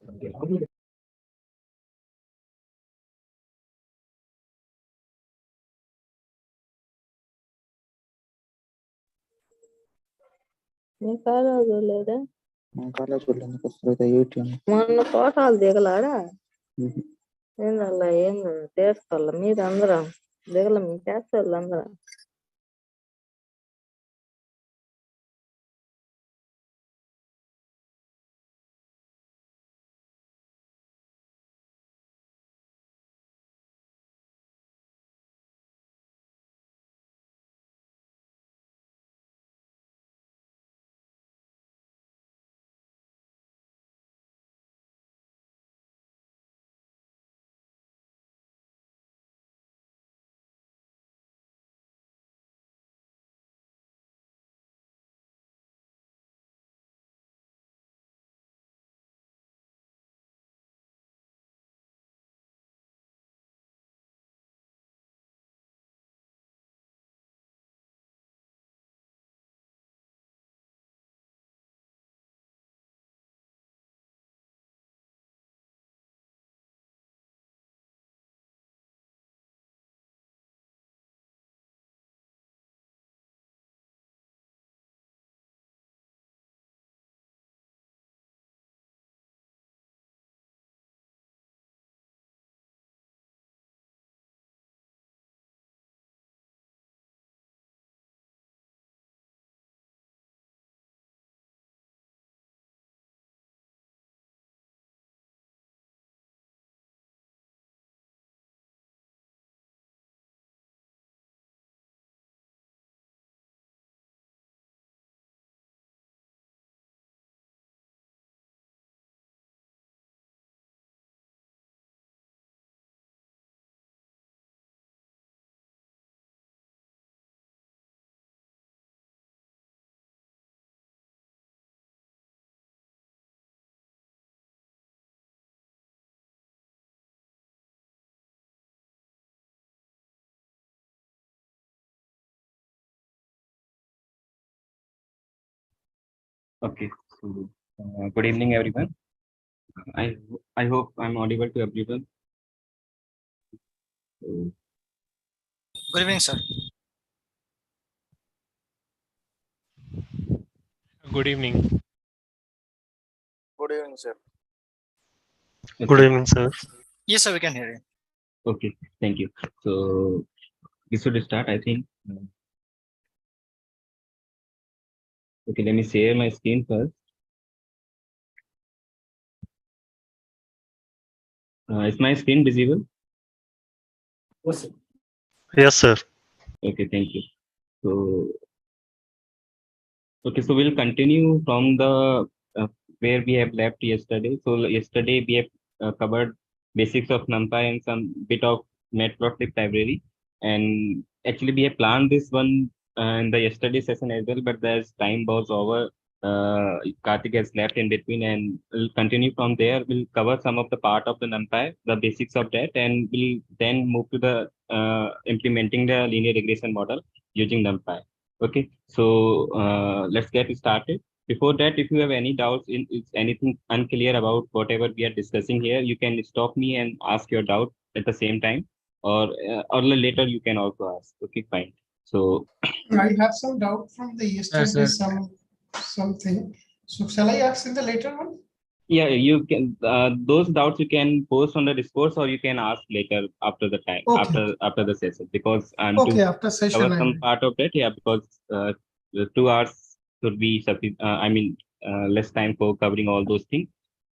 మీ college లేదా? మా college ఎందుకు వస్తుంది యూట్యూబ్ మొన్న ఫోటోలు దిగలాడా? ఏందల్లా ఏంది చేసుకోవాల మీరు అందరం దిగల మీ చేస్తారు అందరం. Okay, so good evening, everyone. I hope I'm audible to everyone. Good evening, sir. Good evening. Good evening, sir. Good evening, sir. Yes, sir, we can hear you. Okay, thank you. So we should start, I think. Okay, let me share my screen first. Is my screen visible? Yes, sir. Okay, thank you. So okay, so we'll continue from the where we have left yesterday. So yesterday we have covered basics of NumPy and some bit of Matplotlib library, and actually we have planned this one in the yesterday session as well, but as time was over, Karthik has left in between, and we'll continue from there. We'll cover some of the part of the NumPy, the basics of that, and we'll then move to the implementing the linear regression model using NumPy. Okay, so let's get started. Before that, if you have any doubts, is anything unclear about whatever we are discussing here, you can stop me and ask your doubt at the same time, or later you can also ask. Okay, fine. So I have some doubt from the yesterday, something. So shall I ask in the later one? yeah, you can those doubts you can post on the discourse, or you can ask later after the time, Okay. after the session, because I'm Okay, to after session cover I some will. part of that. Yeah, because the 2 hours should be sufficient. I mean, less time for covering all those things.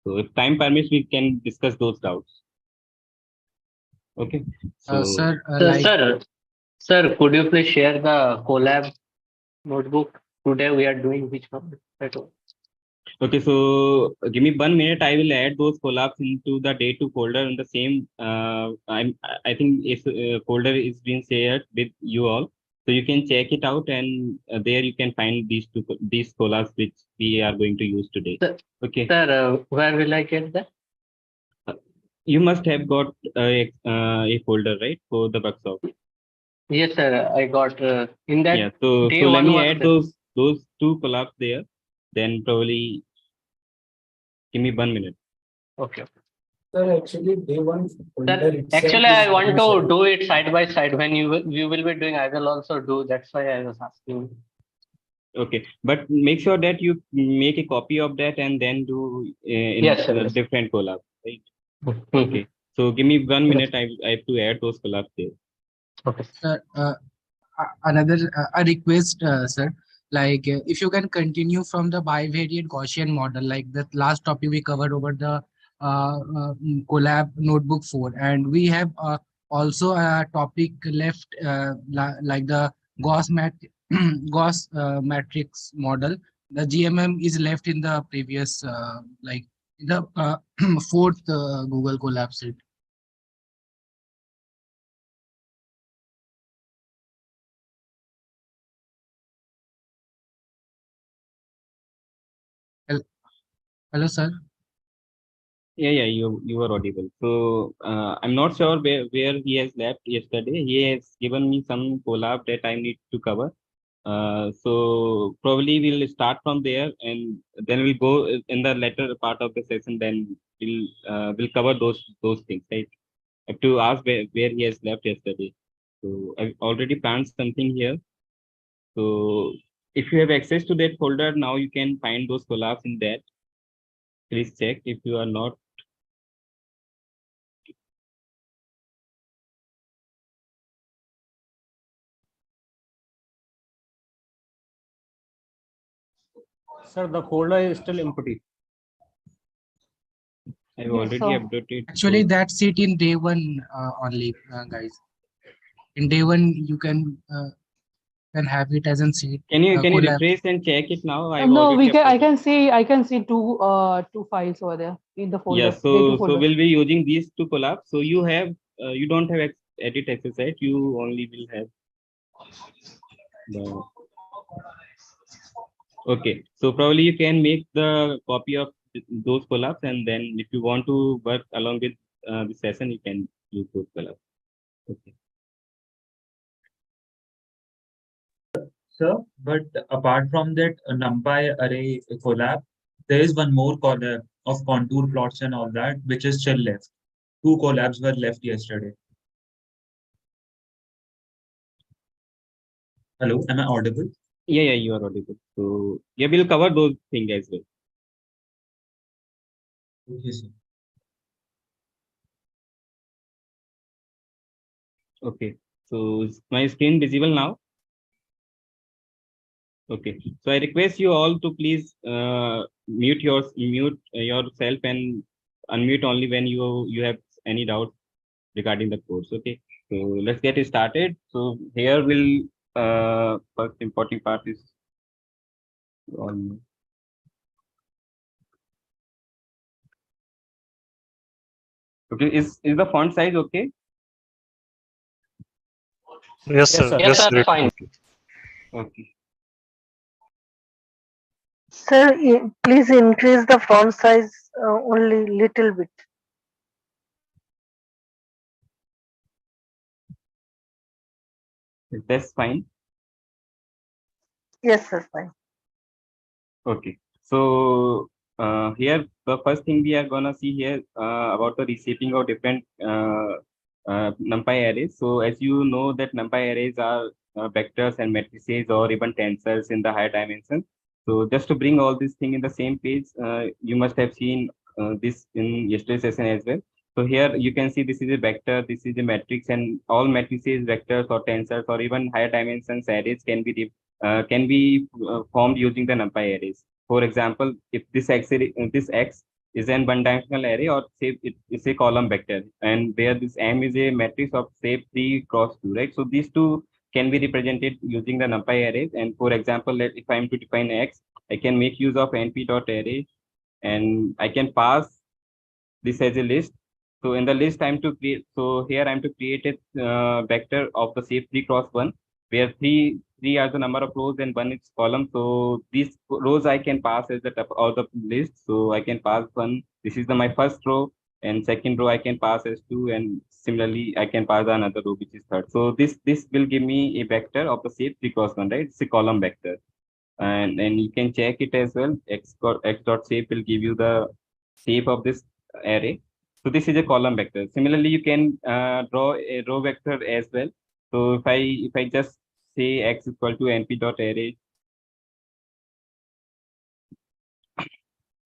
So if time permits, we can discuss those doubts. Okay. So Sir, could you please share the collab notebook? Today we are doing which one? okay, so give me 1 minute. I will add those collabs into the day 2 folder in the same. I think if folder is being shared with you all, so you can check it out, and there you can find these collabs which we are going to use today. Okay. Sir, where will I get that? You must have got a folder, right, for the workshop. Yes, sir. I got in that. Yeah. So let me add those 2 collabs there. Then probably give me 1 minute. Okay. Sir, actually, day one folder Sir, itself actually, is I want to unusual. do it side by side. When you will be doing, I will also do. That's why I was asking. Okay, but make sure that you make a copy of that and then do in Yes, sir. Yes. different collab, right? Mhm. Okay, so give me 1 Yes. minute. I have to add those collabs there. Okay. Another a request, sir. Like if you can continue from the bivariate Gaussian model, like the last topic we covered over the collab notebook 4, and we have also a topic left like the Gauss Gauss matrix model. The GMM is left in the previous like in the fourth Google Colab set. Hello, sir. Yeah, you were audible. So I'm not sure where he has left yesterday. He has given me some collab that I need to cover. So probably we'll start from there and then we'll go in the later part of the session. Then we'll cover those things. Right? I have to ask where he has left yesterday. So I've already planned something here. So if you have access to that folder now, you can find those collabs in that. Please check if you are not. Sir, the folder is still empty. I've already updated. Actually, that's it in day one only, guys. In day one, you can have it as a seat. Can you collab. refresh and check it now? No, we can. I can see two files over there in the folder. Yeah. So folder. we'll be using these two collabs. So you have you don't have edit access, right? You only will have the. Okay. So probably you can make the copy of those collabs, and then if you want to work along with the session, you can use those collabs. Okay. Sir, but apart from that NumPy array collab, there is one more collab of contour plots and all that, which is still left. 2 collabs were left yesterday. Hello, am I audible? Yeah, you are audible. So yeah, we'll cover those things as well. Okay, sir. Okay. So is my screen visible now? Okay, so I request you all to please mute yourself and unmute only when you have any doubt regarding the course. Okay, so let's get it started. So here will first important part is on. Okay, is the font size okay? Yes, sir. Yes, sir. Fine. Okay. Sir, please increase the font size only little bit. That's fine. Yes, sir, fine. Okay, so here the first thing we are gonna see here about the reshaping of different NumPy arrays. So as you know that NumPy arrays are vectors and matrices or even tensors in the higher dimensions. So just to bring all these things in the same page, you must have seen this in yesterday's session as well. So here you can see this is a vector, this is a matrix, and all matrices, vectors, or tensors, or even higher dimensions arrays can be formed using the NumPy arrays. For example, if this x is an one-dimensional array, or say it is a column vector, and where this M is a matrix of say 3 cross 2, right? So these two can be represented using the NumPy arrays. And for example, if I am to define x, I can make use of np.array, and I can pass this as a list. So in the list, I'm to create. So here I'm to create a vector of the shape 3 cross 1, where three are the number of rows and 1 is column. So these rows I can pass as the top of the list. So I can pass 1. This is my first row, and second row I can pass as 2, and similarly I can pass another row which is third. So this will give me a vector of the shape 3 cross 1, right? It's a column vector, and you can check it as well. X dot shape will give you the shape of this array. So this is a column vector. Similarly, you can draw a row vector as well. So if I just say x equal to np dot array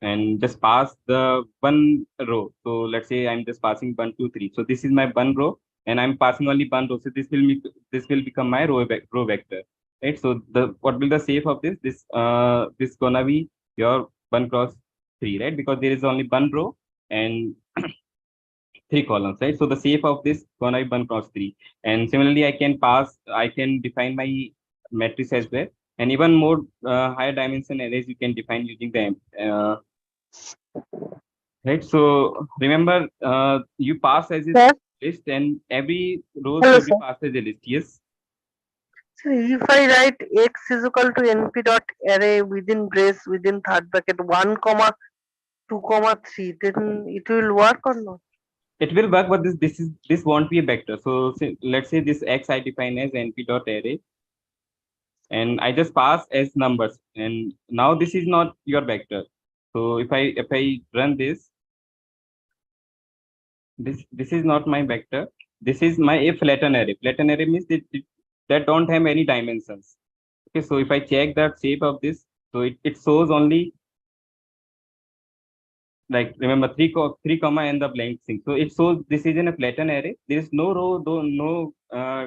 and just pass the one row. So let's say I'm just passing 1, 2, 3. So this is my one row, and I'm passing only one row. So this will become my row vector, right? So what will the shape of this? This gonna be your 1 cross 3, right? Because there is only one row and 3 columns, right? So the shape of this gonna be 1 cross 3. And similarly, I can define my matrix as well. And even more higher dimension arrays you can define using the right. So remember, you pass as a Sir? list, and every row Hello, should be sir. passed as a list. Yes. So if I write x is equal to np dot array within brace within third bracket 1 comma 2 comma 3, then it will work or not? It will work, but this won't be a vector. So let's say this x I define as np dot array, and I just pass as numbers, and now this is not your vector. So if I run this is not my vector. This is my a flatten array. Flatten array means that don't have any dimensions. Okay, so if I check the shape of this, so it shows only, like, remember 3 comma and the blank thing. So it shows this is in a flatten array. There is no row, no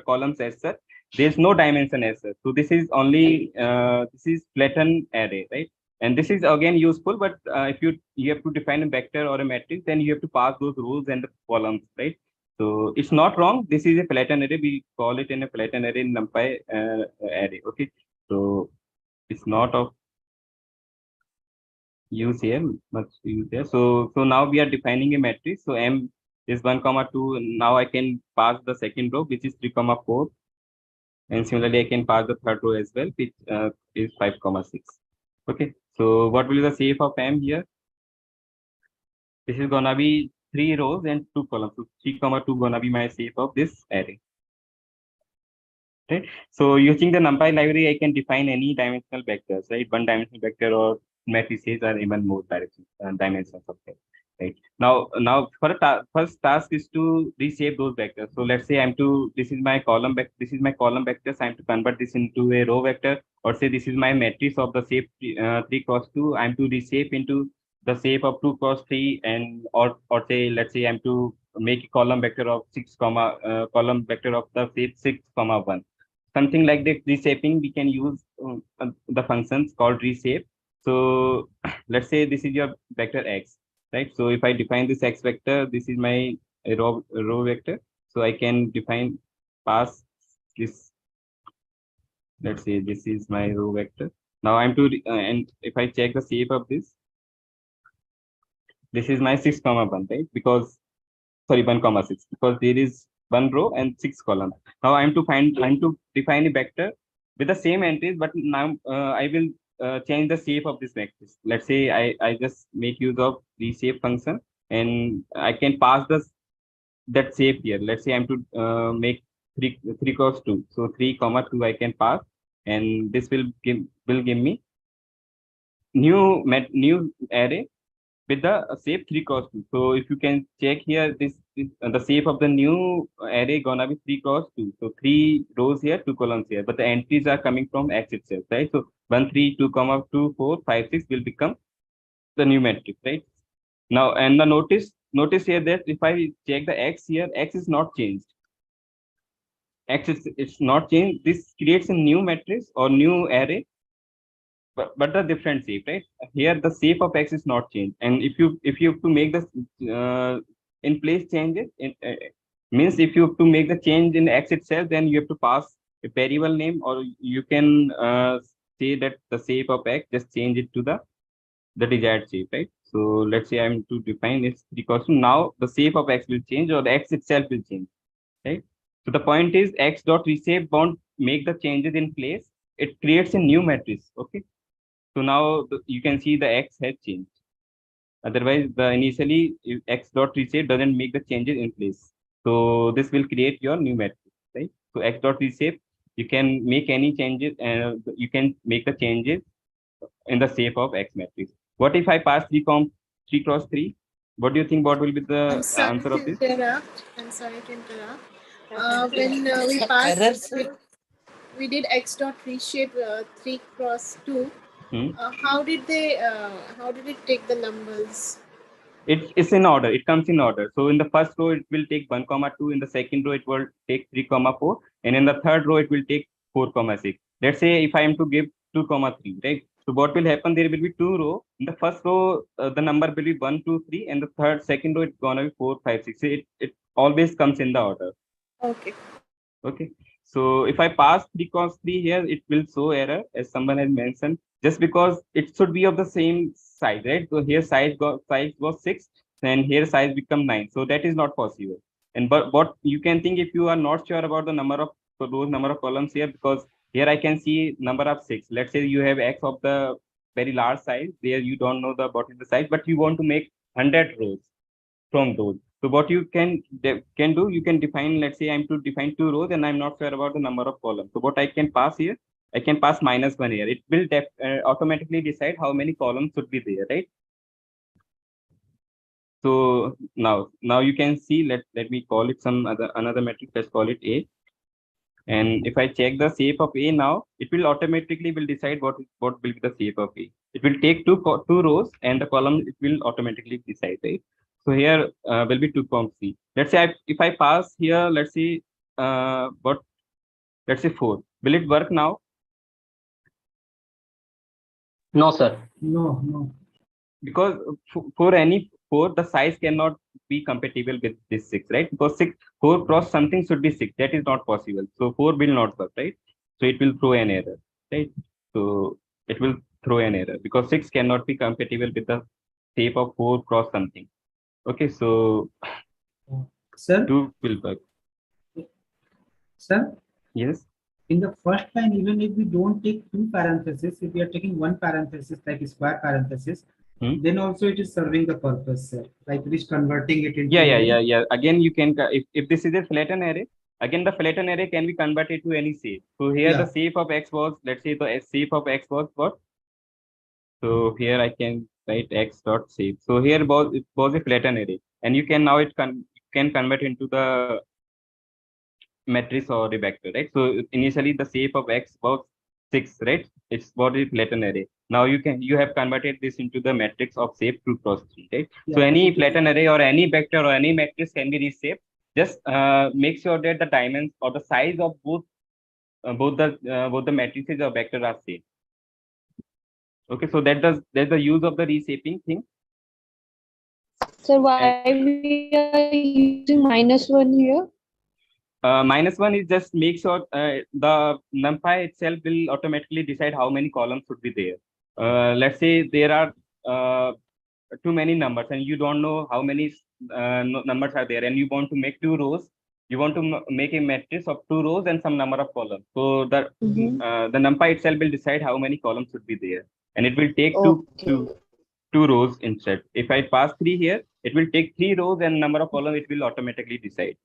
columns as such. There is no dimension as such. So this is only this is flatten array, right? And this is again useful, but if you have to define a vector or a matrix, then you have to pass those rows and the columns, right? So it's not wrong. This is a flatten array. We call it in a flatten array in Numpy array. Okay, so it's not of use here, much use there. So now we are defining a matrix. So m is 1 comma 2. Now I can pass the second row, which is 3 comma 4, and similarly I can pass the third row as well, which is 5 comma 6. Okay, so what will be the shape of m here? This is gonna be 3 rows and 2 columns. So 3 comma 2 gonna be my shape of this array. Right. So using the Numpy library, I can define any dimensional vectors, right? One dimensional vector or matrices are even more dimensions of them. Right. Now for first task is to reshape those vectors. So let's say this is my column vector, this is my column vector. So I'm to convert this into a row vector, or say this is my matrix of the shape 3 cross 2. I'm to reshape into the shape of 2 cross 3, and or say let's say I'm to make a column vector of 6 comma column vector of the shape 6 comma 1. Something like the reshaping, we can use the functions called reshape. So let's say this is your vector x, right? So if I define this x vector, this is my row vector. So I can pass this. Let's say this is my row vector. Now I'm to and if I check the shape of this is my 6 comma 1, right? Because sorry, 1 comma 6, because there is 1 row and 6 columns. Now I'm to define a vector with the same entries, but now I will change the shape of this matrix. Let's say I just make use of reshape function, and I can pass that shape here. Let's say I'm to make 3 cross 2. So 3 comma 2 I can pass, and this will give me new array with the shape 3 cross 2. So if you can check here, this the shape of the new array gonna be 3 cross 2. So 3 rows here, 2 columns here, but the entries are coming from x itself, right? So 1, 3, 2 comma 2, 4, 5, 6 will become the new matrix, right? Now, and the notice here that if I check the x here, x is not changed. It's not changed. This creates a new matrix or new array, but the different shape, right? Here the shape of x is not changed, and if you have to make this in place changes, means if you have to make the change in x itself, then you have to pass a variable name, or you can say that the shape of x, just change it to the desired shape, right? So let's say I'm to define this because now the shape of x will change, or the x itself will change, right? So the point is x dot reshape won't make the changes in place. It creates a new matrix. Okay. So now you can see the x has changed. Otherwise, the initially x dot reshape doesn't make the changes in place. So this will create your new matrix, right? So x dot reshape, you can make any changes, and you can make the changes in the shape of x matrix. What if I pass 3 cross 3? What do you think? What will be the I'm sorry answer to of this? interrupt. I'm sorry to interrupt. When we passed, we did x dot reshape 3 cross 2. How did it take the numbers? It's in order. It comes in order. So in the first row, it will take 1, 2. In the second row, it will take 3, 4. And in the third row, it will take 4, 6. Let's say if I am to give 2, 3, right? So what will happen? There will be 2 rows. In the first row, the number will be 1, 2, 3. And the second row, it's gonna be 4, 5, 6. So it always comes in the order. Okay. Okay. So if I pass 3 cross 3 here, it will show error, as someone has mentioned, just because it should be of the same size, right? So here size was 6, and here size become 9. So that is not possible. And but what you can think, if you are not sure about the number of number of columns here, because here I can see number of 6. Let's say you have x of the very large size, there you don't know what is the size, but you want to make 100 rows from those. So what you can do, you can define, let's say I'm to define 2 rows and I'm not sure about the number of columns. So what I can pass here, I can pass -1 here. It will automatically decide how many columns should be there, right? So now you can see, let me call it another metric. Let's call it A. And if I check the shape of A now, it will automatically decide what will be the shape of A. It will take two rows and the column it will automatically decide, right? So here will be 2, 3. Let's say if I pass here, let's say let's say 4. Will it work now? No, sir. No. Because for any 4, the size cannot be compatible with this 6, right? Because 4 cross something should be 6. That is not possible. So 4 will not work, right? So it will throw an error, right? So it will throw an error because 6 cannot be compatible with the shape of 4 cross something. Okay, so Sir? 2 will work. Sir? Yes. In the first line, even if we don't take 2 parentheses, if we are taking 1 parenthesis, like a square parenthesis, then also it is serving the purpose, sir. Like it is converting it into. Yeah. Again, you can, if this is a flatten array, again the flatten array can be converted to any shape. So here the shape of x was, let's say the shape of x was what? So here I can write x dot shape. So here it was a flatten array, and you can now can convert into the matrix or a vector, right? So initially the shape of x was 6, right? It's what is flatten array. Now you have converted this into the matrix of shape 2 cross 3, right? So any flatten array or any vector or any matrix can be reshaped. Just make sure that the dimensions or the size of both the matrices or vectors are same. Okay, so that's the use of the reshaping thing. So why we are using -1 here? -1 is just make sure the numpy itself will automatically decide how many columns should be there. Let's say there are too many numbers and you don't know how many numbers are there, and you want to make 2 rows. You want to make a matrix of 2 rows and some number of columns. So the numpy itself will decide how many columns should be there, and it will take two rows instead. If I pass 3 here, it will take 3 rows and number of columns it will automatically decide.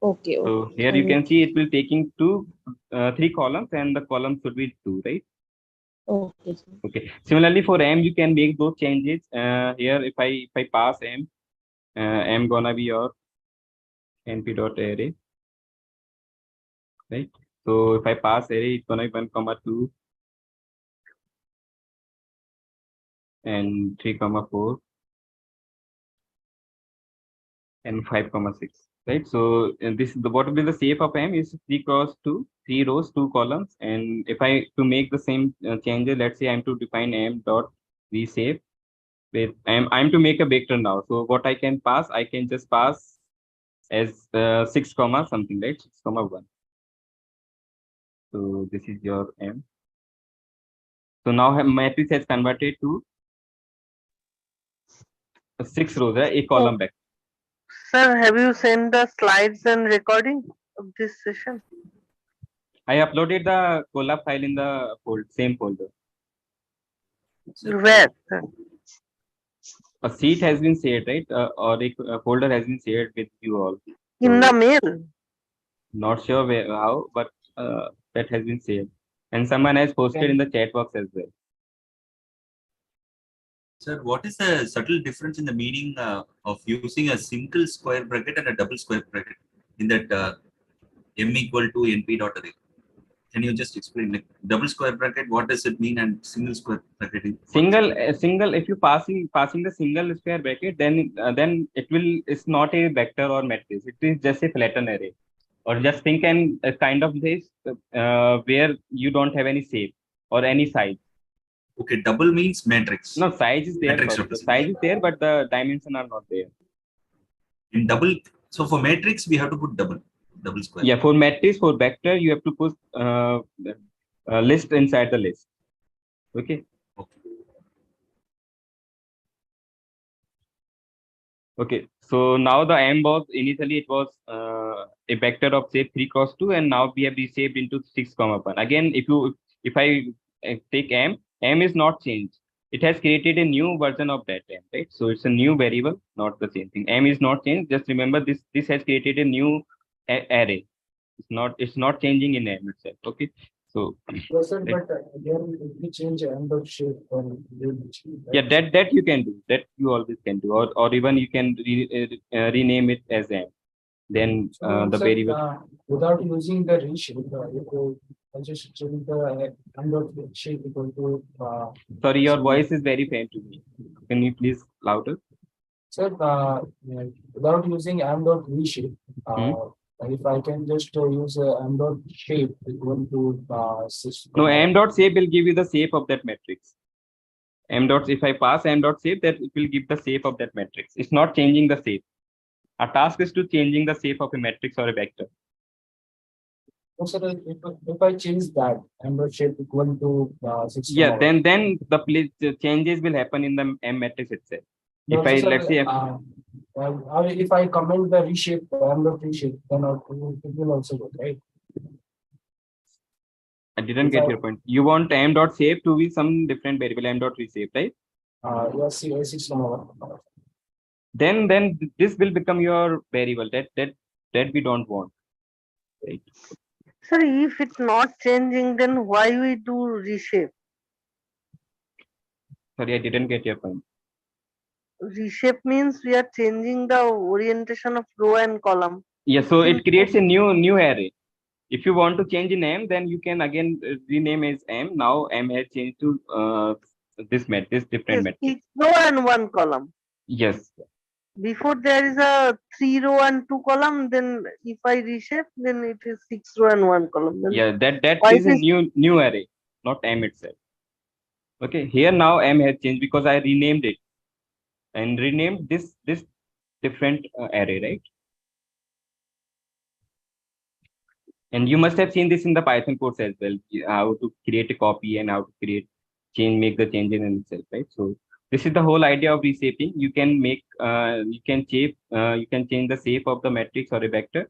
Okay. So here you can see it will taking 3 columns and the column should be 2, right? Okay. Similarly for m, you can make those changes. Here if I pass m, m gonna be your np.array, right? So if I pass array, it's gonna be 1, 2 and 3, 4 and 5, 6. Right, so this is what will be the shape of m is 3 cross 2, 3 rows, 2 columns. And if I to make the same changes, let's say I'm to define m dot reshape with I'm to make a vector now. So what I can pass, I can just pass as 6 comma something, right? 6, 1. So this is your m. So now matrix has converted to 6 rows, right? A column back. Sir, have you sent the slides and recording of this session? I uploaded the collab file in the same folder. Where? A sheet has been shared, right? Or a folder has been shared with you all. In the mail? Not sure how, but that has been shared. And someone has posted in the chat box as well. Sir, what is the subtle difference in the meaning of using a single square bracket and a double square bracket in that m equal to np dot array? Can you just explain, like, double square bracket, what does it mean, and single square bracket? Single, if you passing the single square bracket, then it's not a vector or matrix. It is just a flattened array, or just think and a kind of this where you don't have any shape or any size. Okay, double means matrix. No, size is there. The size is there, but the dimension are not there. In double, so for matrix we have to put double square. Yeah, for matrix, for vector, you have to put list inside the list. Okay. Okay. So now the M was initially it was a vector of say 3 cross 2, and now we have reshaped into 6, 1. Again, if I take M is not changed. It has created a new version of that M, right? So it's a new variable, not the same thing. M is not changed. Just remember this has created a new array. It's not changing in M itself. Okay. So Yes, sir, but again, if we change M dot shape from yeah, that you can do. That you always can do, or even you can rename it as M. Then the sir, variable without using the reshape, I just change the M dot shape equal to. Sorry, your voice is very faint to me. Can you please louder? Sir, without using M dot reshape, if I can just use M dot shape equal to 6. No, M dot shape will give you the shape of that matrix. If I pass M dot shape, that it will give the shape of that matrix. It's not changing the shape. Our task is to changing the shape of a matrix or a vector. No, sir, if I change that M dot shape equal to 6. Yeah, then the changes will happen in the M matrix itself. No, If I sir, let's say if I comment the reshape, M dot reshape, then it will also go, right? I didn't get your point. You want M dot shape to be some different variable, M dot reshape, right? Yes, 6. Then this will become your variable that we don't want, right? Sir, if it's not changing, then why we do reshape? Sorry, I didn't get your point. Reshape means we are changing the orientation of row and column. Yeah, so it creates a new array. If you want to change in M, then you can again rename as M. Now M has changed to this matrix, different matrix. 6 row and 1 column. Yes. Before there is a 3 row and 2 column, then if I reshape, then it is 6 row and 1 column. Then yeah, that is a new array, not M itself. Okay, here now M has changed because I renamed it and renamed this different array, right? And you must have seen this in the Python course as well, how to create a copy and how to make the changes in itself, right? So this is the whole idea of reshaping. You can make, you can change the shape of the matrix or a vector,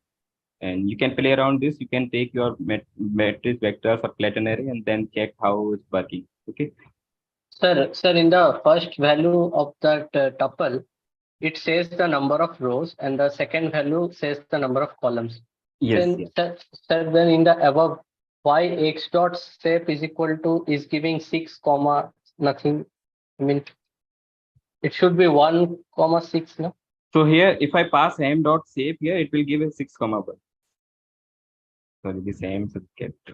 and you can play around this. You can take your matrix, vectors, or flatten array, and then check how it's working. Okay. Sir, in the first value of that tuple, it says the number of rows, and the second value says the number of columns. Yes. Sir, then in the above, why x dot shape is giving 6, nothing. I mean, it should be 1, 6, no? So here, if I pass M dot shape here, it will give a 6, 1. Sorry, this M is kept.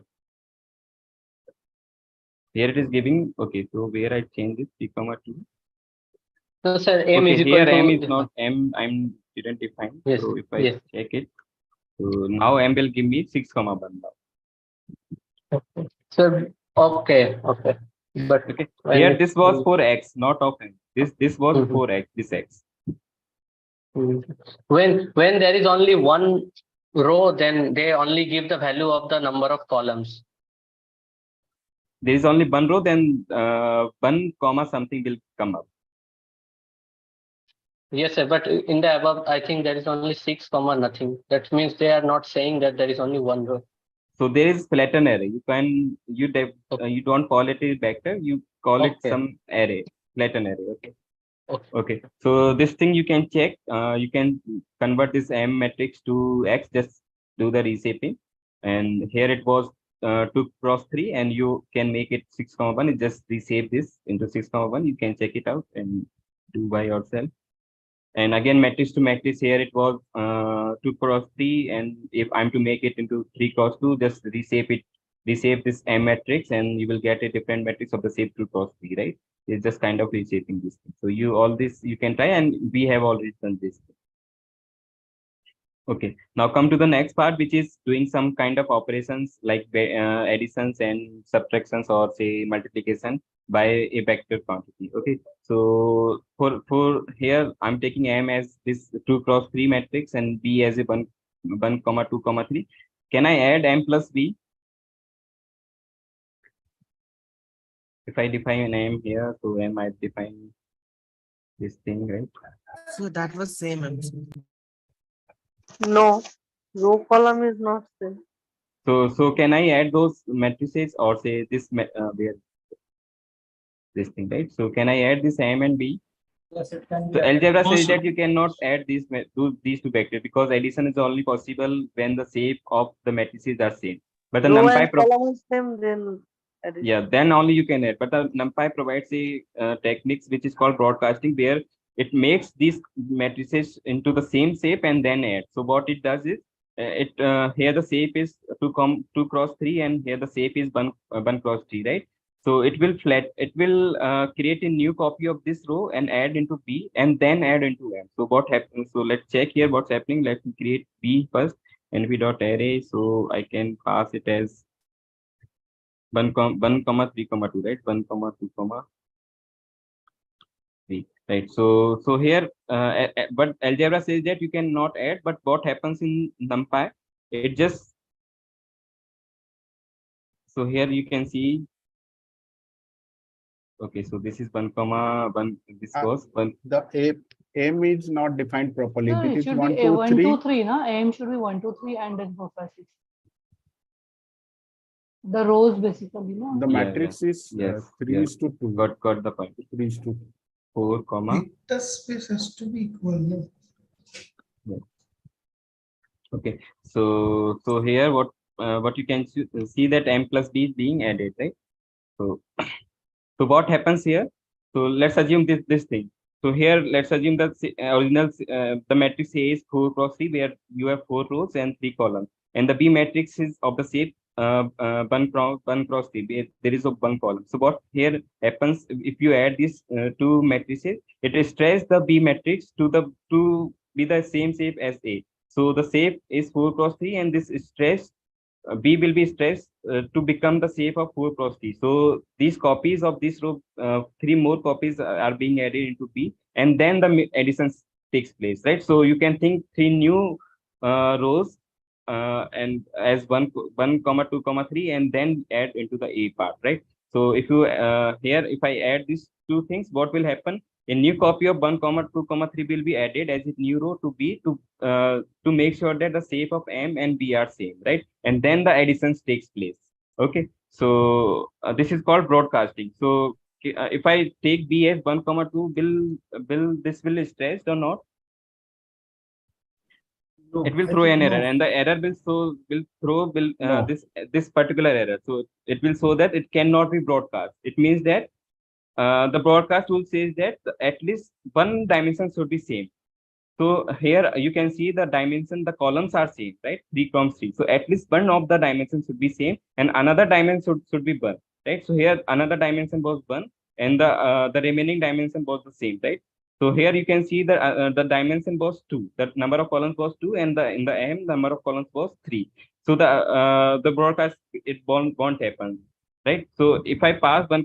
Here it is giving, okay, so where I change it, 3, 2. No, sir, M is equal here to... M is not M, didn't define. Yes, so if I check it, so now M will give me 6, 1 now. So, okay. But okay, here this was for X, not of M. This was for X, this X. When there is only one row, then they only give the value of the number of columns. There is only one row, then 1, something will come up. Yes, sir, but in the above, I think there is only 6, nothing. That means they are not saying that there is only one row. So there is flatten array. You don't call it a vector. You call it some array, flatten array. Okay. So this thing you can check. You can convert this M matrix to X. Just do the reshaping. And here it was 2 cross 3 and you can make it 6 comma 1. Just reshape this into 6 comma 1. You can check it out and do by yourself. And again, matrix to matrix here, it was 2 cross 3. And if I'm to make it into 3 cross 2, just reshape this M matrix, and you will get a different matrix of the shape 2 cross 3, right? It's just kind of reshaping this thing. So all this you can try, and we have already done this. Okay, now come to the next part, which is doing some kind of operations like additions and subtractions, or say multiplication by a vector quantity. Okay, so for here, I'm taking M as this 2 cross 3 matrix and B as a 1, 1, 2, 3. Can I add M plus B? If I define an M here, so M I define this thing, right? So that was same answer. No, row column is not same. So can I add those matrices, or say this where this thing, right? So can I add this M and B? Yes, it can be. So algebra says Also, that you cannot add these two vectors, because addition is only possible when the shape of the matrices are same. But the Row NumPy and column is same, then addition. yeah, then only you can add. But the NumPy provides a techniques which is called broadcasting, where it makes these matrices into the same shape and then add. So what it does is, here the shape is 2 cross 3, and here the shape is 1 cross 3, right? So it will create a new copy of this row and add into B, and then add into M. So what happens? So let's check here what's happening. Let's create B first, np.array. So I can pass it as 1, 1, 3, 2, right? 1, 2, 3, right? So here, but algebra says that you cannot add. But what happens in NumPy? It just, so here you can see. Okay, so this is 1, 1. This was 1. The M is not defined properly. No, This it is should 1, be 2, 1, 3. 2, 3, na? AM should be 1, 2, 3, and then 4, 5, 6. The rows basically, no? The matrix is 3 is to 2. Got the point. 3 is to 4, comma. The space has to be equal. No? Yeah. Okay, so here what you can see that M plus B is being added, right? So what happens here? So let's assume this thing. So here let's assume that original the matrix A is 4 cross 3, where you have 4 rows and 3 columns, and the B matrix is of the shape 1 cross 3, where there is a 1 column. So what here happens, if you add these two matrices, it stretches the B matrix to be the same shape as A. So the shape is 4 cross 3, and this stretch B will be stretched to become the shape of 4 cross 3. So these copies of this row, 3 more copies are being added into B, and then the addition takes place, right? So you can think 3 new rows and as 1, 2, 3, and then add into the A part, right? So if you here, if I add these two things, what will happen? A new copy of 1, 2, 3 will be added as a new row to B to make sure that the shape of M and B are same, right? And then the additions takes place. Okay, so this is called broadcasting. So if I take B as 1, 2, will this stretch or not? No, it will throw an error, no. and the error will throw No. this particular error. So it will show that it cannot be broadcast. It means that the broadcast rule says that at least one dimension should be same. So here you can see the dimension, the columns are same, right? 3 cross 3. So at least one of the dimensions should be same, and another dimension should be 1, right? So here another dimension was 1, and the remaining dimension was the same, right? So here you can see the dimension was 2. The number of columns was 2, and in the M the number of columns was 3. So the broadcast, it won't happen, right? So if I pass 1,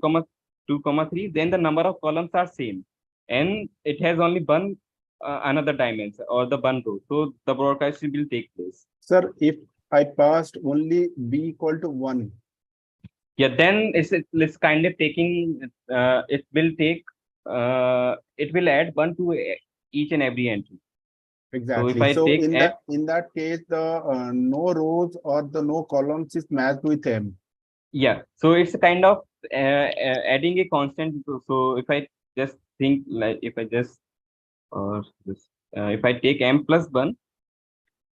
2, 3, then the number of columns are same, and it has only one another dimension or the one row. So the broadcast will take place. Sir, if I passed only B equal to 1. Yeah, then it's kind of taking, it will take, it will add 1 to each and every entry. Exactly. So if I take in that case, the no rows or the no columns is matched with M. Yeah, so it's a kind of adding a constant. So if I just think, like, if I just or this if I take M plus 1,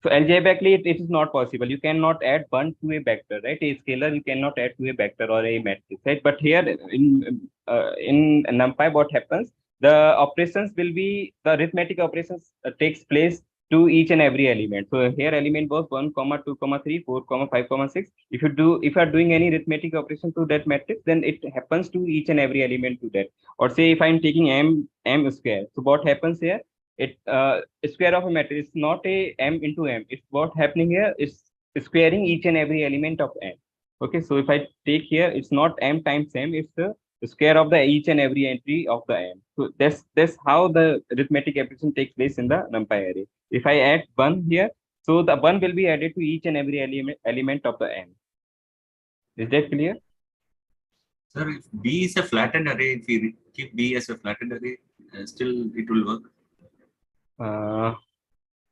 So algebraically, it is not possible. You cannot add 1 to a vector, right? A scalar you cannot add to a vector or a matrix, right? But here in NumPy, what happens? The operations will be the arithmetic operations takes place to each and every element. So here element was 1, 2, 3, 4, 5, 6. If you are doing any arithmetic operation to that matrix, then it happens to each and every element to that. Or say if I'm taking m square, so what happens here? It square of a matrix is not a m into m. It's what happening here is squaring each and every element of m. Okay, so if I take here, it's not m times m, it's the square of the each and every entry of the m. So that's how the arithmetic operation takes place in the NumPy array. If I add 1 here, so the 1 will be added to each and every element of the m. Is that clear? Sir, if B is a flattened array, if we keep B as a flattened array, still it will work.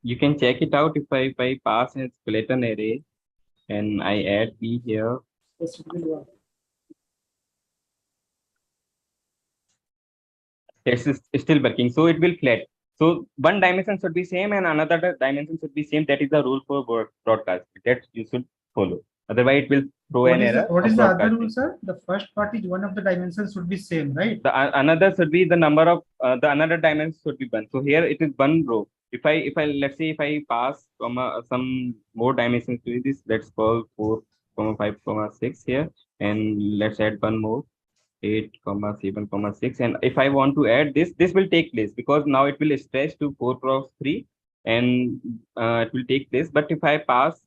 You can check it out if I pass as flatten array and I add B here. It's still working, so it will flat. So one dimension should be same and another dimension should be same. That is the rule for broadcast that you should follow. Otherwise, it will throw an error. What is the other rule, sir? The first part is one of the dimensions should be same, right? The another should be the number of the another dimension should be 1. So here it is 1 row. If I let's say if I pass some more dimensions to this, let's call 4, 5, 6 here, and let's add 1 more. 8, 7, 6, and if I want to add this will take place because now it will stretch to 4 cross 3 and it will take place. But if I pass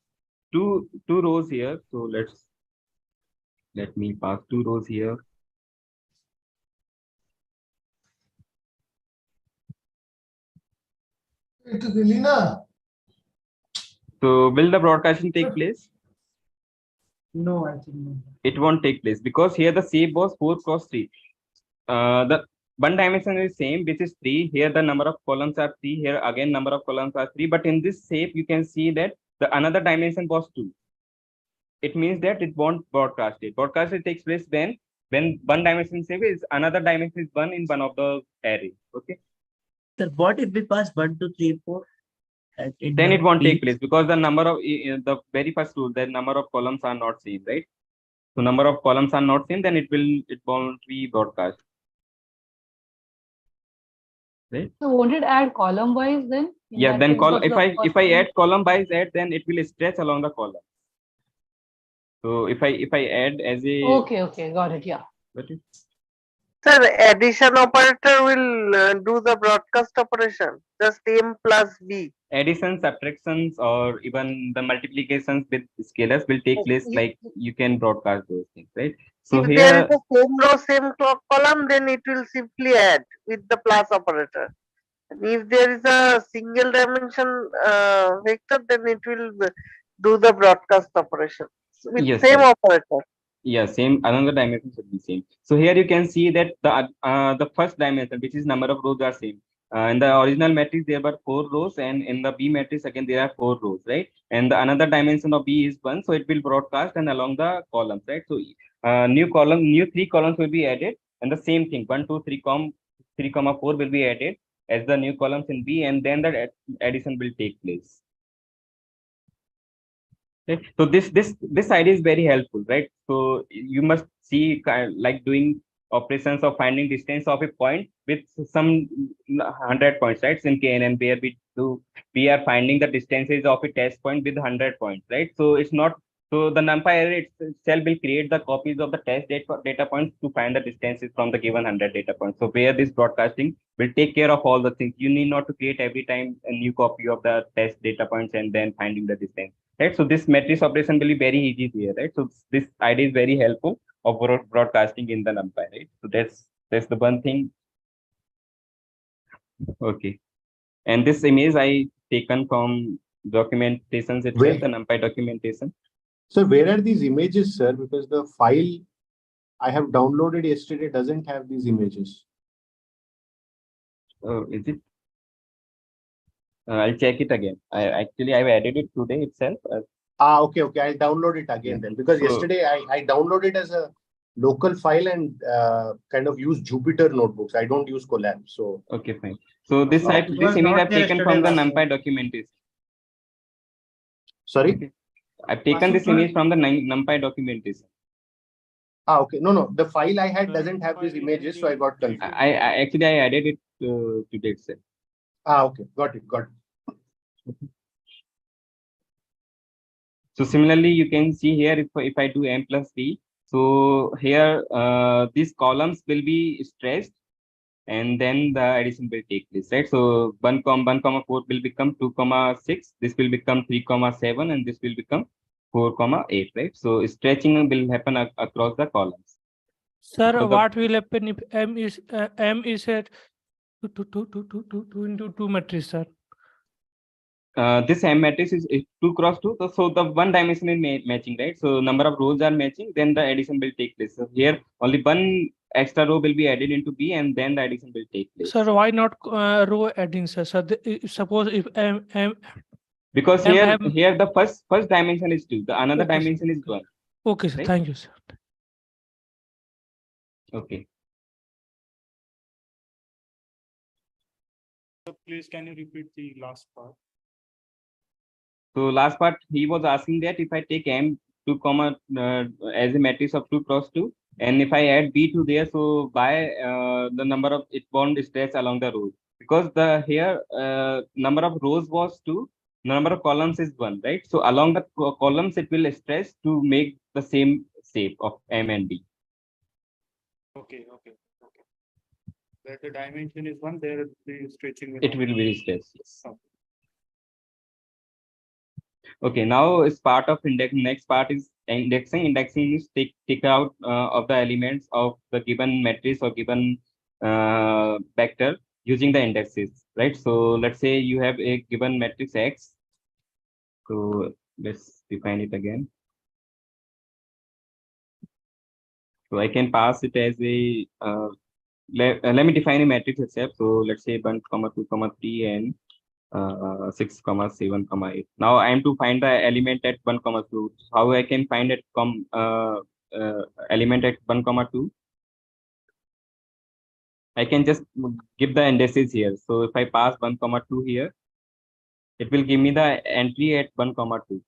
two rows here, so let me pass 2 rows here. So will the broadcasting take place? No, I think no. It won't take place because here the shape was 4 cross 3. The one dimension is same, which is 3. Here the number of columns are 3. Here again number of columns are 3. But in this shape, you can see that the another dimension was 2. It means that it won't broadcast it. Broadcast it takes place when one dimension shape is another dimension is 1 in one of the array. Okay. Sir, what if we pass 1, 2, 3, 4? Then it won't take place because the number of the very first rule, the number of columns are not same, right? So number of columns are not same, then it won't be broadcast. Right? So won't it add column wise then? Yeah, then if I add column wise add, then it will stretch along the column. So if I add as a okay, got it. Yeah. Got it. Sir, addition operator will do the broadcast operation, just m plus b. Additions, subtractions, or even the multiplications with scalars will take place like you can broadcast those things, right? So if here there is a same row, same column, then it will simply add with the plus operator. And if there is a single dimension vector, then it will do the broadcast operation with yes, same operator. Yeah, same. Another dimension should be same. So here you can see that the first dimension, which is number of rows, are same. In the original matrix, there were 4 rows, and in the B matrix, again, there are 4 rows, right? And the another dimension of B is 1, so it will broadcast and along the columns, right? So new 3 columns will be added, and the same thing, 1, 2, 3, 4 will be added as the new columns in B, and then the addition will take place. Okay. So this idea is very helpful, right? So you must see like doing operations of finding distance of a point with some 100 points, right? In KNN, where we are finding the distances of a test point with 100 points, right? So it's not so the NumPy array itself will create the copies of the test data points to find the distances from the given 100 data points. So where this broadcasting will take care of all the things. You need not to create every time a new copy of the test data points and then finding the distance. Right, so this matrix operation will be very easy here, right? So this idea is very helpful of broadcasting in the NumPy, right? So that's the one thing. Okay, and this image I taken from documentations itself, the NumPy documentation. So where are these images, sir? Because the file I have downloaded yesterday doesn't have these images. Oh, is it? I'll check it again. I've added it today itself. Okay. I'll download it again then, because yesterday I downloaded it as a local file and kind of use Jupyter notebooks. I don't use Colab. So okay, fine. So this image I've taken from the NumPy documentation. Sorry? I've taken this image from the NumPy documentation. Okay. No. The file I had doesn't have these images, so I got confused. I actually I added it today itself. Okay. Got it. So similarly, you can see here if I do m plus b, so here these columns will be stressed, and then the addition will take place, right? So 1, 4 will become 2, 6. This will become 3, 7, and this will become 4, 8, right? So stretching will happen across the columns. Sir, So what will happen if m is at 2 into 2 matrix, sir? This M matrix is 2 cross 2. So the one dimension is matching, right? So number of rows are matching, then the addition will take place. So here only one extra row will be added into B, and then the addition will take place. Sir, why not row adding, sir? Suppose if because here the first dimension is 2, the another Okay, dimension is 1. Okay, sir. Right? Thank you, sir. Okay. So please, can you repeat the last part? So last part, he was asking that if I take M 2 as a matrix of 2 cross 2, and if I add B to there, so by the number of it won't stretch along the rows, because the here number of rows was 2, number of columns is 1, right? So along the columns it will stretch to make the same shape of M and B. Okay. Where the dimension is 1, there the stretching It will be stretched. Yes. Okay, now is part of indexing. Next part is indexing. Indexing is take out of the elements of the given matrix or given vector using the indexes, right? So let's say you have a given matrix X. So let's define it again. So I can pass it as a let me define a matrix itself. So let's say 1, 2, 3, and 6, 7, 8. Now I am to find the element at 1, 2. How I can find it element at 1, 2? I can just give the indices here. So if I pass 1, 2 here, it will give me the entry at 1, 2.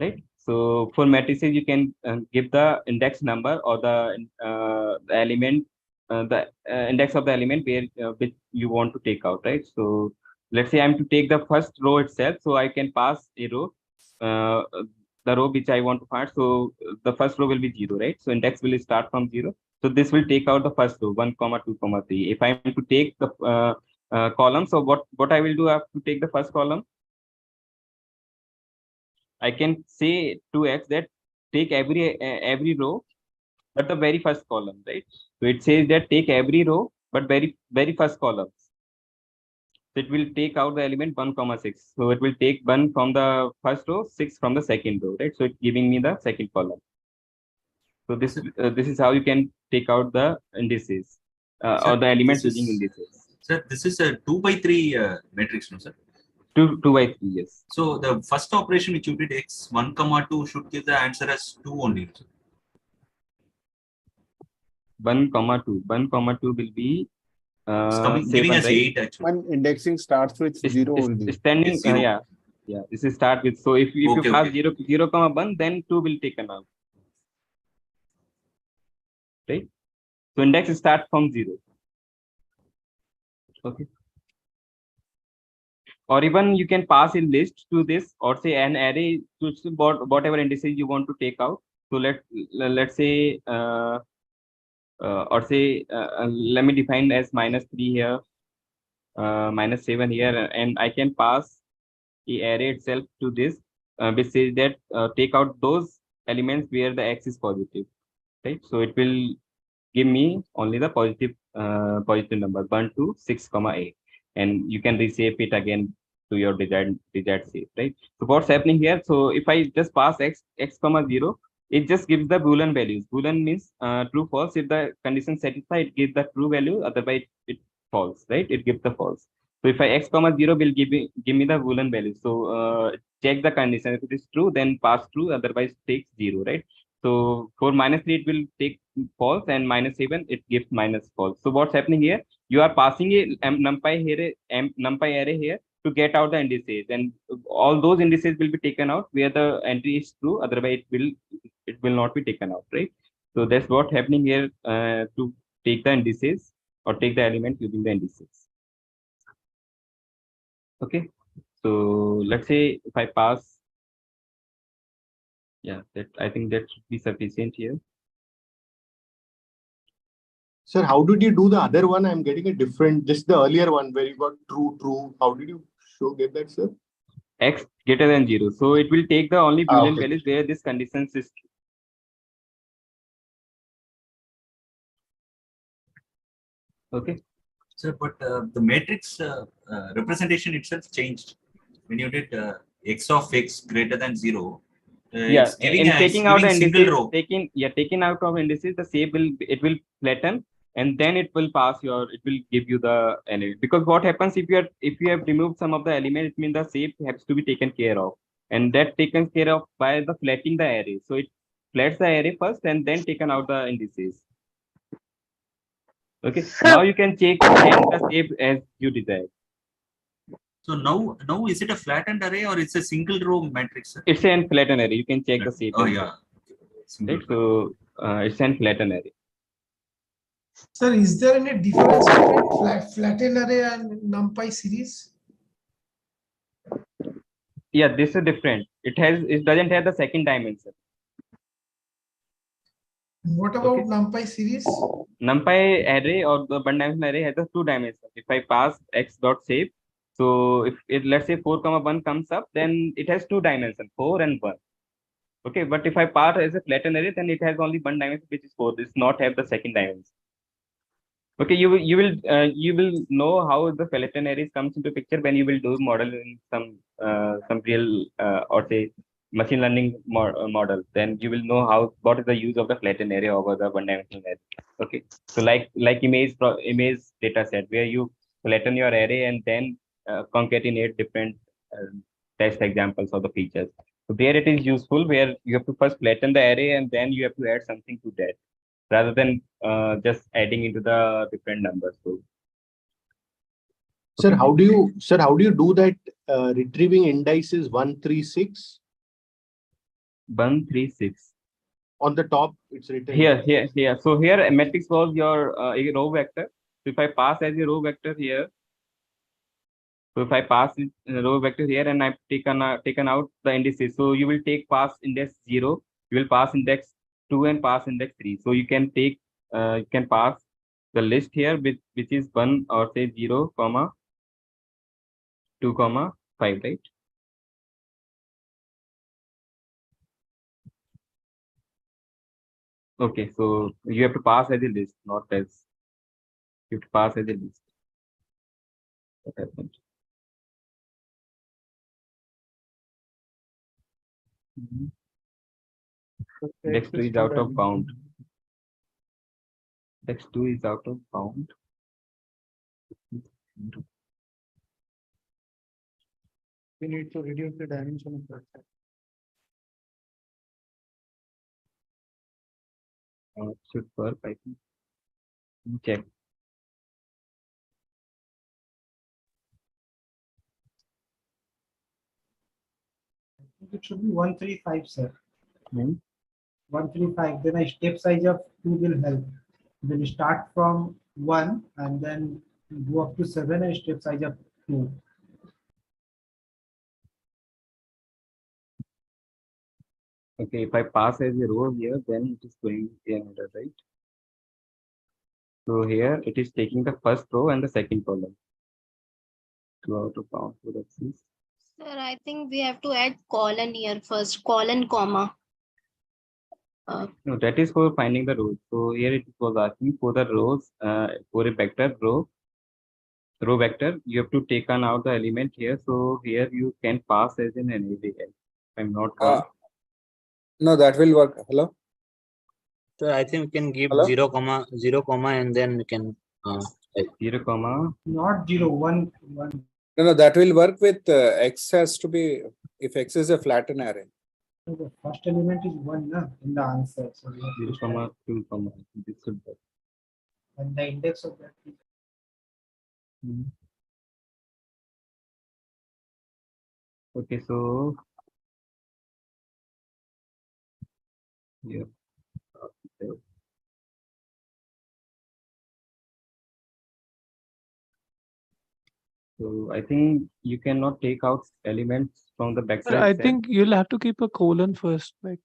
Right? So for matrices, you can give the index number or the element, index of the element where which you want to take out, right? So let's say I'm to take the first row itself, so I can pass a row, the row which I want to find. So the first row will be 0, right? So index will start from 0. So this will take out the first row 1, 2, 3. If I'm to take the column, so what I will do, I have to take the first column. I can say to X that take every row, but the very first column, right? So it says that take every row, but very first column. So it will take out the element 1, 6. So it will take 1 from the first row, 6 from the second row, right? So it's giving me the second column. So this is how you can take out the indices or the elements using indices. Sir, this is a 2 by 3 matrix, no sir? 2 by 3, yes. So the first operation which you did X 1, 2 should give the answer as 2 only. 1, 2. 1, 2 will be giving us right? 8 actually. When indexing starts with 0 only. Standing, It's 0. yeah. This is start with. So if you pass 0, 1, then 2 will take an out. Right? So index starts from 0. Okay. Or even you can pass a list to this, or say an array to whatever indices you want to take out. So let's say let me define as -3 here, -7 here, and I can pass the array itself to this, which says that take out those elements where the X is positive, right? So it will give me only the positive number 1, 2, 6, 8, and you can reshape it again to your desired shape, right? So what's happening here? So if I just pass x 0, it just gives the Boolean values. Boolean means true, false. If the condition satisfied, it gives the true value. Otherwise, it false, right? It gives the false. So if I x 0 will give me the Boolean value. So check the condition. If it is true, then pass true. Otherwise, takes 0, right? So for -3, it will take false, and -7, it gives minus false. So what's happening here? You are passing a numpy array here, to get out the indices, and all those indices will be taken out where the entry is true. Otherwise, it will not be taken out, right? So that's what happening here to take the indices or take the element using the indices. Okay, so let's say if I pass, yeah, that I think that should be sufficient here. Sir, how did you do the other one? I'm getting a different, just the earlier one where you got true, true. How did you get that, sir? X greater than 0. So it will take the only Boolean Okay. values where this condition is true. Okay. So, but the matrix representation itself changed when you did x of x greater than 0. Yeah, It's giving in a taking out the single indices, row. taking out of indices, the shape will flatten, and then it will pass it will give you the element. Because what happens if you have removed some of the element, it means the shape has to be taken care of, and that taken care of by the flattening the array. So it flats the array first and then taken out the indices. Okay, now you can change the shape as you desire. So now is it a flattened array or it's a single row matrix? Sir? It's an flattened array. You can check the shape. Oh yeah. Right? So it's an flattened array. Sir, is there any difference between flattened array and Numpy series? Yeah, this is different. It doesn't have the second dimension. What about Numpy series? Numpy array or the one-dimensional array has a 2 dimensions. If I pass x dot shape, so if it, let's say 4, 1 comes up, then it has 2 dimensions, 4 and 1. Okay, but if I pass as a flattened array, then it has only 1 dimension, which is 4. This not have the second dimension. Okay, you will know how the flattened arrays comes into picture when you will do model in some real or say machine learning model. Then you will know what is the use of the flattened array over the one-dimensional array. Okay, so like image data set where you flatten your array and then concatenate different test examples of the features. So there it is useful where you have to first flatten the array and then you have to add something to that, rather than just adding into the different numbers. So, Sir, how do you do that retrieving indices 136? 136. On the top, it's written here. So here a matrix was your a row vector. So if I pass as a row vector here, so if I pass a row vector here and I've taken out the indices, so you will take pass index 0, you will pass index 2 and pass index 3. So you can take you can pass the list here which is 1 or say 0, 2, 5, right? Okay, so you have to pass as a list, not as you have to pass as a list. What happened? Index 2 is out of bound. Index 2 is out of bound. We need to reduce the dimension of that. It should work, I think. Check. It should be 135, sir. 135. Then a step size of 2 will help. Then start from 1 and then go up to 7 and step size of 2. Okay, if I pass as a row here, then it is going to be another, right? So here it is taking the first row and the second column. 2 out of bound. So that's this. Sir, I think we have to add colon here first, colon, comma. No, that is for finding the rows. So here it was asking for the rows, for a vector row vector, you have to take on out the element here. So here you can pass as an array. If I'm not wrong. No, that will work. Hello? So I think we can give Hello? 0, 0, and then we can 0, comma. Not 0, 1, 1. No, that will work with x has to be, if x is a flattened array. So the first element is 1 na, in the answer. So 0, 2, this should work. and the index of that is Okay, so yeah. Okay. So I think you cannot take out elements from the Sir, backslash I cell. think you'll have to keep a colon first. Like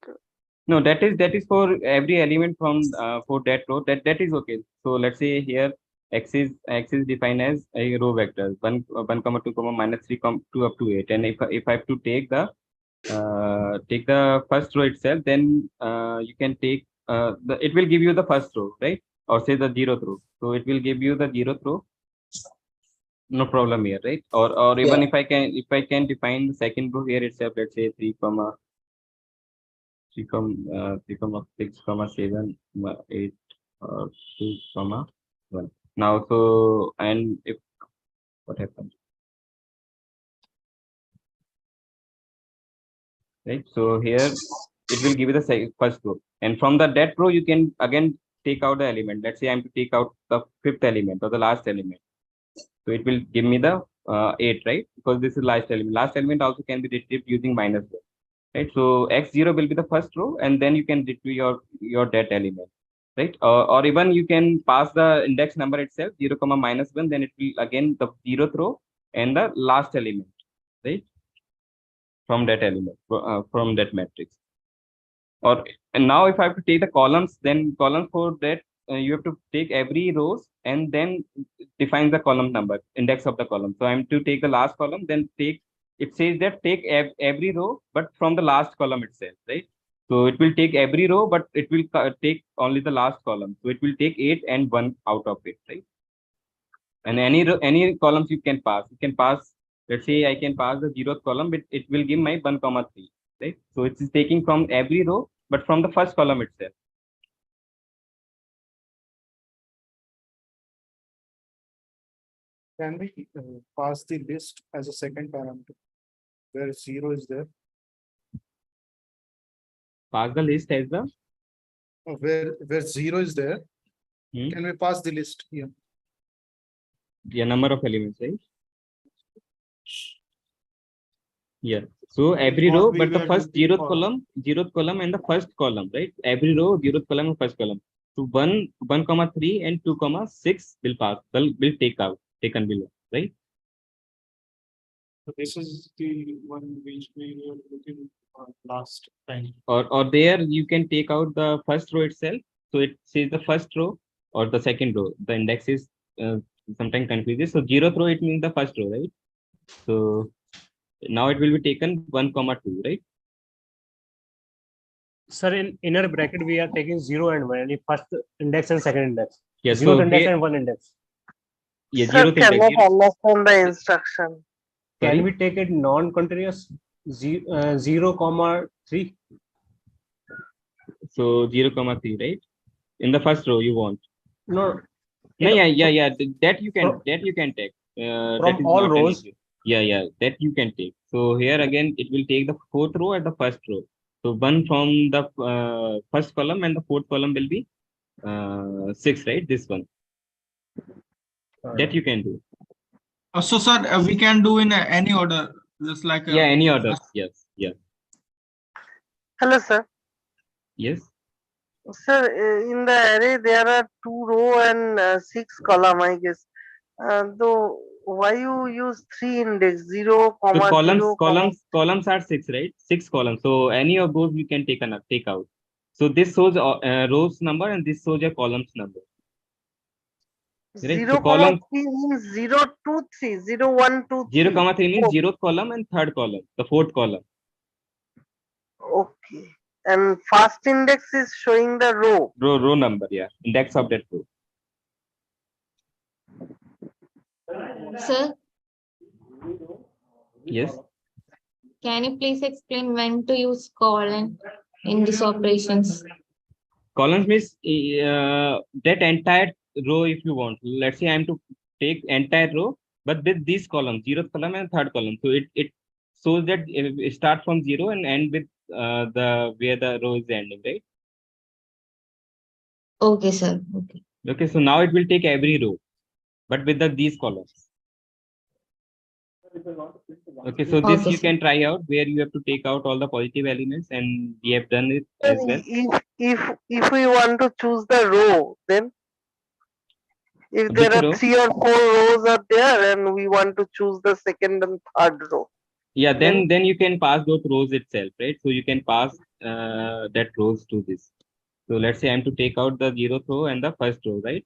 No, that is for every element from for that row. That is okay. So let's say here x is defined as a row vector 1 comma 2 comma minus 3 comma 2 up to 8. And if I have to take the first row itself, then you can take it will give you the first row, right? Or say the 0th row. So it will give you the 0th row. No problem here, right? Or even Yeah. if I can define the second row here itself, let's say 3 comma 3 comma 6 comma 7 8 2 comma 1. Now so, and if what happens, right? So here it will give you the first row, and from the that row you can again take out the element. Let's say I'm to take out the fifth element or the last element. So it will give me the 8, right? Because this is last element. Last element also can be retrieved using -1, right? So x0 will be the first row, and then you can retrieve your that element, right? Or even you can pass the index number itself 0 comma -1. Then it will again the 0th row and the last element, right? From that element from that matrix. Or and now if I have to take the columns, then columns for that you have to take every rows and then define the column number, index of the column. So I'm to take the last column, then it says that take every row, but from the last column itself, right? So it will take every row, but it will take only the last column. So it will take 8 and 1 out of it, right? And any columns you can pass. You can pass, let's say I can pass the 0th column, but it will give my 1 comma 3, right? So it is taking from every row, but from the first column itself. Can we pass the list as a second parameter where 0 is there? Pass the list as the Where 0 is there, can we pass the list here? Yeah, number of elements, right? Yeah. So every row, but the first 0th column and the first column, right? Every row, 0th column and first column. So 1 comma 3 and 2 comma 6 will pass, will taken below, right? So this is the one which we were looking last time. Or there you can take out the first row itself. So it says the first row or the second row. The index is sometimes confuses. So 0th row, it means the first row, right? So now it will be taken 1 comma 2, right? Sir, in inner bracket we are taking 0 and 1, and first index and second index. Yes, 0th so index and 1 index. Yeah, Sir, 0th index. cannot understand the instruction. Can Sorry? we take it non-continuous 0 comma 3? So 0 comma 3, right? In the first row you want. No. No, yeah. That you can take. That From is all not an rows. issue. Yeah, that you can take. So here again it will take the 4th row and the first row. So 1 from the first column and the 4th column will be 6, right? This one. That you can do. So, sir, we can do in any order, just like Yeah, any order. Yes, yeah. Hello, sir. Yes. Sir, in the array there are 2 row and 6 column, I guess. Though why you use 3 index 0 So comma 0 comma? columns are 6, right? 6 columns. So any of those you can take out. So this shows rows number and this shows your columns number. Right? 0 So column 3 means 0 2 3 0 1 2 3. 0 comma 3 means 0th column and 3rd column, the 4th column. Okay. And first index is showing the row. Row number, yeah. Index of that row. Sir, Yes. can you please explain when to use colon in these operations? Columns means that entire row if you want. Let's say I'm to take entire row, but with these columns, 0th column and 3rd column. So it shows that it start from 0 and end with where the row is ending, right? Okay, sir. Okay. Okay, so now it will take every row, but with these columns. Okay, so this Okay, you sir. can try out where you have to take out all the positive elements, and we have done it as well. If we want to choose the row, then if Which there are row? 3 or 4 rows are there and we want to choose the second and third row. Yeah, then you can pass those rows itself, right? So you can pass that rows to this. So let's say I'm to take out the 0th row and the first row, right?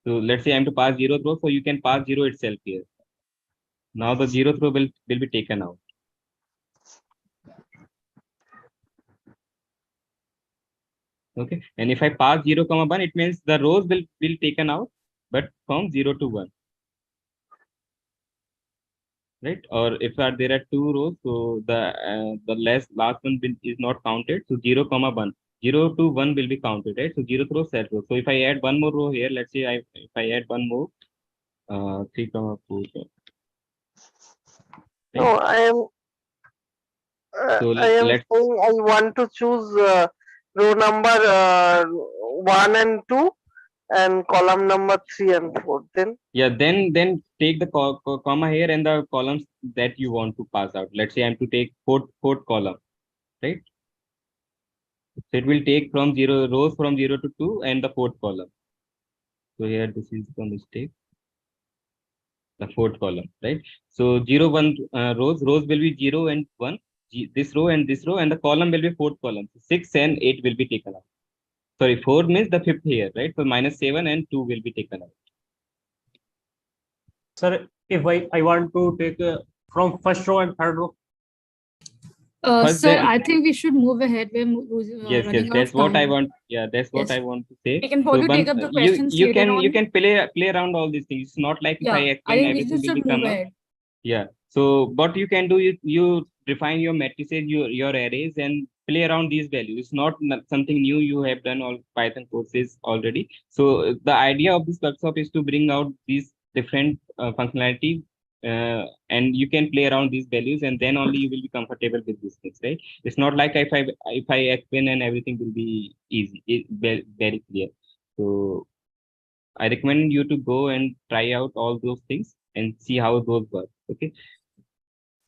So let's say I'm to pass 0th row, so you can pass 0 itself here. Now the 0th row will be taken out. Okay, and if I pass 0, 1, it means the rows will taken out, but from 0 to 1. Right? Or if there are 2 rows, so the last one is not counted. So 0, 1. 0 to 1 will be counted, right? So 0th row, set row. So if I add one more row here, let's say if I add one more, 3, 4. No, So I am let's saying I want to choose row number 1 and 2 and column number 3 and 4. yeah, then take the comma here and the columns that you want to pass out. Let's say I'm to take fourth column, right? So it will take from rows from 0 to 2 and the fourth column. So here this is the mistake. The fourth column, right? So 0, 1 rows will be 0 and 1. This row and this row, and the column will be fourth column. So 6 and 8 will be taken out. Sorry, 4 means the fifth here, right? So -7 and 2 will be taken out. Sir, if I want to take from first row and third row. First, Sir, then, I think we should move ahead. We're yes, running out that's of what I time. want. Yeah, that's what Yes. I want to say. We can So, probably take up the questions you later can on. play around all these things. It's not like if I Yeah, I explain think we everything just will should be move come up. ahead. Yeah. So what you can do, you define your matrices, your arrays, and play around these values. It's not something new. You have done all Python courses already. So the idea of this workshop is to bring out these different functionality, and you can play around these values, and then only you will be comfortable with these things, right? It's not like if I explain and everything will be easy, very clear. So I recommend you to go and try out all those things and see how those work. Okay.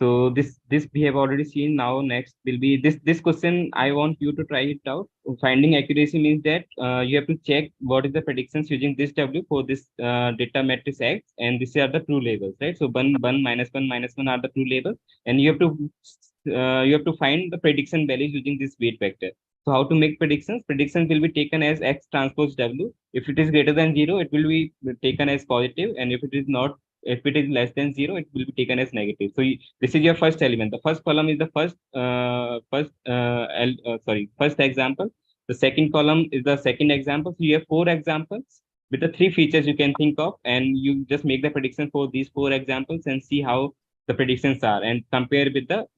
So this we have already seen. Now next will be this question. I want you to try it out. Finding accuracy means that you have to check what is the predictions using this W for this data matrix X, and these are the true labels, right? So 1, 1, -1 are the true labels, and you have to find the prediction values using this weight vector. So how to make predictions? Predictions will be taken as X transpose W. If it is greater than 0, it will be taken as positive, and if it is not, if it is less than 0, it will be taken as negative. So this is your first element. The first column is the first example. The second column is the second example. So you have 4 examples with the 3 features you can think of, and you just make the prediction for these 4 examples and see how the predictions are, and compare with the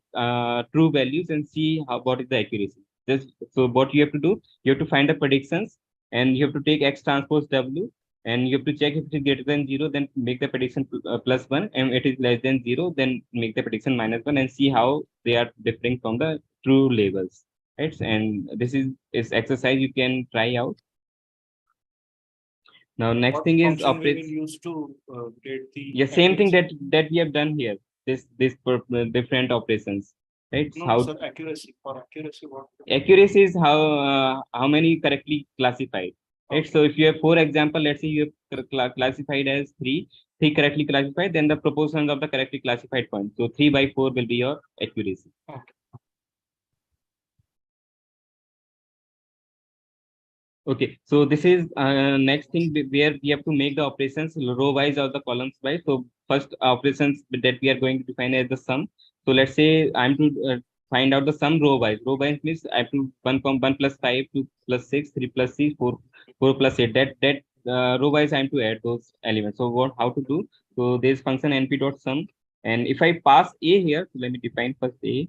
true values and see what is the accuracy. So what you have to do, you have to find the predictions, and you have to take X transpose W, and you have to check if it is greater than 0, then make the prediction +1, and it is less than 0, then make the prediction -1, and see how they are differing from the true labels, right? And this is exercise you can try out. Now next What thing is function we will operates. use to get the Yeah, same thing accuracy? that we have done here. This different operations, right? No, How sir, accuracy. For accuracy, what? accuracy is how many correctly classified, right? So if you have 4 example, let's say you have classified as 3 correctly classified, then the proportions of the correctly classified points. So 3 by 4 will be your accuracy. Okay. Okay, so this is next thing where we have to make the operations row wise or the columns wise. So first operations that we are going to define as the sum. So let's say I'm to find out the sum row wise. Row wise means I have to 1 plus 5, 2 plus 6, 3 plus 6, 4 plus 8. That row wise I am to add those elements. So how to do? So there's function np.sum, and if I pass a here, so let me define first a.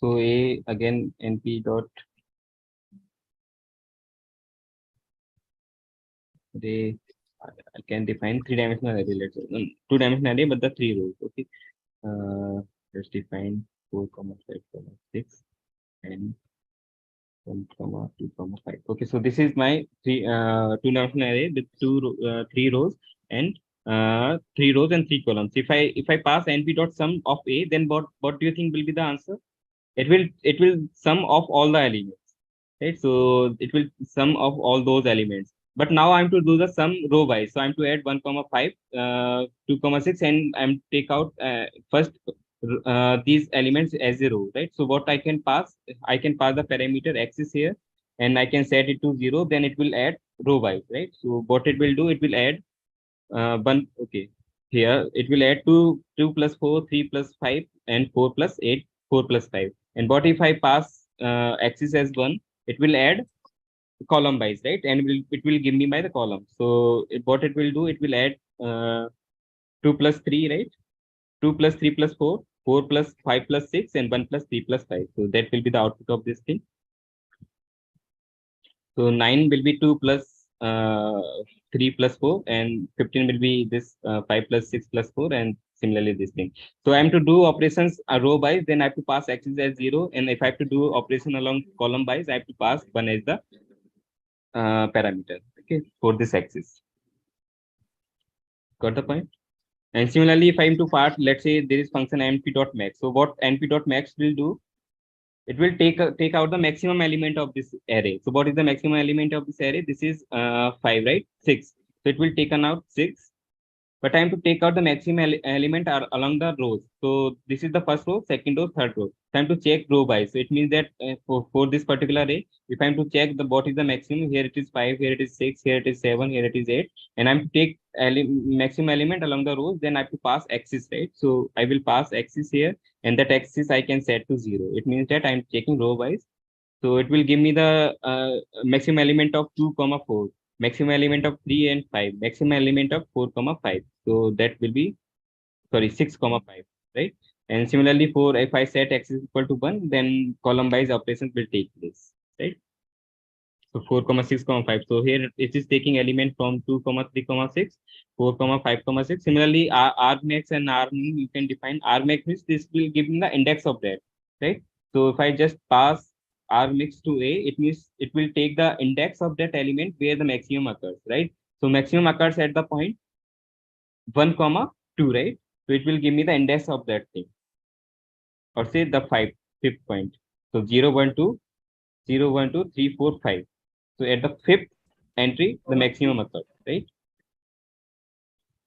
So a again np dot I can define 3-dimensional array. Let's say 2-dimensional array, but the 3 rows. Okay. Let's define 4, 5, 6, and 1, 2, 5. Okay, so this is my 2-dimensional array with 3 rows. and 3 rows and 3 columns. If I pass np dot sum of A, then what do you think will be the answer? It will sum of all the elements, right? So it will sum of all those elements. But now I'm to do the sum row wise. So I'm to add 1, 5, 2, 6, and I'm take out first these elements as a row, right? So what I can pass the parameter axis here, and I can set it to 0. Then it will add row wise, right? So what it will do, it will add one. Okay, here it will add 2 plus 4, 3 plus 5, and 4 plus 8, 4 plus 5. And what if I pass axis as 1? It will add column wise, right? And it will give me by the column. So what it will do, it will add 2 plus 3, right? 2 plus 3 plus 4, 4 plus 5 plus 6, and 1 plus 3 plus 5. So that will be the output of this thing. So 9 will be 2 plus 3 plus 4, and 15 will be this 5 plus 6 plus 4, and similarly this thing. So I am to do operations row wise, then I have to pass axis as 0. And if I have to do operation along column wise, I have to pass 1 as the parameter, okay, for this axis. Got the point? And similarly, if I am to part, let's say there is function np.max. So what np.max will do, it will take out the maximum element of this array. So what is the maximum element of this array? This is 5, right? 6. So it will take out 6. But I am to take out the maximum element along the rows. So this is the first row, second row, third row. So I am to check row wise. So it means that for this particular array, if I am to check what is the maximum, here it is 5, here it is 6, here it is 7, here it is 8. And I am to take maximum element along the rows, then I have to pass axis, right? So I will pass axis here, and that axis I can set to 0. It means that I am checking row wise. So it will give me the maximum element of 2, 4. Maximum element of 3 and 5, maximum element of 4, 5. So that will be, sorry, 6, 5, right? And similarly, for if I set x is equal to 1, then column wise operations will take place, right? So 4, 6, 5. So here it is taking element from 2, 3, 6, 4, 5, 6. Similarly, argmax and rmin, you can define. Argmax means this will give me the index of that, right? So if I just pass rmix to A, it means it will take the index of that element where the maximum occurs, right? So maximum occurs at the point 1, 2, right? So it will give me the index of that thing, or say the fifth point. So 0, 1, 2, 0, 1, 2, 3, 4, 5. So at the fifth entry, the maximum occurs, right?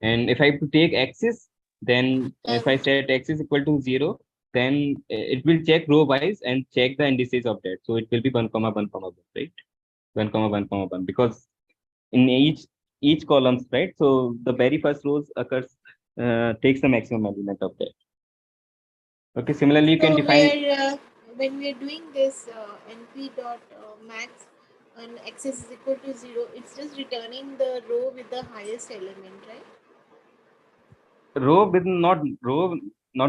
And if I have to take axis, then if I set x is equal to 0, then it will check row wise and check the indices of that. So it will be 1, 1, 1, right? 1, 1, 1, because in each columns, right? So the very first rows occurs takes the maximum element of that. Okay, similarly you can define. When we are doing this np dot max and axis is equal to 0, it's just returning the row with the highest element, right? Row with not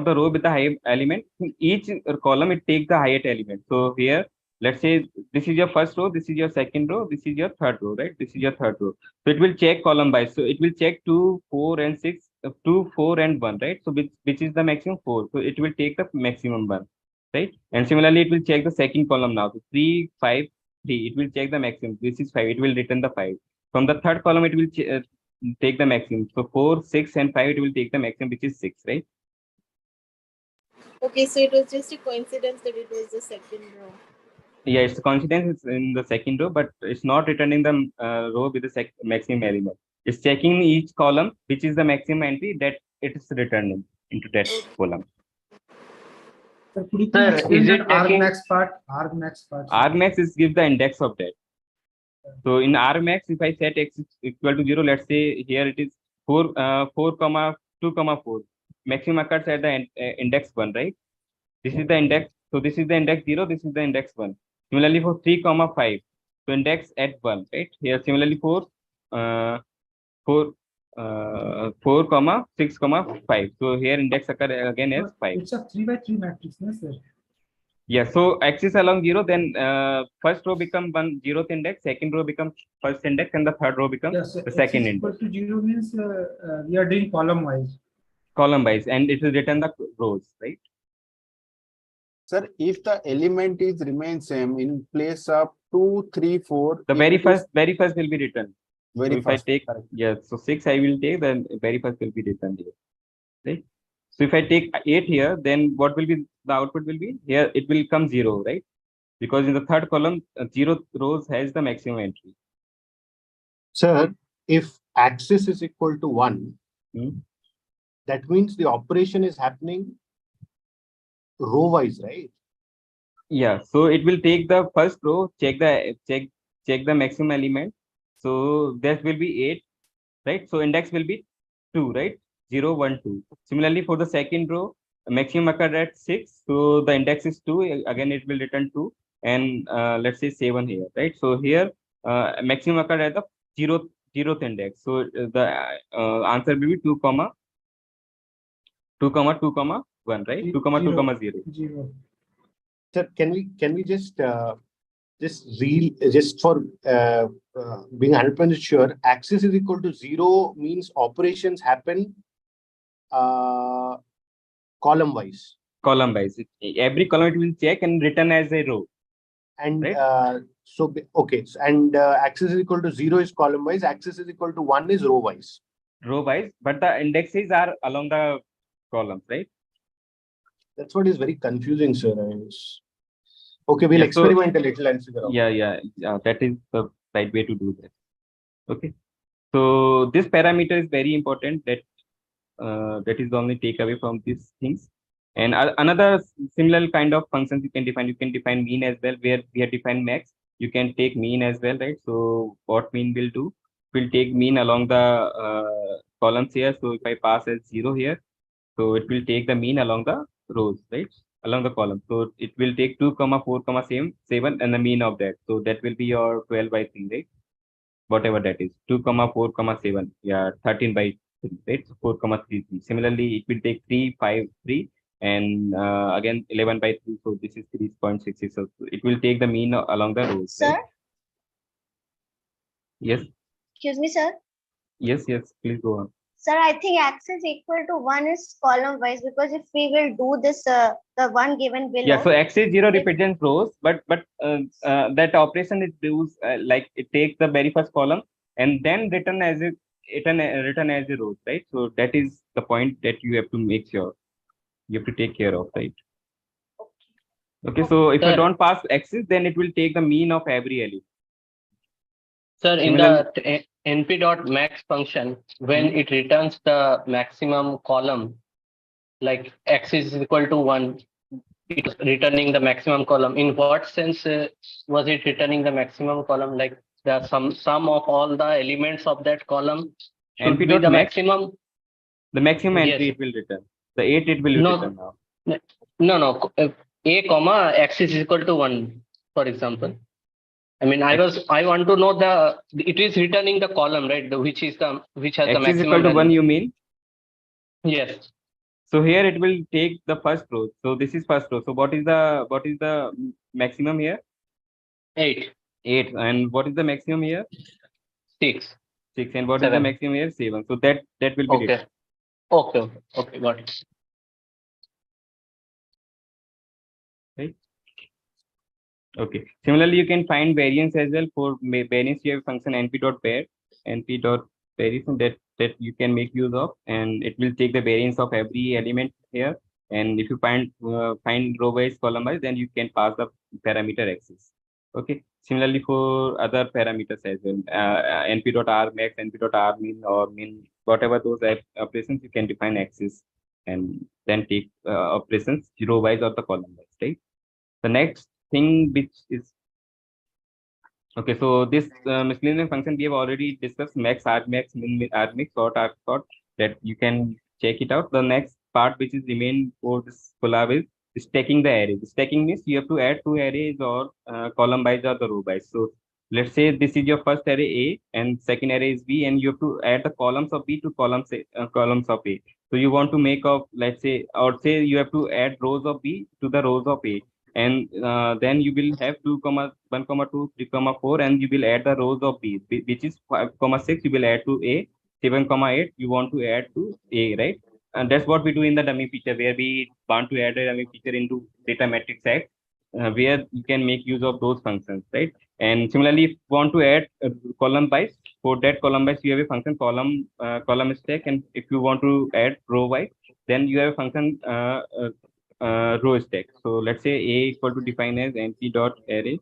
the row with the high element. Each column it takes the highest element. So here, let's say this is your first row, this is your second row, this is your third row, right? This is your third row. So it will check column by. So it will check 2, 4, and 6, 2, 4, and 1, right? So which is the maximum 4. So it will take the maximum 1, right? And similarly, it will check the second column now. So 3, 5, 3. It will check the maximum. This is 5. It will return the 5. From the third column, it will take the maximum. So 4, 6, and 5, it will take the maximum, which is 6, right? Okay, so it was just a coincidence that it was the second row. Yeah, it's a coincidence in the second row, but it's not returning the row with the maximum element. It's checking each column, which is the maximum entry that it is returning into that column. Sir, could you please explain that argmax part? Argmax is give the index of that. So in argmax, if I set x is equal to 0, let's say here it is 4, 2, 4. Maximum occurs at the index 1, right? This is the index. So this is the index 0. This is the index 1. Similarly for 3, 5. So index at 1, right? Here similarly for 4, 6, 5. So here index occur again as 5. It's a 3x3 matrix, no, sir? Yeah, so axis along 0, then first row become 0th index, second row becomes first index, and the third row becomes the second index. Equal to 0 means we are doing column wise. Column wise, and it will return the rows, right? Sir, if the element is remain same in place of 2, 3, 4, the very first will be returned. So if I take, yeah, so 6 I will take, then very first will be written here, right? So if I take 8 here, then what will be the output will be here? It will come 0, right? Because in the third column, 0 rows has the maximum entry. Sir, if axis is equal to 1, that means the operation is happening row wise, right? Yeah, so it will take the first row, check the maximum element. So that will be 8, right? So index will be 2, right? 0, 1, 2. Similarly, for the second row, maximum occurred at 6. So the index is 2. Again, it will return 2. And let's say 7 here, right? So here, maximum occurred at the 0th index. So the answer will be 2, 2, 1, right? 2, 2, 0. Sir, can we just for being 100% sure, axis is equal to 0 means operations happen column wise. Column wise. Every column it will check and return as a row. And right? so okay, and axis is equal to 0 is column wise, axis is equal to 1 is row wise. Row wise, but the indexes are along the columns, right? That's what is very confusing, sir. Okay, we'll experiment a little and figure out. Yeah, that is the right way to do that. Okay, so this parameter is very important. That is the only takeaway from these things. And another similar kind of functions you can define. You can define mean as well, where we have defined max. You can take mean as well, right? So what mean will do? Will take mean along the columns here. So if I pass as 0 here, so it will take the mean along the rows, right? Along the column. So it will take 2, 4, 7 and the mean of that. So that will be your 12 by 3, right? Whatever that is. 2, 4, 7. Yeah, 13 by 3, right? So 4, 3, 3. Similarly, it will take 3, 5, 3 and again 11 by 3. So this is 3.66. So it will take the mean along the rows. Sir? Right? Yes. Excuse me, sir. Yes, please go on. Sir, I think axis equal to 1 is column wise, because if we will do this, the one given below. Yeah, so axis 0 represents rows, but that operation is used like it takes the very first column and then return as a row, right? So that is the point that you have to make sure you have to take care of, right? Okay, so if I don't pass axis, then it will take the mean of every element. Sir, in the np.max function, when it returns the maximum column, like x is equal to 1, it is returning the maximum column. In what sense was it returning the maximum column? Like the sum of all the elements of that column should be the maximum. The maximum entry it will return. The 8 it will return now. No. A comma x is equal to 1, for example. I mean, I want to know it is returning the column, right? Which has the maximum. X is equal to 1, you mean? Yes. So here it will take the first row. So this is first row. So what is the maximum here? 8. 8. And what is the maximum here? 6. 6. And what is the maximum here? 7. So that will be okay. Okay, got it. Right. Okay. Similarly, you can find variance as well. For variance, you have a function np.var, np.variance that you can make use of, and it will take the variance of every element here. And if you find row wise, column wise, then you can pass the parameter axis. Okay. Similarly, for other parameters as well, np.rmax, np.rmin, or min, whatever those operations, you can define axis and then take operations row wise or the column wise, right? The next thing which is okay, so this miscellaneous function we have already discussed, max, argmax, min, argmix, sort, argsort, that you can check it out. The next part which is remain for this collab is stacking the array. Stacking means you have to add 2 arrays or column wise or the row wise. So let's say this is your first array A and second array is B, and you have to add the columns of B to columns of A. So you want to make of, let's say, or say you have to add rows of B to the rows of A. And then you will have 2, 1, 2, 3, 4, and you will add the rows of B, which is 5, 6, you will add to A, 7, 8, you want to add to A, right? And that's what we do in the dummy feature, where we want to add a dummy feature into data matrix X, where you can make use of those functions, right? And similarly, if you want to add column wise, for that column wise, you have a function column stack, and if you want to add row wise, then you have a function row stack. So let's say a equal to define as np dot array.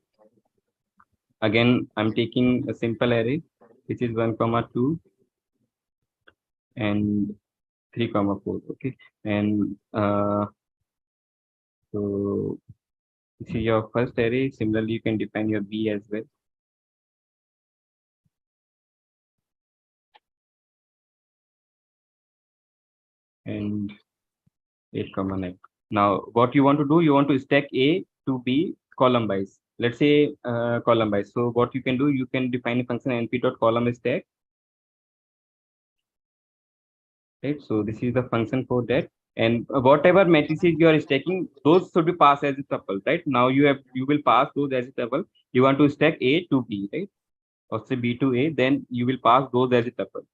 Again, I'm taking a simple array, which is 1, 2, and 3, 4. Okay, and so this is your first array. Similarly, you can define your b as well. And 8, 9. Now, what you want to do, you want to stack A to B column wise. Let's say column wise. So what you can do, you can define a function np.column stack. Right. So this is the function for that. And whatever matrices you are stacking, those should be passed as a tuple. Right. Now you will pass those as a tuple. You want to stack A to B, right? Or say B to A, then you will pass those as a tuple.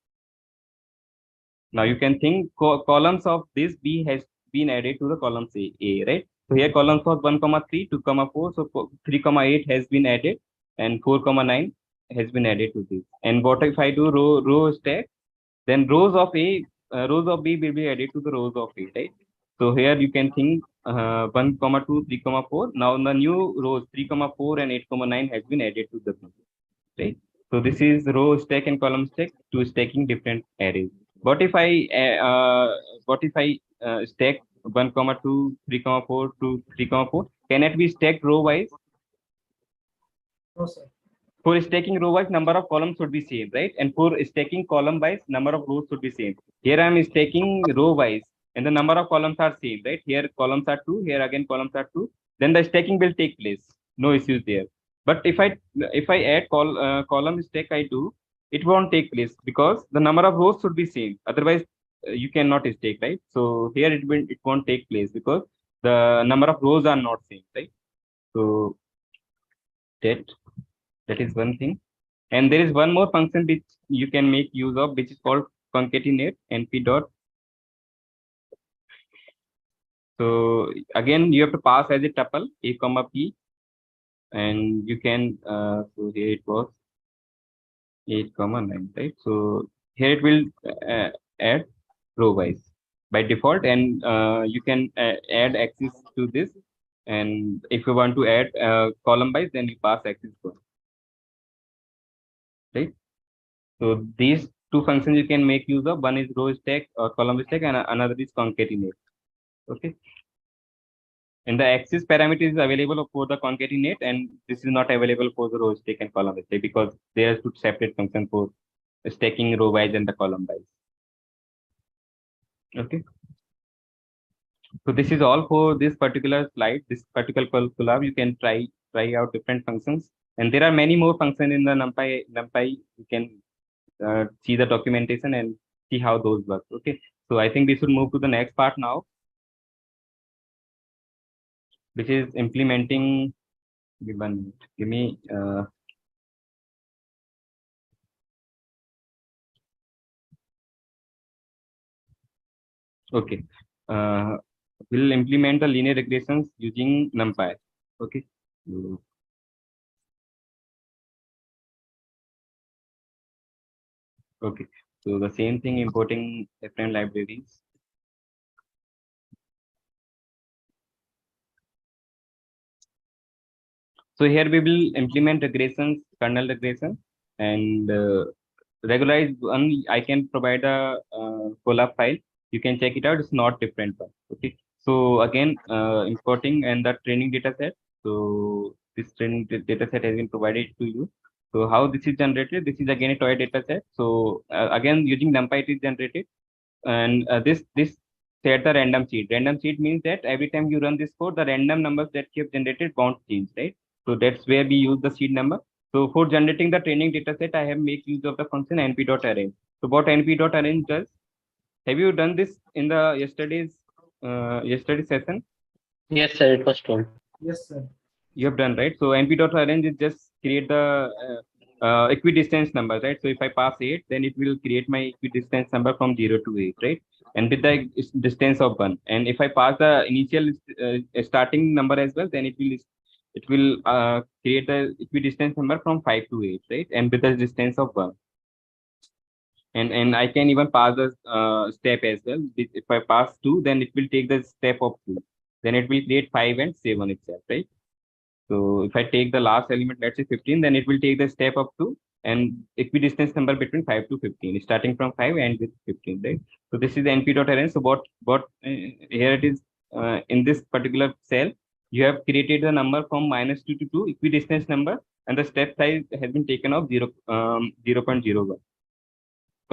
Now you can think columns of this B has been added to the columns A, right? So here columns of 1, 3, 2, 4. So 3, 8 has been added, and 4, 9 has been added to this. And what if I do row stack? Then rows of A, rows of B will be added to the rows of A, right? So here you can think 1, 2, 3, 4. Now the new rows 3, 4, and 8, 9 has been added to the B, right? So this is row stack and column stack to stacking different arrays. What if I stack 1, 2, 3, 4 to 3, 4? Can it be stacked row wise? No, sir. For stacking row wise, number of columns should be same, right? And for stacking column wise, number of rows should be same. Here I am stacking row wise, and the number of columns are same, right? Here columns are 2, here again columns are 2. Then the stacking will take place. No issues there. But if I add column stack, I do, it won't take place because the number of rows should be same. Otherwise, you cannot stack, right? So here it won't take place because the number of rows are not same, right? So that is one thing. And there is one more function which you can make use of, which is called concatenate np dot. So again, you have to pass as a tuple a comma p, and you can so here it was 8, 9, right? So here it will add row wise by default, and you can add axis to this. And if you want to add column wise, then you pass axis one, right? So these two functions you can make use of. One is row stack or column stack, and another is concatenate. Okay. And the axis parameter is available for the concatenate, and this is not available for the row stack and column stack because they are two separate functions for stacking row wise and the column wise. Okay. So this is all for this particular slide, this particular collab. You can try out different functions, and there are many more functions in the Numpy. You can see the documentation and see how those work. Okay. So I think we should move to the next part now, which is implementing. Give me okay. We'll implement the linear regressions using Numpy. Okay. Okay. So the same thing, importing different libraries. So here we will implement regressions, kernel regression, and regularized one. I can provide a collab file. You can check it out. It's not different one. Okay. So again, importing and the training data set. So this training data set has been provided to you. So how this is generated? This is again a toy data set. So again, using Numpy it is generated, and this set the random seed. Random seed means that every time you run this code, the random numbers that you have generated won't change, right? So that's where we use the seed number. So for generating the training data set, I have make use of the function np.arrange. So what np.arrange does? Have you done this in the yesterday's session? Yes, sir. It was told. Yes, sir. You have done, right? So np.arrange is just create the equidistance number, right? So if I pass 8, then it will create my equidistance number from 0 to 8, right? And with the distance of 1. And if I pass the initial starting number as well, then it will create the equidistance number from 5 to 8, right? And with the distance of 1. And I can even pass the step as well. If I pass 2, then it will take the step of 2. Then it will create 5 and 7 itself, right? So if I take the last element, let's say 15, then it will take the step up to and equidistance number between 5 to 15, starting from 5 and with 15, right? So this is the np.arrange. So what here it is in this particular cell, you have created the number from -2 to 2 equidistance number, and the step size has been taken of 0.01.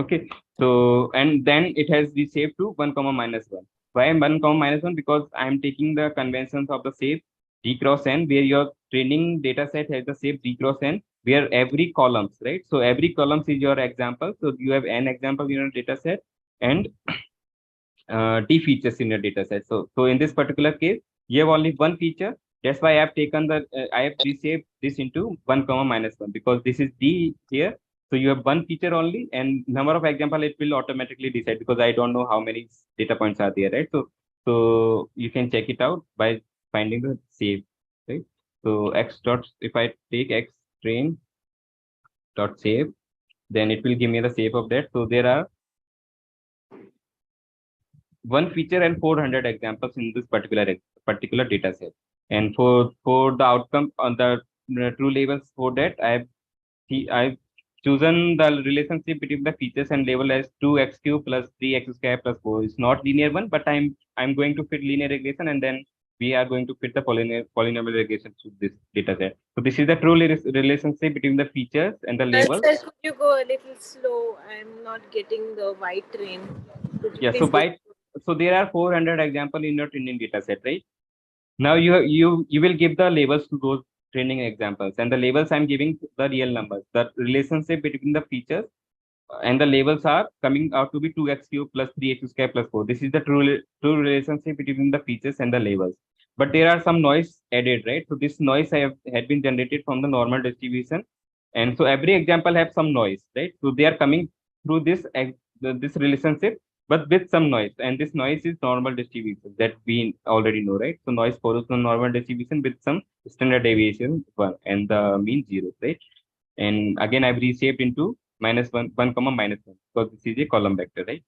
Okay, so and then it has reshaped to 1 comma minus 1. Why 1 comma minus 1? Because I am taking the conventions of the shape d cross n, where your training data set has the shape d cross n, where every columns, right? So every columns is your example. So you have n example in your data set and d features in your data set. So in this particular case, you have only one feature. That's why I have taken the I have reshaped this into 1 comma minus 1, because this is d here. So you have one feature only, and number of example it will automatically decide, because I don't know how many data points are there, right? So you can check it out by finding the shape, right? So x dot, if I take x train dot shape, then it will give me the shape of that. So there are one feature and 400 examples in this particular data set. And for the outcome on the true labels, for that I've chosen the relationship between the features and label as 2x cube plus 3x square plus 4. It's not linear one, but I'm going to fit linear regression, and then we are going to fit the polynomial regression to this data set. So this is the true relationship between the features and the labels. Sir, could you go a little slow? I'm not getting the white train. Yeah, so there are 400 examples in your training data set, right? Now you will give the labels to those training examples, and the labels I'm giving the real numbers. The relationship between the features and the labels are coming out to be 2x cube plus 3x square plus 4. This is the true relationship between the features and the labels. But there are some noise added, right? So this noise had been generated from the normal distribution, and so every example have some noise, right? So they are coming through this relationship, but with some noise, and this noise is normal distribution that we already know, right? So noise follows the normal distribution with some standard deviation 1 and the mean 0, right? And again, I've reshaped into -1 comma -1, because this is a column vector, right?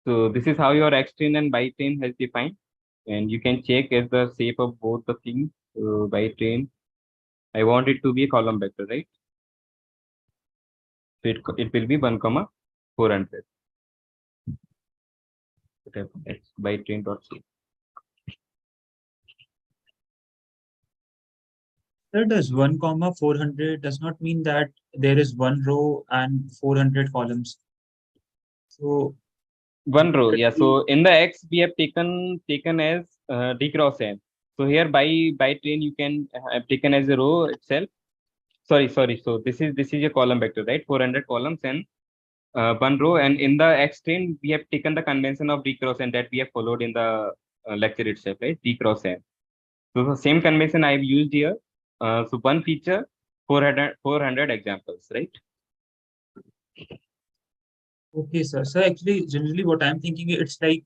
So this is how your x train and y train has defined, and you can check as the shape of both the things. So y train, I want it to be a column vector, right? So it will be 1 comma 400. X by train dot c. Sir, does 1 comma 400 does not mean that there is one row and 400 columns. So one row, yeah. So in the x we have taken as d cross n. So here by train you can have taken as a row itself. Sorry. So this is a column vector, right? 400 columns and one row. And in the x train we have taken the convention of d cross n that we have followed in the lecture itself, right? D cross n. So the same convention I have used here. So one feature, 400 examples, right? okay, sir. So actually, generally, what I'm thinking, it's like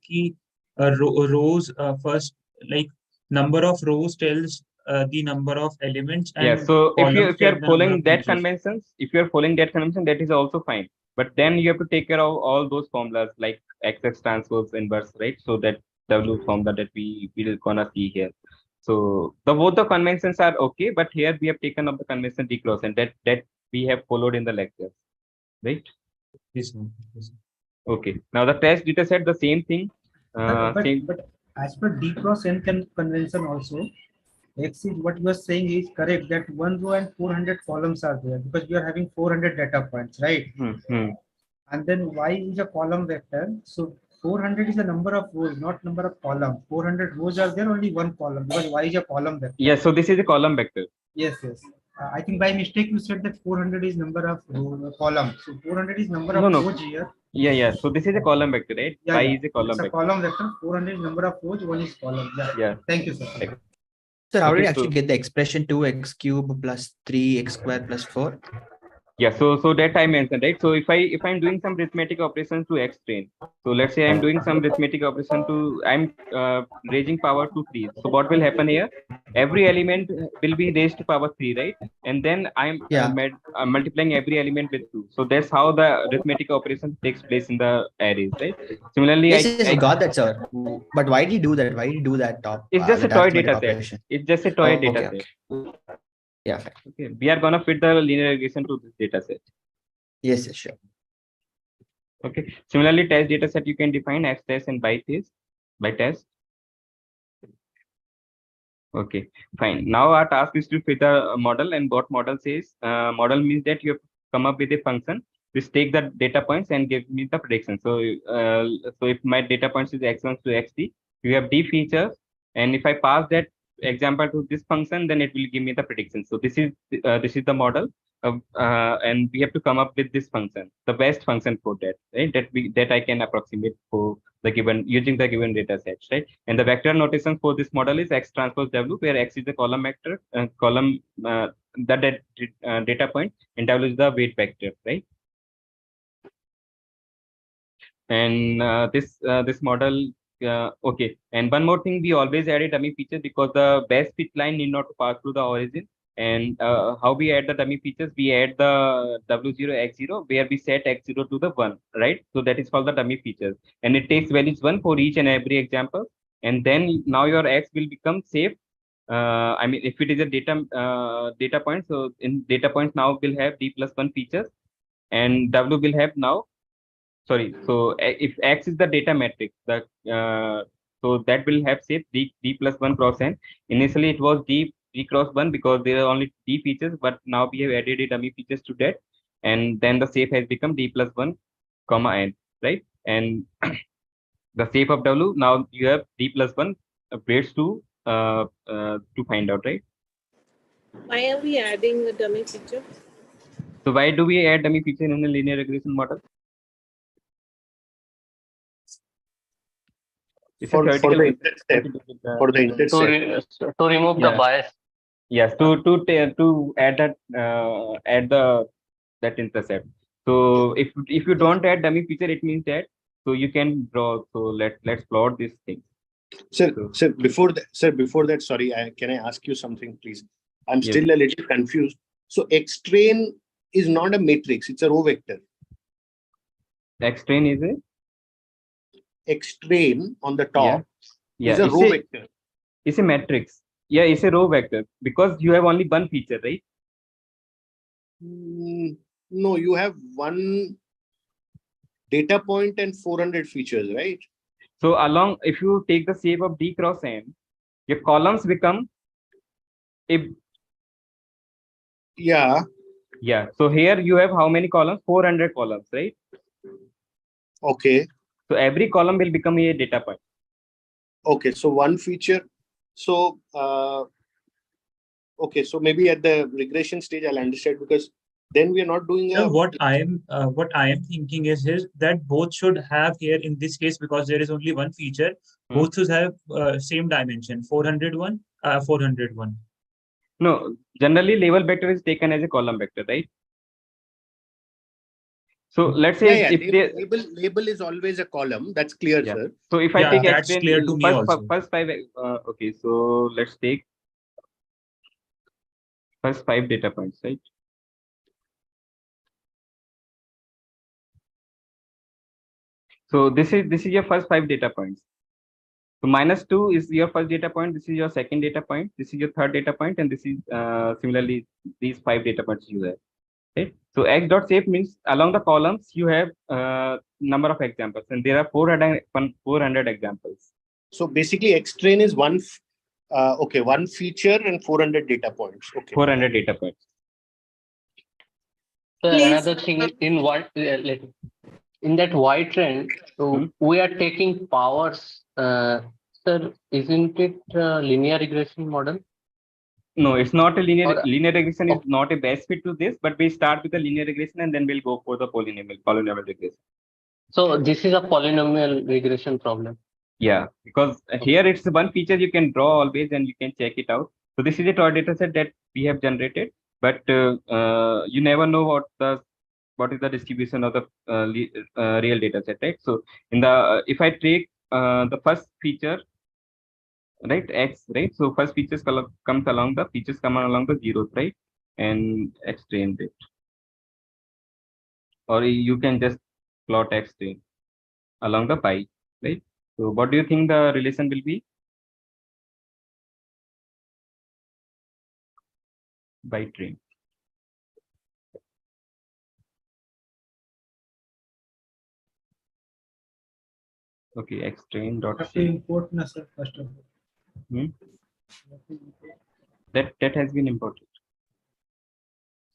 rows first, like number of rows tells the number of elements. And yeah. So if you are following that conventions. convention, that is also fine. But then you have to take care of all those formulas like XX transpose inverse, right? So that W formula that we will gonna see here. So both the conventions are okay, but here we have taken up the convention D cross, and that we have followed in the lecture, right? Yes, sir. Okay. Now the test data set, the same thing. But as per D cross N convention also, X is what you are saying is correct, that one row and 400 columns are there because we are having 400 data points, right? And then Y is a column vector. So 400 is the number of rows, not number of columns. 400 rows are there, only one column, because Y is a column vector. Yeah, so this is a column vector. Yes. I think by mistake you said that 400 is number of columns. So 400 is number of rows here. Yeah. So this is a column vector, right? Yeah, Y is a column vector. It's a column vector. 400 is number of rows, one is column. Yeah. Thank you, sir. Sir, how did you actually get the expression 2x cube plus 3x square plus 4? Yeah, so that I mentioned, right? So if I'm doing some arithmetic operations to x train, so let's say I'm doing some arithmetic operation to raising power to 3. So what will happen here? Every element will be raised to power 3, right? And then I'm multiplying every element with 2. So that's how the arithmetic operation takes place in the arrays, right? Similarly, Yes, I got that, sir. But why did you do that? Why did you do that it's just a that toy arithmetic data set. operation? It's just a toy Oh, data okay, set. okay. Yeah, fine. Okay, we are gonna fit the linear regression to this data set. Yes, yes, sure. Okay. Similarly, test data set you can define x test and by test. Okay, fine. Now our task is to fit the model, and what model says, model means that you have come up with a function which take the data points and give me the prediction. So so if my data points is x1 to xt, you have d features, and if I pass that example to this function, then it will give me the prediction. So this is the model, and we have to come up with this function, the best function for that, right? That I can approximate for the given using the given data sets, right? And the vector notation for this model is x transpose w, where x is the column vector, data point, and w is the weight vector, right? And this model, okay. And one more thing, we always add a dummy feature because the best fit line need not to pass through the origin. And how we add the dummy features, we add the w0 x0 where we set x0 to the 1, right? So that is called the dummy features, and it takes values 1 for each and every example. And then now your x will become safe. I mean, if it is a data point, so in data points now will have d+1 features, and w will have now, sorry, so if x is the data matrix, so that will have say d+1 cross n. Initially it was d cross 1 because there are only d features, but now we have added a dummy features to that, and then the shape has become d+1 comma n, right? And the shape of w, now you have d+1 weights to find out, right? Why are we adding the dummy feature? So why do we add dummy feature in a linear regression model? It's a theoretical To remove the bias. Yes, to add that intercept. So if you don't add dummy feature, it means that so you can draw. So let's plot this thing. Sir, before that, sorry, can I ask you something, please? I'm Yes. still a little confused. So x train is not a matrix; it's a row vector. X train is a X train on the top yeah, is a it's row vector. It's a matrix. Yeah, it's a row vector because you have only one feature, right? No, you have one data point and 400 features, right? So along, if you take the shape of d cross n, your columns become yeah. So here you have how many columns? 400 columns, right? Okay. So every column will become a data point. Okay, so one feature. So okay, so maybe at the regression stage I'll understand, because then we are not doing what I am thinking is that both should have here in this case, because there is only one feature, both should have same dimension, 401, 401. No, generally label vector is taken as a column vector, right? So let's say label is always a column. That's clear, sir. So if I take that's clear to me also. First 5, okay. So let's take first 5 data points, right? So this is your first 5 data points. So -2 is your first data point. This is your second data point. This is your third data point, and this is similarly these 5 data points you have. Right? So x dot shape means along the columns you have number of examples, and there are 400 examples. So basically, x train is one feature and 400 data points. Okay. 400 data points. So another thing in that Y trend, so we are taking powers. Sir, isn't it a linear regression model? No, it's not a linear regression is not a best fit to this, but we start with the linear regression and then we'll go for the polynomial regression. So this is a polynomial regression problem. Yeah, because here it's one feature you can draw always and you can check it out. So this is a toy data set that we have generated, but you never know what is the distribution of the real data set, right? So in the if I take the first feature, right, x, right? So first features comes along the features come along the zeros, right? And x train it, or you can just plot x train along the pi, right? So what do you think the relation will be? By train. Okay, x train dot Have to import na sir first of all. That has been imported.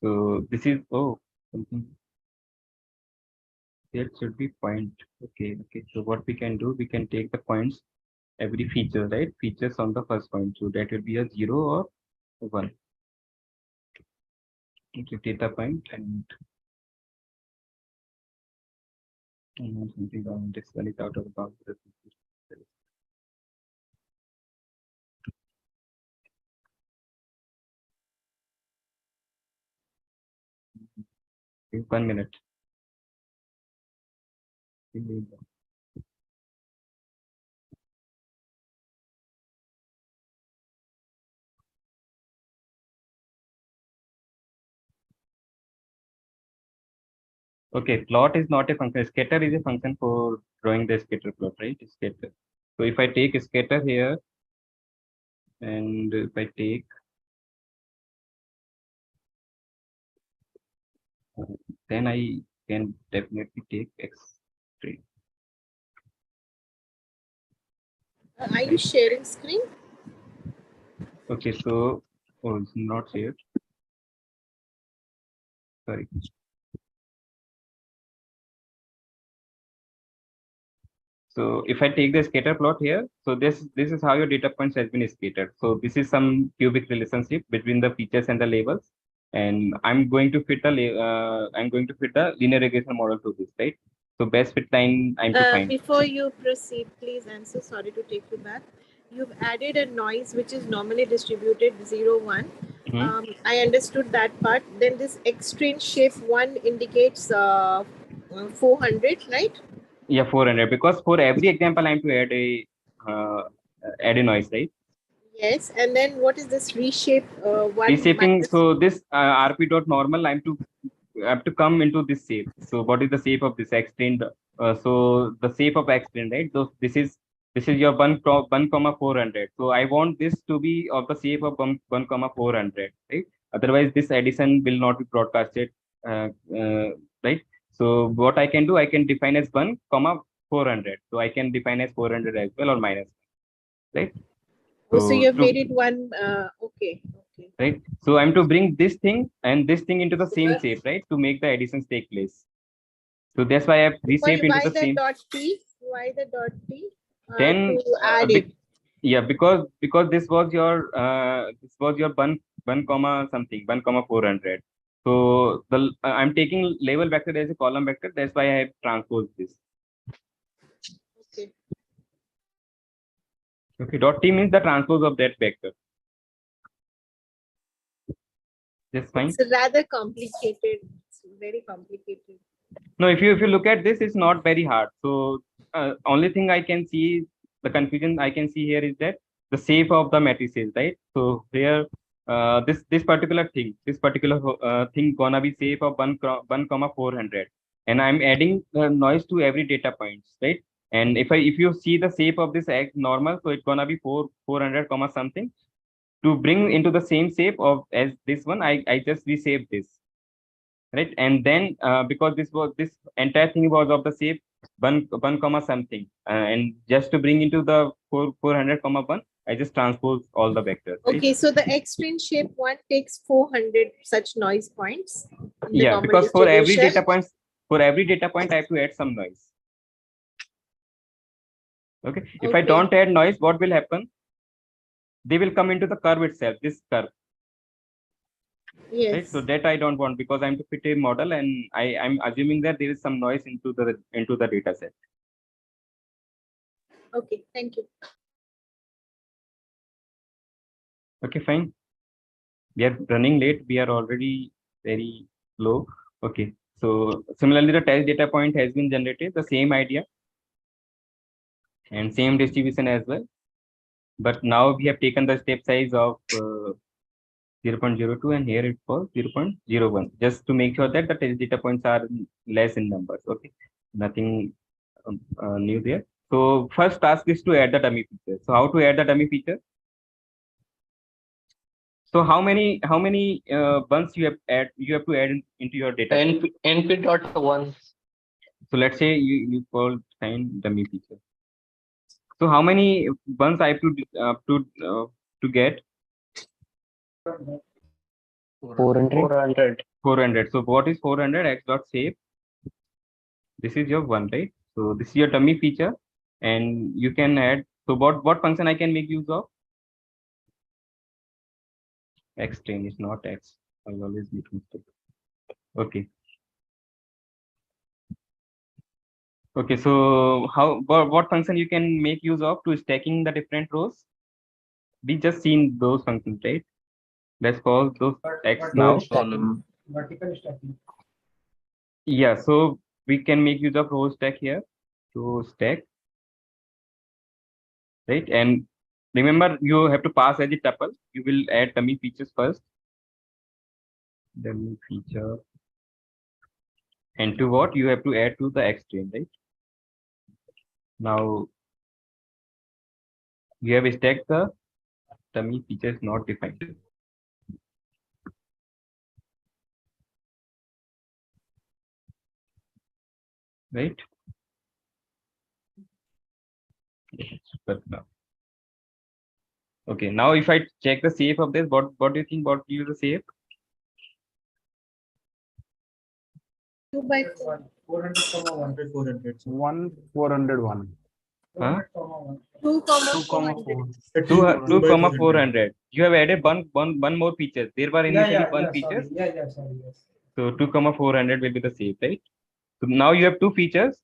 So this is something. That should be point. Okay. So what we can do, we can take the points every feature, right? Features on the first point. So that will be a 0 or a 1. Okay, data point and something wrong. This one is out of the box. Okay, 1 minute. Okay, plot is not a function. Scatter is a function for drawing the scatter plot, right? Scatter. So if I take a scatter here, and if I take then I can definitely take x train. Are you sharing screen? Okay, so it's not here. Sorry. So if I take the scatter plot here, so this is how your data points has been scattered. So this is some cubic relationship between the features and the labels, and I'm going to fit the linear regression model to this, right? So best fit line I'm to find. Before you proceed, please, I'm so sorry to take you back. You've added a noise which is normally distributed 0, 1. I understood that part. Then this extreme shape 1 indicates 400, right? Yeah, 400, because for every example I'm to add a noise, right? Yes, and then what is this reshape 1? Reshaping. So this rp dot normal I have to come into this shape. So what is the shape of this x train? So the shape of x train, right? So this is your 1, 400. So I want this to be of the shape of 1, 400, right? Otherwise this addition will not be broadcasted, right? So what I can do, I can define as 1, 400. So I can define as 400 as well, or minus, right? So you have made it 1. Okay. Right. So I'm to bring this thing and this thing into the same shape, right? To make the additions take place. So that's why I've reshaped into the same. Dot T? Why the dot T? Then to add it. Yeah, because this was your 1, comma something, 1, 400. So the I'm taking label vector as a column vector. That's why I have transposed this. Okay. Okay. Dot T means the transpose of that vector. That's fine. It's rather complicated. It's very complicated. No, if you look at this, it's not very hard. So only thing I can see, the confusion I can see here is that the shape of the matrices, right? So here, this particular thing gonna be shape of 1, 400, and I'm adding noise to every data points, right? And if you see the shape of this x normal, so it's gonna be 400 comma something. To bring into the same shape of as this one, I just reshape this, right? And then because this entire thing was of the shape 1, comma something, and just to bring into the 400 comma 1, I just transpose all the vectors, right? Okay, so the extreme shape 1 takes 400 such noise points. Yeah, because for every data point I have to add some noise. Okay, if I don't add noise, what will happen? They will come into the curve itself, this curve. Yes. Right? So that I don't want, because I'm to fit a model, and I'm assuming that there is some noise into the data set. Okay, thank you. Okay, fine. We are running late. We are already very low. Okay. So similarly, the test data point has been generated. The same idea and same distribution as well. But now we have taken the step size of 0.02 and here it was 0.01, just to make sure that the test data points are less in numbers. Okay, nothing new there. So first task is to add the dummy feature. So how to add the dummy feature? So how many ones you have to add into your data? np.1. So let's say you call find dummy feature. So how many ones I have to get? 400. 400. So what is 400? X dot save. This is your one, right? So this is your dummy feature, and you can add. So what function I can make use of? X train is not X. I always make mistake. Okay. Okay. So what function you can make use of to stacking the different rows? We just seen those functions, right? Let's call those X now. Vertical stacking. Yeah. So we can make use of row stack here to stack, right? And remember, you have to pass as a tuple. You will add dummy features first. Dummy feature. And to what you have to add to the X train, right? Now you have stacked the dummy features not defined. Right? But now. Okay, now if I check the safe of this, what do you think? What will the safe? 2 by 4. 400, 400. 401. Huh? 2, 2, 400. You have added one more feature. There were initially one feature. Sorry, yes. So 2, 400 will be the safe, right? So now you have two features,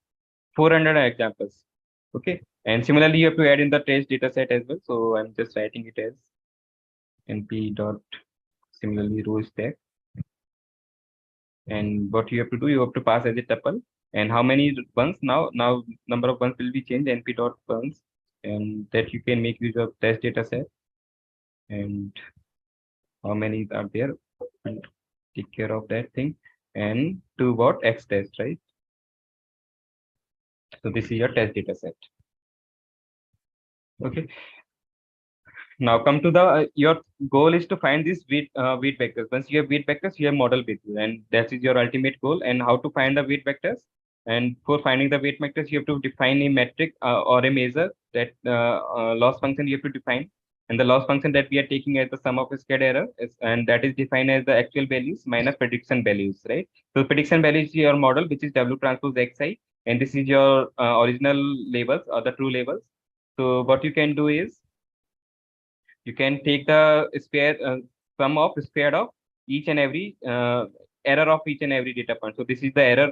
400 examples. Okay. And similarly, you have to add in the test data set as well. So I'm just writing it as np dot similarly row stack. And what you have to do, you have to pass as a tuple. And how many ones now? Now number of ones will be changed, np dot ones, and that you can make use of test data set. And how many are there? And take care of that thing. And to what? X test, right? So this is your test data set. Okay. Now come to the your goal is to find these weight vectors. Once you have weight vectors, you have model vectors, and that is your ultimate goal. And how to find the weight vectors? And for finding the weight vectors, you have to define a metric or a measure that loss function you have to define. And the loss function that we are taking as the sum of squared error is, and that is defined as the actual values minus prediction values, right? So prediction value is your model, which is W transpose Xi, and this is your original labels or the true labels. So what you can do is you can take the sum of squared of each and every error of each and every data point. So this is the error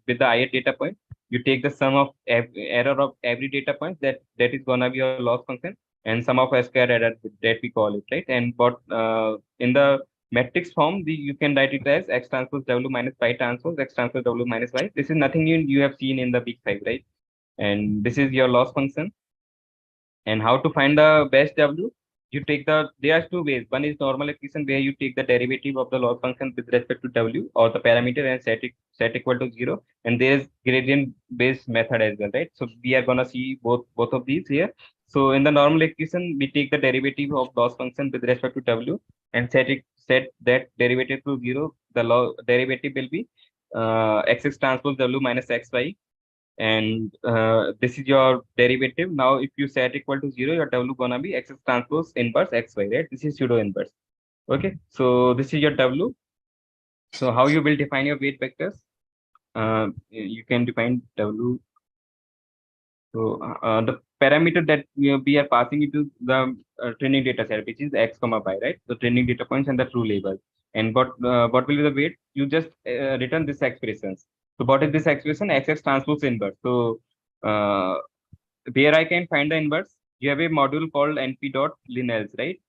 with the ith data point. You take the sum of error of every data point that is gonna be your loss function, and sum of square error that we call it, right? And what in the matrix form, you can write it as x transpose w minus y transpose x transpose w minus y. This is nothing you have seen in the big five, right? And this is your loss function. And how to find the best W? You take there are two ways. One is normal equation where you take the derivative of the loss function with respect to W or the parameter and set equal to 0. And there is gradient based method as well, right? So we are gonna see both of these here. So in the normal equation, we take the derivative of loss function with respect to W and set that derivative to 0. The derivative will be xx transpose W minus xy, and this is your derivative. Now if you set equal to 0, your W gonna be x transpose inverse xy, right? This is pseudo inverse. Okay, so this is your W. So how you will define your weight vectors? You can define W. So the parameter that we are passing into the training data set, which is x comma y, right? The training data points and the true label. And what will be the weight? You just return this expressions. So what is this expression? Xx transpose inverse. So where I can find the inverse, you have a module called np.lineals, right?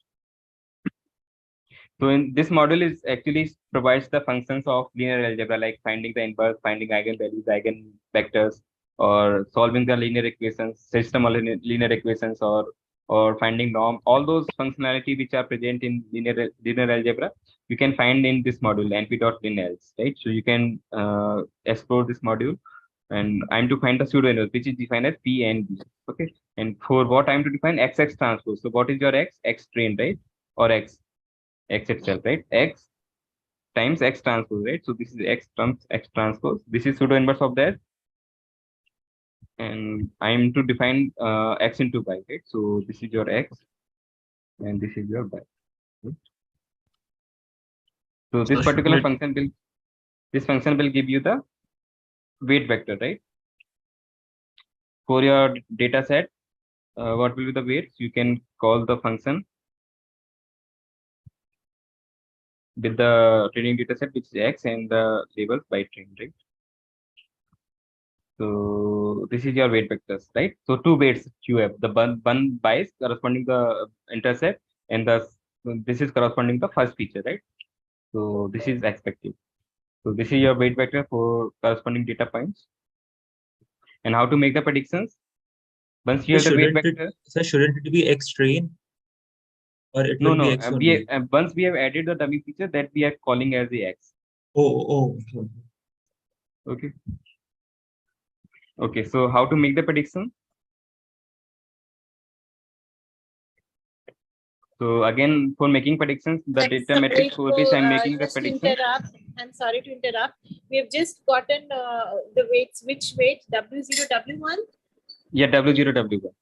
So in this module is actually provides the functions of linear algebra, like finding the inverse, finding eigenvalues, eigenvectors, or solving the linear equations, system of linear equations, or finding norm. All those functionality which are present in linear algebra, you can find in this module np.lineals, right? So you can explore this module, and I'm to find the pseudo inverse, which is defined as P and B. Okay, and for what I'm to define XX transpose. So what is your X? X train, right? Or X itself, right? X times X transpose, right? So this is X times X transpose. This is pseudo inverse of that. And I'm to define X into Y, right? So this is your X and this is your Y. Right? So this particular function will give you the weight vector, right? For your data set, what will be the weights? You can call the function with the training data set, which is X, and the labels by train, right? So this is your weight vectors, right? So two weights you have, the one bias corresponding the intercept, and this is corresponding the first feature, right? So this is expected. So this is your weight vector for corresponding data points. And how to make the predictions? Once you have the weight vector. So shouldn't it be X train? Or it will be X only? Once we have added the dummy feature, that we are calling as the X. Okay. Okay, so how to make the prediction? So again, for making predictions, the data matrix for which I'm making the prediction. I'm sorry to interrupt. We have just gotten the weights. Which weight? W0, W1? Yeah, W0, W1.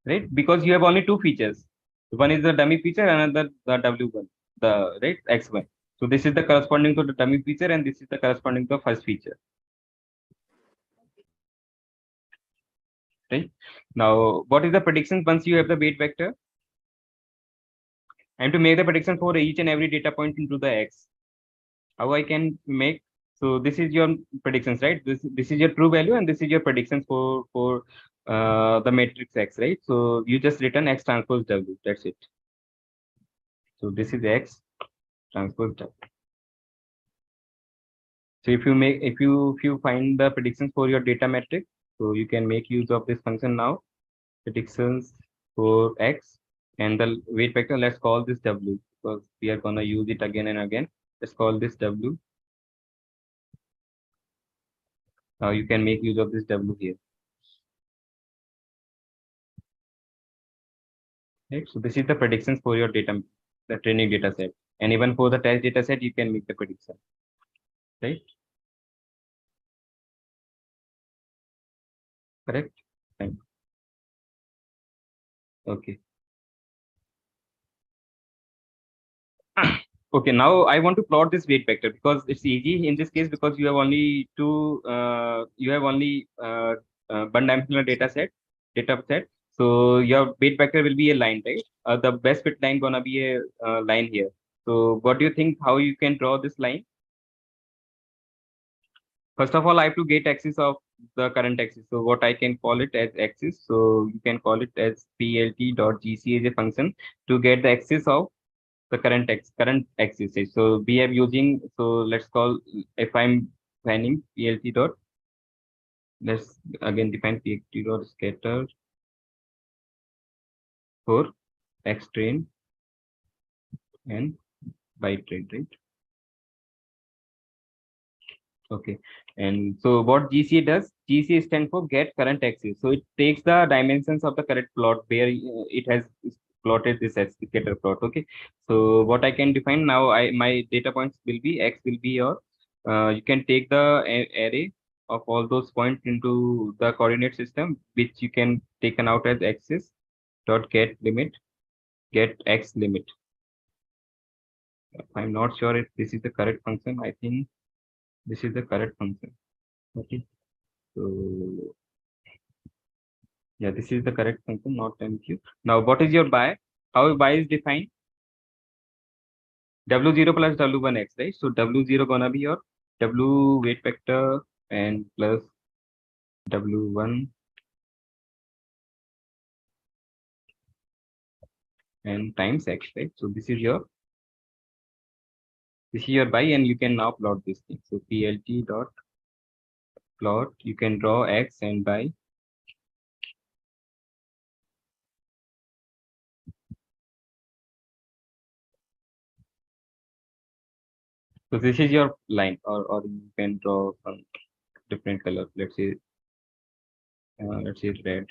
Right? Because you have only two features. One is the dummy feature, another the W1, the right X1. So this is the corresponding to the dummy feature, and this is the corresponding to the first feature. Right? Now, what is the prediction once you have the weight vector? I am to make the prediction for each and every data point into the X. How I can make? So this is your predictions, right? This is your true value, and this is your predictions for the matrix X, right? So you just return X transpose W. That's it. So this is X transpose W. So if you find the predictions for your data matrix, so you can make use of this function now. Predictions for X and the weight vector. Let's call this W because we are gonna use it again and again. Let's call this W. Now you can make use of this W here. Right. So this is the predictions for your data, the training data set, and even for the test data set, you can make the prediction. Right. Correct. Fine. Okay. Okay, now I want to plot this weight vector because it's easy in this case because you have only one dimensional data set. So your weight vector will be a line, right? The best fit line gonna be a line here. So what do you think? How you can draw this line? First of all, I have to get axis of the current axis. So what I can call it as axis. So you can call it as plt.gc as a function to get the axis of the current axis. So we are using, so let's call, if I'm defining plt dot, let's again define plt dot scatter for X train and Y train, right? Okay, and so what GCA does, GCA stands for get current axis. So it takes the dimensions of the current plot where it has plotted this as scatter plot. Okay, so what I can define now, my data points will be X will be your, you can take the array of all those points into the coordinate system, which you can taken out as axis dot get limit, get X limit. I'm not sure if this is the correct function. I think this is the correct function. Okay, so yeah, this is the correct function, not MQ. Now, what is your by? How by is defined? W0 plus W1X, right? So W0 gonna be your W weight vector and plus W1 and times x, right? So this is your by, and you can now plot this thing. So plt dot plot, you can draw x and by. So this is your line, or you can draw some different color. Let's say red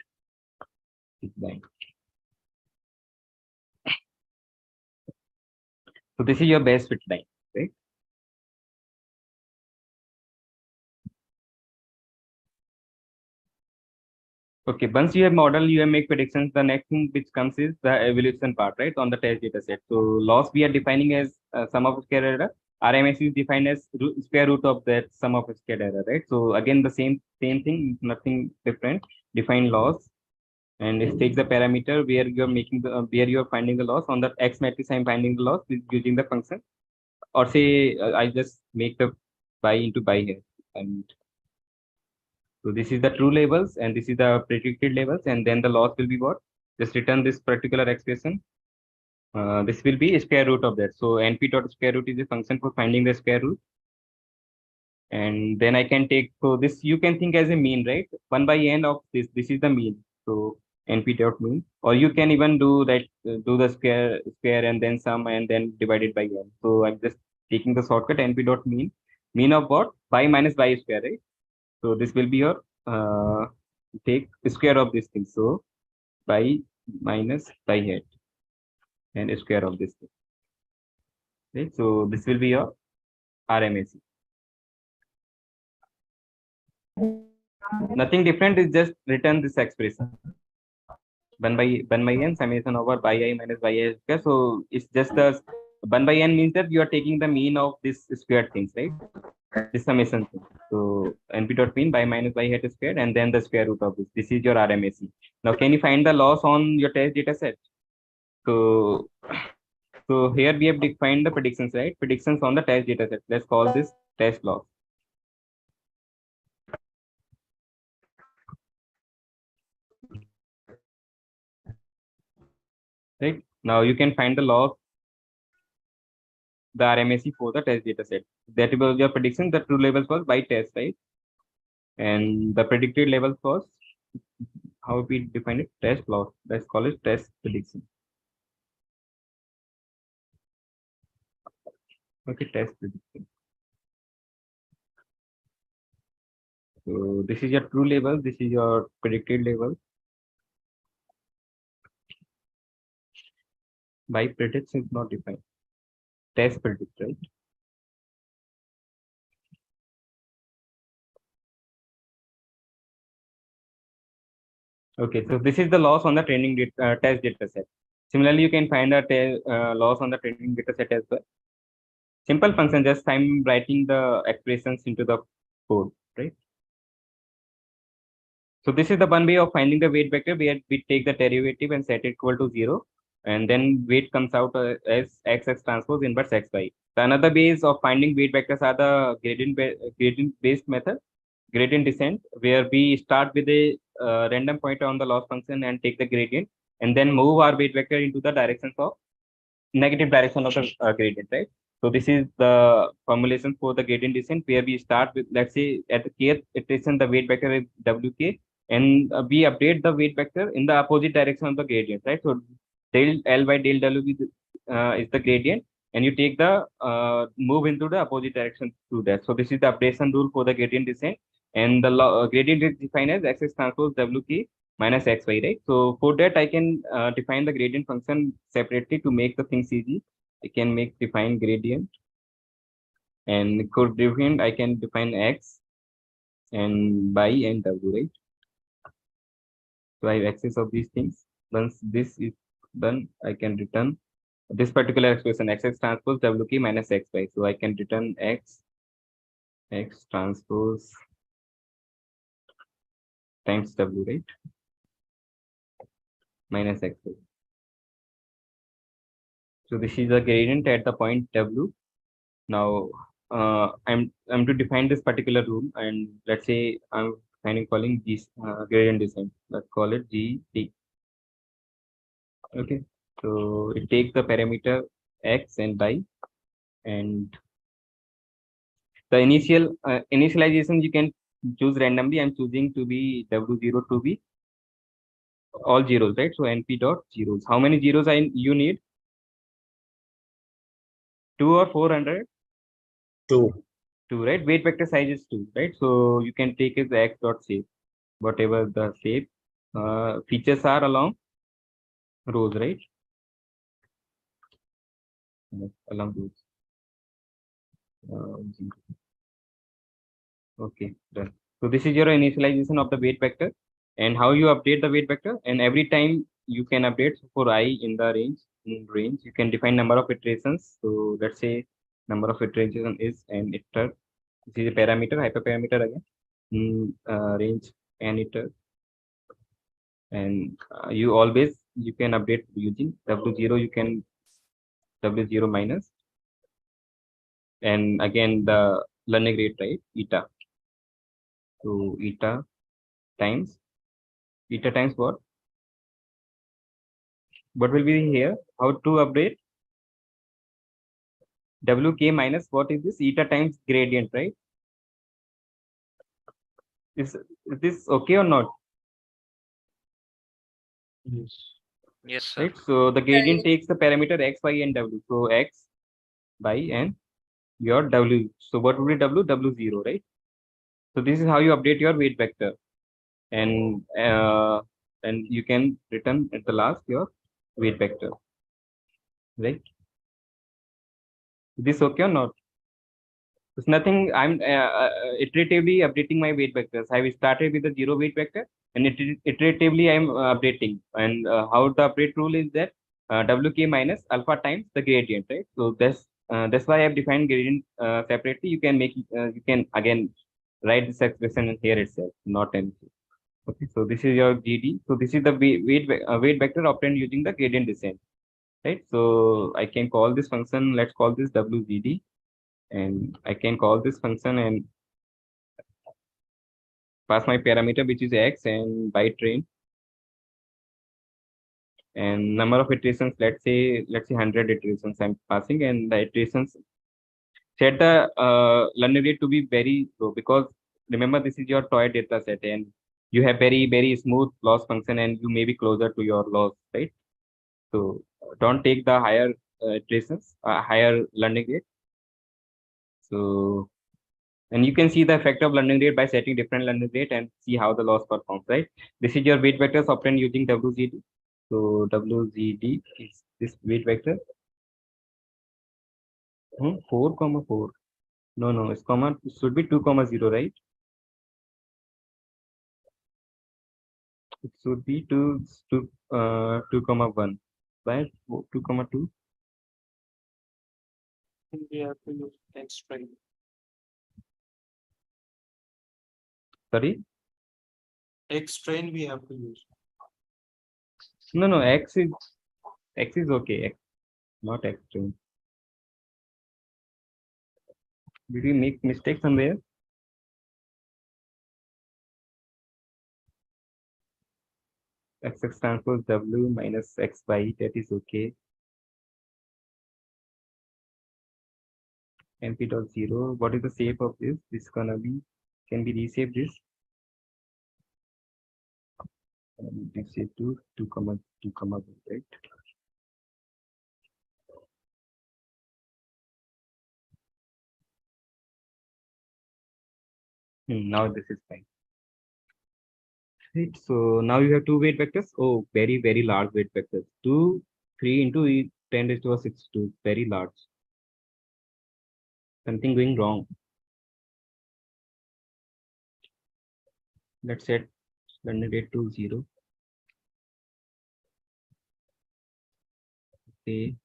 line. So this is your best fit line, right? Okay, once you have model, you have make predictions. The next thing which comes is the evaluation part, right? On the test data set. So loss we are defining as sum of square error. RMS is defined as square root of that sum of square error, right? So again, the same thing, nothing different. Define loss, and it takes the parameter where you're making the where you're finding the loss. On the X matrix, I'm finding the loss using the function, or say I just make the by into by here, and so this is the true labels, and this is the predicted labels, and then the loss will be what? Just return this particular expression. This will be square root of that. So np dot square root is a function for finding the square root. And then I can take, so this you can think as a mean, right? 1 by n of this is the mean. So np dot mean, or you can even do that, do the square and then sum and then divided by n. So I'm just taking the shortcut np dot mean of what? By minus by square, right? So this will be your take square of this thing. So by minus by head and square of this thing. Right? So this will be your RMSE. Nothing different, is just return this expression. 1 by n summation over by I minus by I square. So it's just the 1 by n means that you are taking the mean of this squared things, right? This summation thing. So np dot mean by minus by hat squared, and then the square root of this. This is your RMSE. Now can you find the loss on your test data set? So here we have defined the predictions, right? Predictions on the test data set. Let's call this test loss. Right? Now you can find the loss, the RMSE for the test data set. That was your prediction. The true labels was by test, right? And the predicted labels was, how we define it? Test loss. Let's call it test prediction. Okay, test prediction. So this is your true label. This is your predicted label. By predicts is not defined. Test predict, right? Okay, so this is the loss on the training test data set. Similarly, you can find a loss on the training data set as well. Simple function, just I'm writing the expressions into the code, right? So this is the one way of finding the weight vector, where we take the derivative and set it equal to 0, and then weight comes out as x transpose inverse xy. The another ways of finding weight vectors are the gradient based method, gradient descent, where we start with a random pointer on the loss function and take the gradient, and then move our weight vector into the directions of negative direction of the gradient, right? So this is the formulation for the gradient descent, where we start with, let's say at the kth iteration, the weight vector is wk, and we update the weight vector in the opposite direction of the gradient, right? So del L by del W is the gradient, and you take the move into the opposite direction to that. So this is the updation rule for the gradient descent, and the gradient is defined as x transpose wk minus xy, right? So for that, I can define the gradient function separately to make the things easy. I can define gradient, and coefficient I can define x and by and w, right? So I have access of these things. Once this is done, I can return this particular expression, x transpose wk minus xy. So I can return x transpose times w, right? Minus xy. So this is the gradient at the point w. Now I'm to define this particular rule, and let's say I'm calling G gradient descent. Let's call it GT. Okay. So it takes the parameter x and y, and the initialization you can choose randomly. I'm choosing to be W0 to be all zeros, right? So np dot zeros. How many zeros you need? 2 or 400? 2. 2, right? Weight vector size is 2, right? So you can take as x dot shape, whatever the shape features are along rows, right? Yes, along rows. Okay, done. So this is your initialization of the weight vector, and how you update the weight vector. And every time you can update for I in the range, you can define number of iterations. So let's say number of iterations is an iter. This is a parameter, hyperparameter again. Range an iter, and you can update using W0. You can W0 minus, and again the learning rate, right? Eta. So eta times what? What will be here? How to update? Wk minus what is this? Eta times gradient, right? Is this okay or not? Yes. Yes, sir. Right. So the gradient takes the parameter x, y, and w. So x, y, and your w. So what would be w? W0, right? So this is how you update your weight vector, and you can return at the last your weight vector, right? Is this okay or not? It's nothing. I'm iteratively updating my weight vectors. I started with the 0 weight vector, and iteratively I'm updating. And how the update rule is that wk minus alpha times the gradient, right? So that's why I've defined gradient separately. You can you can again write this expression in here itself, not anything. Okay, so this is your GD. So this is the weight vector obtained using the gradient descent, right? So I can call this function. Let's call this WGD. And I can call this function and pass my parameter, which is x, and byte train, and number of iterations. Let's say 100 iterations I'm passing, and the iterations set the learning rate to be very low, because remember this is your toy data set, and you have very smooth loss function, and you may be closer to your loss, right? So don't take the higher iterations, higher learning rate. So, and you can see the effect of learning rate by setting different learning rate and see how the loss performs, right? This is your weight vectors obtained using WZD. So WZD is this weight vector. 4, 4. No, it's comma. It should be 2, 0, right? It should be 2, 1. Why 2, 2? We have to use X train. Sorry? X train we have to use. No, X is okay. X, not X train. Did we make mistake somewhere? X transpose W minus XY, that is okay. np dot 0. What is the shape of this? This gonna be, can be reshaped this. Reshape to 2, 1, right? Now this is fine. Right. So now you have two weight vectors. Oh, very large weight vectors. 2, 3 into 10 raised to 62. Very large. Something going wrong. Let's set learning rate to 0. Okay.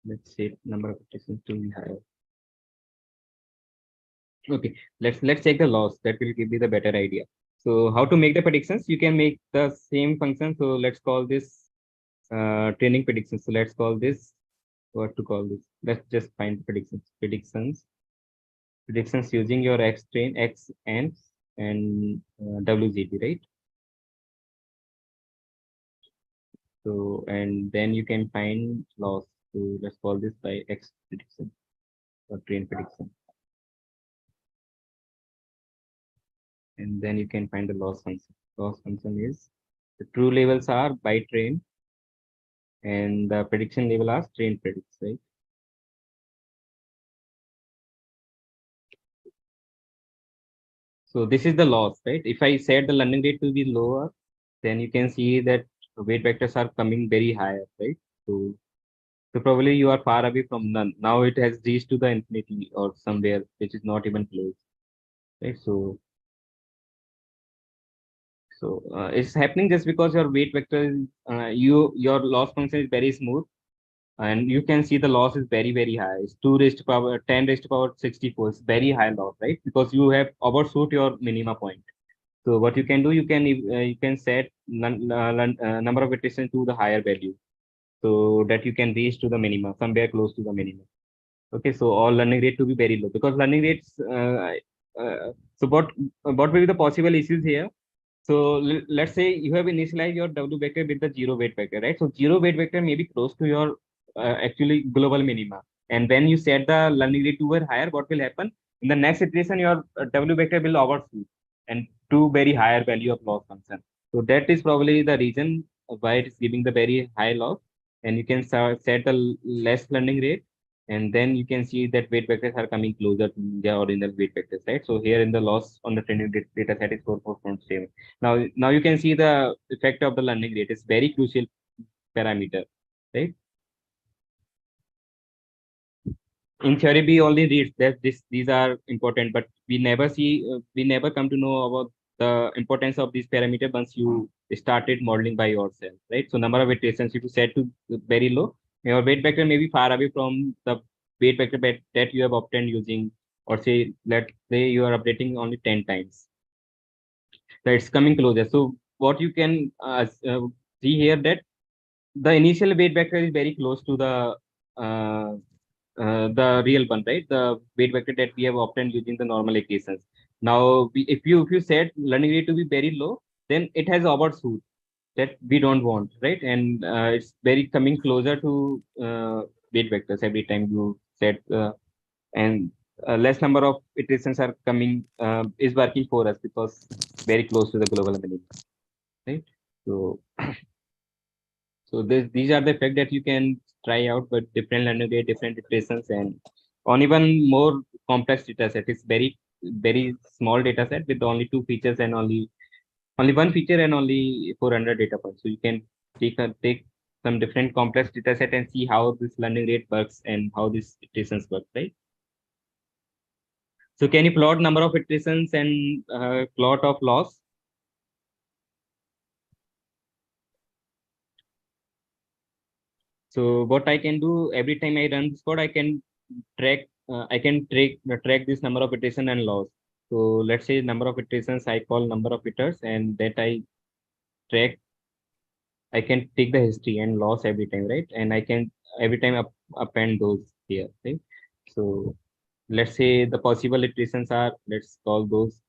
Let's set number of iterations to be higher. Okay, let's take the loss. That will give you the better idea. So how to make the predictions? You can make the same function. So let's call this training predictions. So let's call this, what to call this? Let's just find predictions using your X train, X and WZD, right? So, and then you can find loss. So let's call this by X prediction or train prediction. And then you can find the loss function. Loss function is the true levels are by train and the prediction level are train predicts, right? So this is the loss, right? If I set the learning rate to be lower, then you can see that weight vectors are coming very high, right? So probably you are far away from none. Now it has reached to the infinity or somewhere which is not even close, right? So it's happening just because your weight vector is your loss function is very smooth, and you can see the loss is very high. It's 2 raised to power 10 raised to power 64. It's very high loss, right? Because you have overshoot your minima point. So what you can do, you can set number of iterations to the higher value, so that you can reach to the minima, somewhere close to the minimum. Okay, so all learning rate to be very low, because learning rates. So what will be the possible issues here? So let's say you have initialized your W vector with the zero weight vector, right? So zero weight vector may be close to your actually global minima. And when you set the learning rate to higher, what will happen? In the next iteration, your W vector will overshoot and to very higher value of loss function. So that is probably the reason why it is giving the very high loss. And you can set the less learning rate, and then you can see that weight vectors are coming closer to the original weight vectors, right? So here in the loss on the training data set is 4.7. Now you can see the effect of the learning rate is very crucial parameter, right? In theory, we only read that these are important, but we never come to know about the importance of these parameters once you started modeling by yourself, right? So number of iterations, if you set to very low, your weight vector may be far away from the weight vector that you have obtained using, or say, let's say you are updating only 10 times. So it's coming closer. So what you can see here, that the initial weight vector is very close to the real one, right? The weight vector that we have obtained using the normal equations. Now, if you set learning rate to be very low, then it has overshoot that we don't want, right? And it's very coming closer to weight vectors every time you set, and less number of iterations are coming is working for us because very close to the global minimum, right? So these are the effects that you can try out, but different learning rate, different iterations, and on even more complex data set. It's very small data set with only 2 features and only one feature and only 400 data points. So you can take some different complex data set and see how this learning rate works and how these iterations work, right? So can you plot number of iterations and plot of loss? So what I can do every time I run this code, I can track this number of iteration and loss. So let's say number of iterations, I call number of iters, and that I track. I can take the history and loss every time, right? And I can every time append those here, right? So let's say the possible iterations are, let's call those,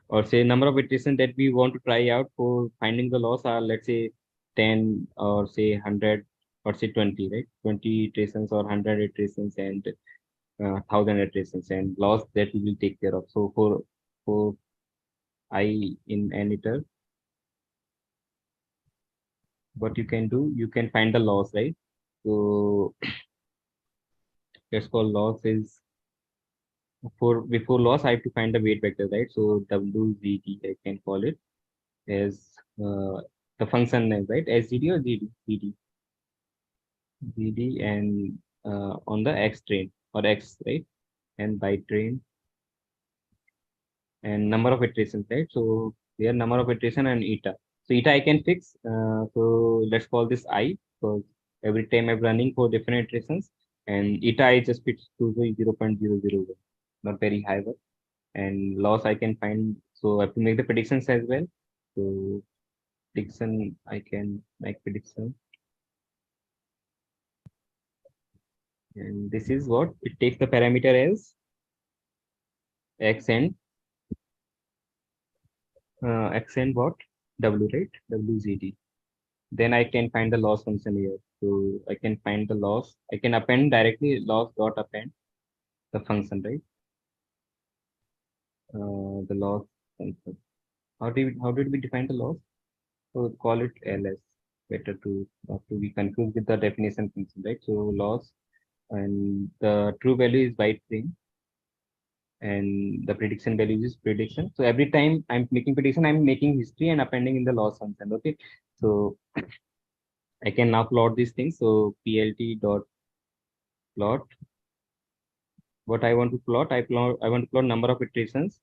or say number of iterations that we want to try out for finding the loss are, let's say 10 or say 100 or say 20, right? 20 iterations or 100 iterations and 1000 iterations, and loss that we will take care of. So for I in an iter, what you can do, you can find the loss, right? So let's call loss is, before loss I have to find the weight vector, right? So WZD I can call it as the function name, right? SGD or GD, and on the X train or X, right? And by train and number of iterations, right? So here number of iteration and eta. So eta I can fix. So let's call this I, because every time I'm running for different iterations, and eta I just fits to 0.001, not very high one. And loss I can find. So I have to make the predictions as well. So prediction, I can make prediction. And this is what it takes the parameter as X and what? W, right? WZD. Then I can find the loss function here. So I can find the loss. I can append directly loss dot append the function, right? The loss function. How did we define the loss? So call it LS. Better to not to be confused with the definition function, right? So loss, and the true value is byte string, and the prediction value is prediction. So every time I'm making prediction, I'm making history and appending in the loss function. Okay. So I can now plot these things. So plt dot plot. What I want to plot, I want to plot number of iterations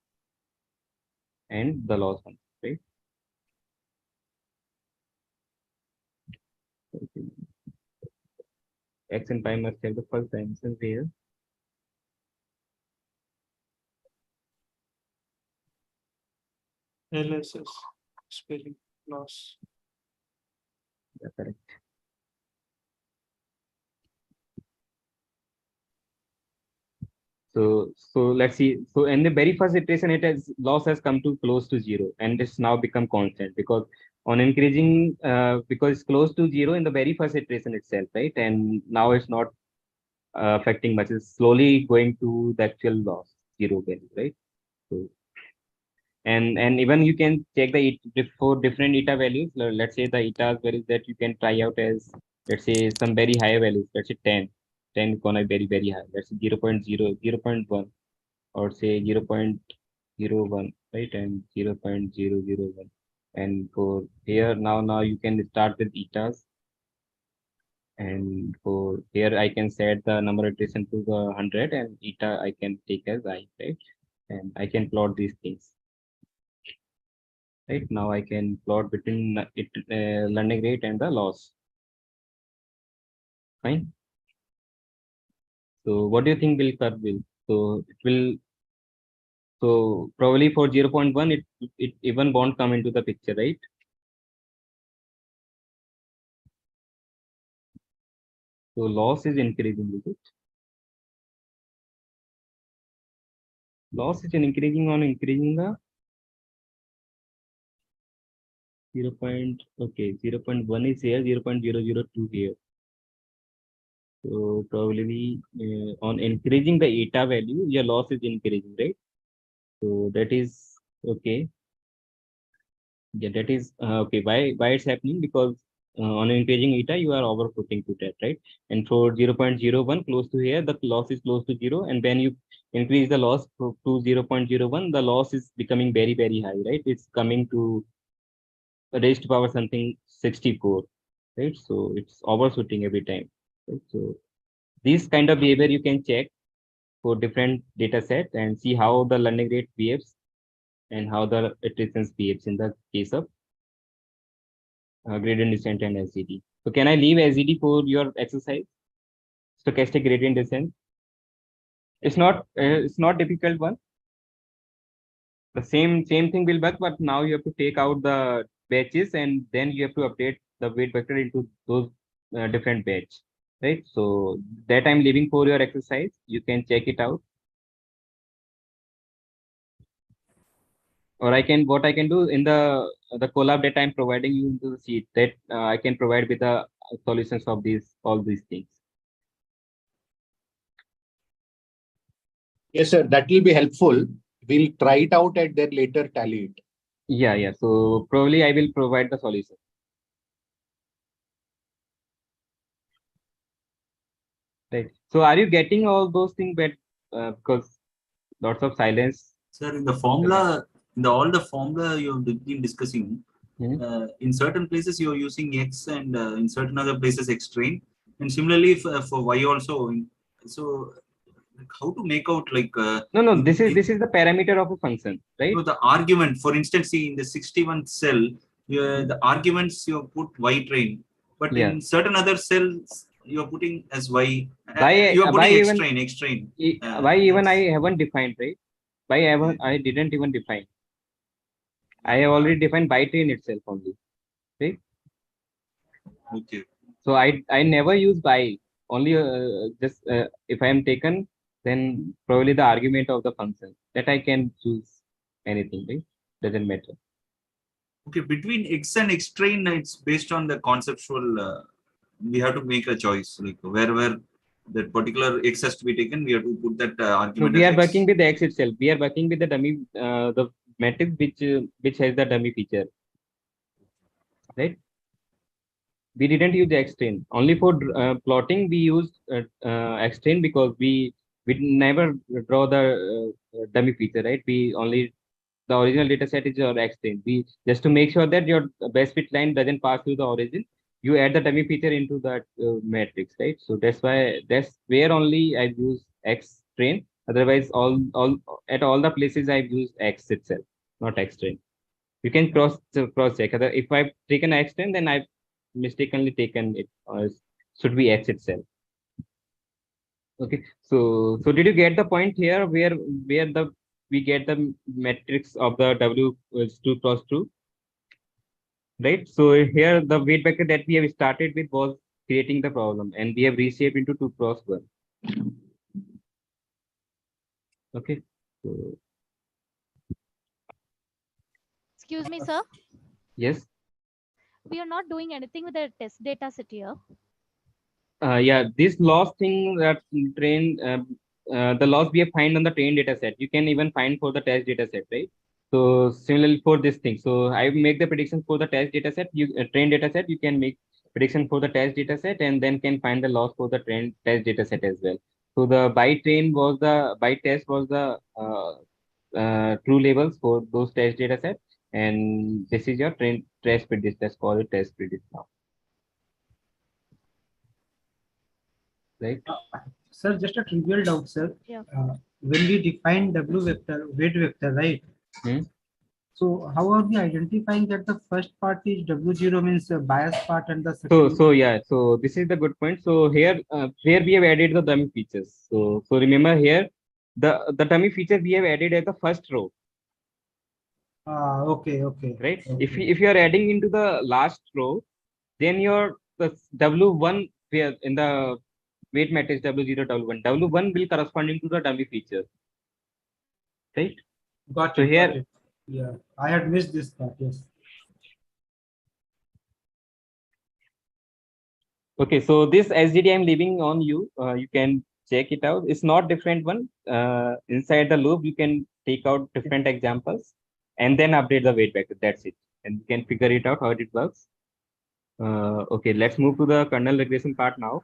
and the loss function, right? Okay. X and Y must have the first dimension here. LSS spelling loss. Yeah, correct. So let's see. So in the very first iteration, loss has come to close to 0, and it's now become constant because on increasing, because it's close to 0 in the very first iteration itself, right? And now it's not affecting much. It's slowly going to the actual loss 0 value, right? So and even you can check the for different eta values. Let's say the eta values that you can try out as, let's say, some very high values. Let's say 10 is gonna be very high. Let's say 0 0.0, 0 0.1, or say 0 0.01, right? And 0 0.001. And for here now you can start with etas. And for here I can set the number of iteration to the 100, and eta I can take as I, right? And I can plot these things. Right now I can plot between learning rate and the loss. Fine. So what do you think will curve will? So it will. So probably for 0.1, it even won't come into the picture, right? So loss is increasing, is it? Loss is increasing the 0. Okay, 0.1 is here, 0.002 here. So probably on increasing the eta value, your loss is increasing, right? So that is okay. Yeah, that is okay. Why it's happening? Because on increasing eta, you are overfitting to that, right? And for 0.01 close to here, the loss is close to 0. And when you increase the loss to 0.01, the loss is becoming very, very high, right? It's coming to raised to power something 64, right? So it's overshooting every time, right? So this kind of behavior you can check for different data set and see how the learning rate behaves and how the iterations behaves in the case of gradient descent and SGD. So can I leave SGD for your exercise? Stochastic gradient descent. It's not difficult one. The same thing will work, but now you have to take out the batches and then you have to update the weight vector into those different batch, right? So that I'm leaving for your exercise. You can check it out. Or what I can do in the collab that I'm providing you into the sheet, that I can provide with the solutions of all these things. Yes, sir. That will be helpful. We'll try it out and then later tally it. Yeah. So probably I will provide the solution. Right. So are you getting all those things? But because lots of silence. Sir, in the formula, all the formula you have been discussing, in certain places you are using X, and in certain other places X train, and similarly for Y also. So how to make out like no, this is the parameter of a function, right? So the argument, for instance, see in the 61 cell, the arguments you put Y train, but in certain other cells you are putting as Y. You are putting X train. Why even I haven't defined, right? Why I didn't even define. I have already defined by train itself only, right? Okay. So I never use by, only just if I am taken, then probably the argument of the function that I can choose anything, right? Doesn't matter. Okay, between X and X train, it's based on the conceptual. We have to make a choice, like wherever that particular X has to be taken, we have to put that So argument. we as are X. working with the X itself. We are working with the dummy, the matrix which has the dummy feature, right? We didn't use X train. Only for plotting we used X train because we never draw the dummy feature, right? We only the original data set is your X train. We just to make sure that your best fit line doesn't pass through the origin, you add the dummy feature into that matrix, right? So that's where only I use X train. Otherwise, all at all the places I've used X itself, not X train. You can cross check. If I've taken X train, then I've mistakenly taken it. Should be X itself. Okay. So did you get the point here where we get the matrix of the W is 2 cross 2? Right. So here the weight vector that we have started with was creating the problem, and we have reshaped into 2 cross 1. Okay. So, Excuse me, sir. yes. We are not doing anything with the test data set here. Yeah, this loss thing that the loss we have find on the train data set, you can even find for the test data set, right? So similarly for this thing, so I make the prediction for the test data set. You train data set, you can make prediction for the test data set, and then can find the loss for the train test data set as well. So the by test was the true labels for those test data sets, and this is your train test predict. Let's call it test predict now. Right. Sir, just a trivial doubt, sir. Yeah. When we define W vector, weight vector, right? So how are we identifying that the first part is W0 means bias part and the second? So this is the good point. So here we have added the dummy features. So remember here the dummy feature we have added at the first row. Okay. Right. Okay. If you are adding into the last row, then your W1 where in the weight matrix W0 W1 will corresponding to the dummy feature. Right. Got so it. here got it. Yeah, I had missed this part. Yes. Okay, so this SGD I'm leaving on you. You can check it out. It's not different one. Inside the loop, you can take out different examples and then update the weight vector. That's it. And you can figure it out how it works. Okay, let's move to the kernel regression part now.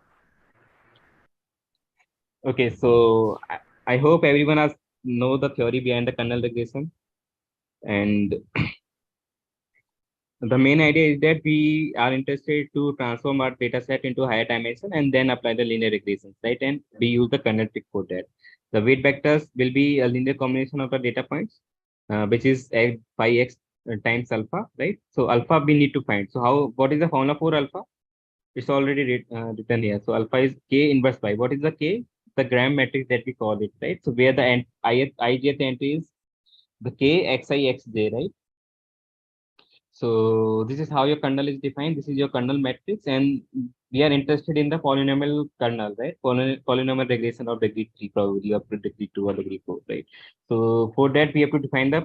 Okay, so I hope everyone has know the theory behind the kernel regression. And the main idea is that we are interested to transform our data set into higher dimension and then apply the linear regressions, right? And we use the kernel trick for that. The weight vectors will be a linear combination of the data points, which is x by x times alpha, right? So alpha we need to find. So what is the formula for alpha? It's already written here. So alpha is k inverse pi. What is the k? The gram matrix that we call it, right? So where the ijth entry is the k xi xj, right? So this is how your kernel is defined. This is your kernel matrix, and we are interested in the polynomial kernel, right? Polynomial regression of degree 3 probability up to degree 2 or degree 4, right? So for that we have to define the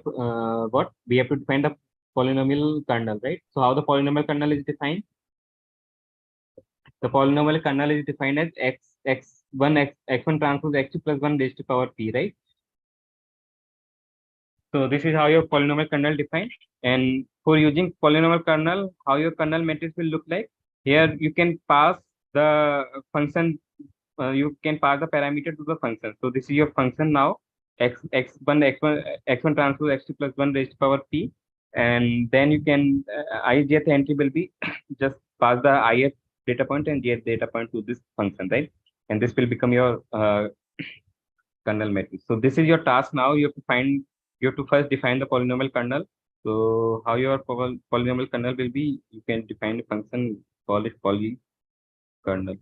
what? We have to define the polynomial kernel, right? So how the polynomial kernel is defined? The polynomial kernel is defined as x1 transpose x2 plus 1 raised to power p, right? So this is how your polynomial kernel defined. And for using polynomial kernel, how your kernel matrix will look like. Here you can pass the function, you can pass the parameter to the function. So this is your function now, x1 transpose x2 plus 1 raised to power p. And then you can, ijth entry will be just pass the ith data point and jth data point to this function, right? And this will become your kernel matrix. So this is your task now. You have to first define the polynomial kernel. So how your polynomial kernel will be, you can define a function, call it poly kernel.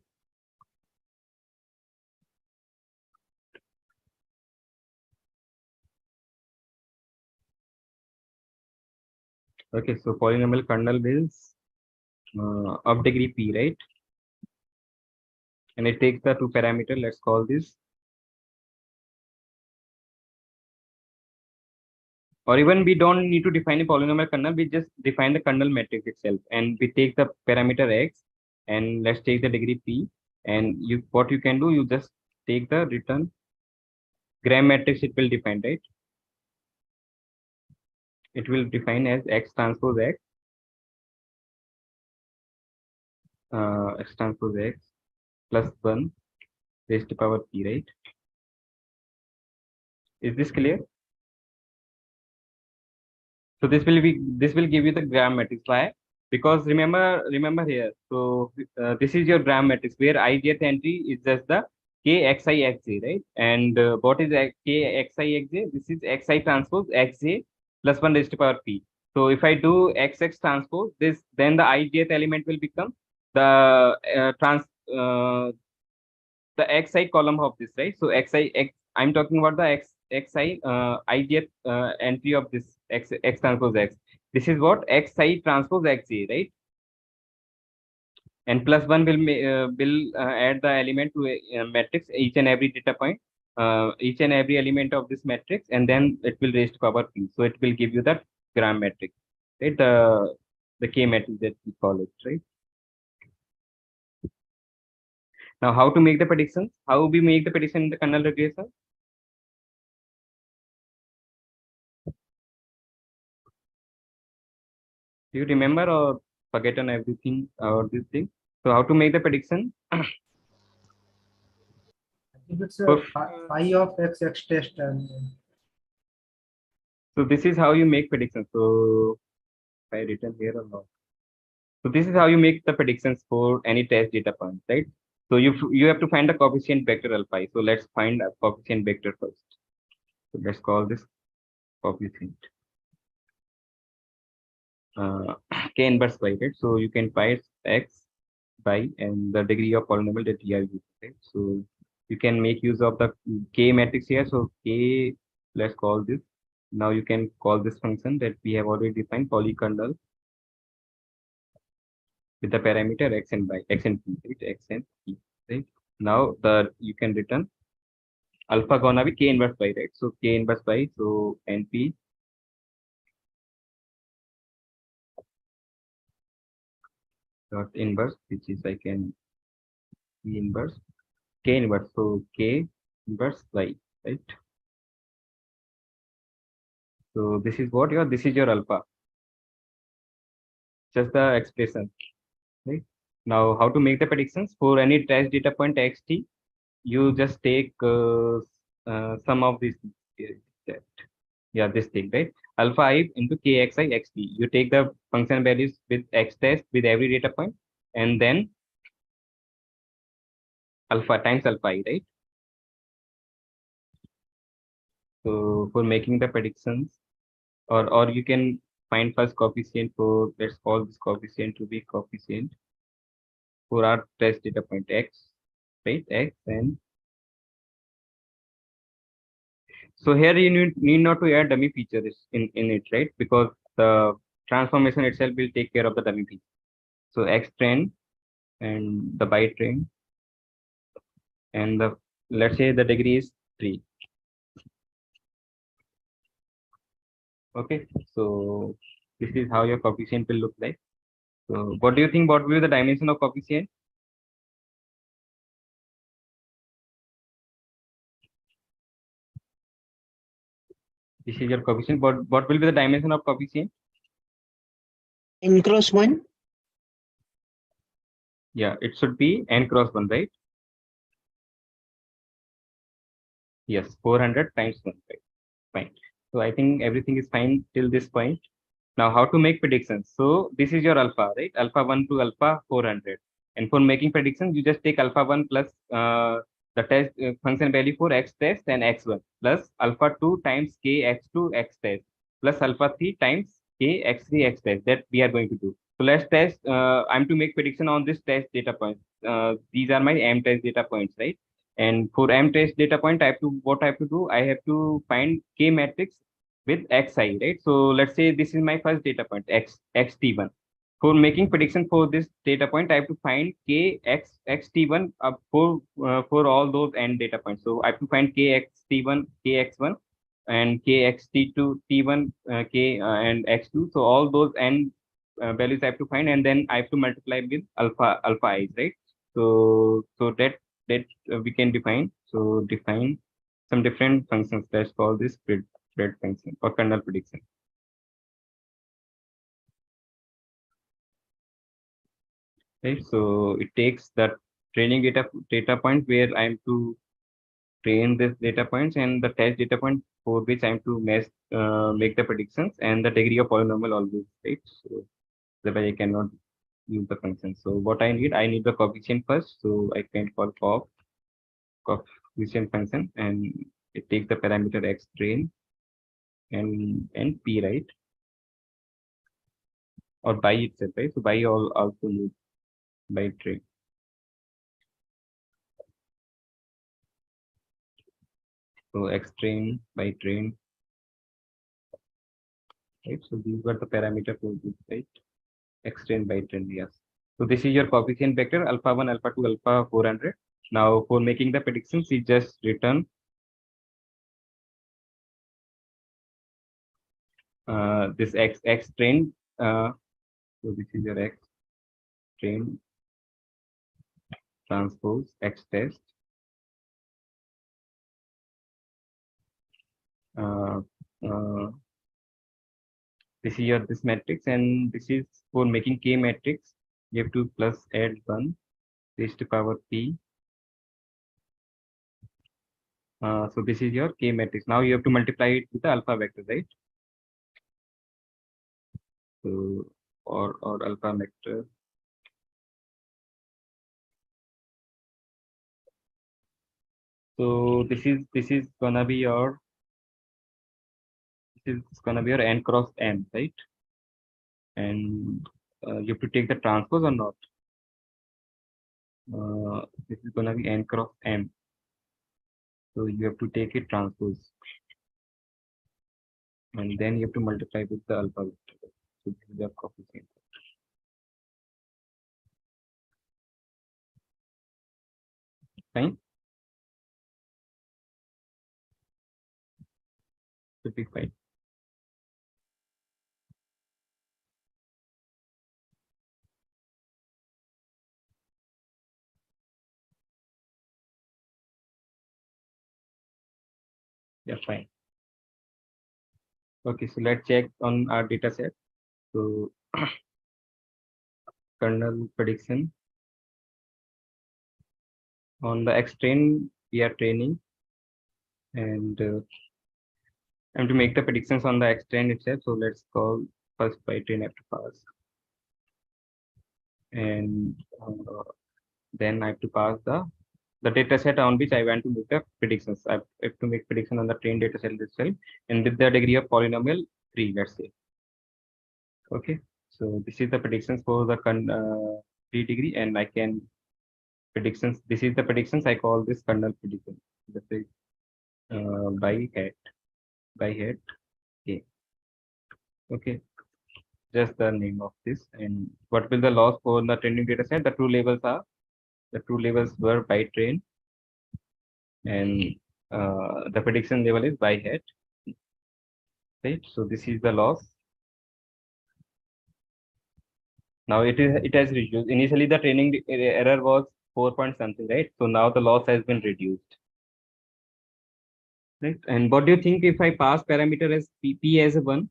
Okay, so polynomial kernel is of degree p, right? And it takes the 2 parameter. Let's call this Or even we don't need to define a polynomial kernel, we just define the kernel matrix itself, and we take the parameter x, and let's take the degree p, and what you can do, you just take the return gram matrix it will define, right? It will define as x transpose x, x transpose x plus 1 raised to power p, right? Is this clear? So this will give you the gram matrix. Why? Because remember here. So this is your gram matrix where ijth entry is just the kxi xj, right? And what is kxi xj? This is xi transpose xj plus 1 raised to power p. So if I do xx transpose this, then the ijth element will become the the xi column of this, right? So I'm talking about the xi ijth entry of this x transpose x. This is what xi transpose xj, right? And plus 1 will add the element to a matrix, each and every data point, each and every element of this matrix, and then it will raise to power p. So it will give you the gram matrix, right? The k matrix that we call it, right? Now, how to make the predictions? How we make the prediction in the kernel regression? Do you remember or forget on everything or this thing? So how to make the prediction? I think it's a phi of x test. And so this is how you make predictions. So if I written here or not. So this is how you make the predictions for any test data point, right? So you have to find the coefficient vector alpha. So let's find a coefficient vector first. So let's call this coefficient. K inverse y, right? So you can find x by and the degree of polynomial that we are using, right? So you can make use of the k matrix here. So k, let's call this. Now you can call this function that we have already defined, polykernel, with the parameter x and y, x and p, right? X and p, right? Now you can return alpha gonna be k inverse y, right? So k inverse y, so np dot inverse, which is I can p inverse k inverse, so k inverse y, right? So this is what this is your alpha, just the expression, right? Now how to make the predictions for any test data point xt? You just take some of these, yeah, this thing, right? Alpha I into kxi xt. You take the function values with x test with every data point, and then alpha times alpha I, right? So for making the predictions, or you can find first coefficient for, let's call this coefficient to be coefficient for our test data point x, right? X, and so here you need not to add dummy features in it, right? Because the transformation itself will take care of the dummy feature. So x train and the by train, and the, let's say the degree is 3. Okay, so this is how your coefficient will look like. So what do you think? What will be the dimension of coefficient? This is your coefficient. What will be the dimension of coefficient? N cross 1. Yeah, it should be n cross 1, right? Yes, 400 times 1, right? Fine. So I think everything is fine till this point. Now, how to make predictions? So this is your alpha, right? Alpha 1 to alpha 400. And for making predictions, you just take alpha 1 plus the test function value for x test and x1 plus alpha 2 times k x2 x test plus alpha 3 times k x3 x test that we are going to do. So let's test. I'm to make prediction on this test data point. These are my m test data points, right? And for m test data point, what I have to do? I have to find k matrix with xi, right? So let's say this is my first data point, xt1. For making prediction for this data point, I have to find k xt1 for all those n data points. So I have to find k xt1, k x1, and k x t2 t1 k and x2. So all those n values I have to find, and then I have to multiply with alpha i's, right? So that we can define. So define some different functions. Let's call this spread function or kernel prediction. Right, so it takes the training data point where I am to train this data points, and the test data point for which I am to make the predictions, and the degree of polynomial always, right? So that way I cannot use the function. So what I need the coefficient first. So I can call coefficient function, and it takes the parameter x train and p, right? Or by itself, right? So by also use by train. So x train by train, right? So these were the parameter for this, right? X train by train, yes. So this is your coefficient vector alpha 1, alpha 2, alpha 400. Now for making the predictions, we just return this x train. So this is your x train transpose x test. This is your this matrix, and this is for making k matrix. You have to plus add 1 raised to power p. So this is your k matrix. Now you have to multiply it with the alpha vector, right? So or alpha vector. So this is gonna be your n cross m, right? And you have to take the transpose or not. This is gonna be n cross m. So you have to take it transpose, and then you have to multiply with the alpha vector. So this is your coefficient. Fine. Should be fine. Yeah, fine. Okay, so let's check on our data set. So kernel prediction. On the X train, we are training, and to make the predictions on the X train itself. So let's call first by train after pass, and then I have to pass the data set on which I want to make the predictions. I have to make prediction on the train data set itself, and with the degree of polynomial 3, let's say. Okay, so this is the predictions for the 3 degree, and I can predictions. This is the predictions. I call this kernel prediction. Let's say by hat. Okay. Okay, just the name of this. And what will the loss for the training data set? The true labels were by train, and the prediction level is by hat, right? So this is the loss. Now it has reduced. Initially the training error was 4 point something, right? So now the loss has been reduced, right? And what do you think if I pass parameter as p as a 1?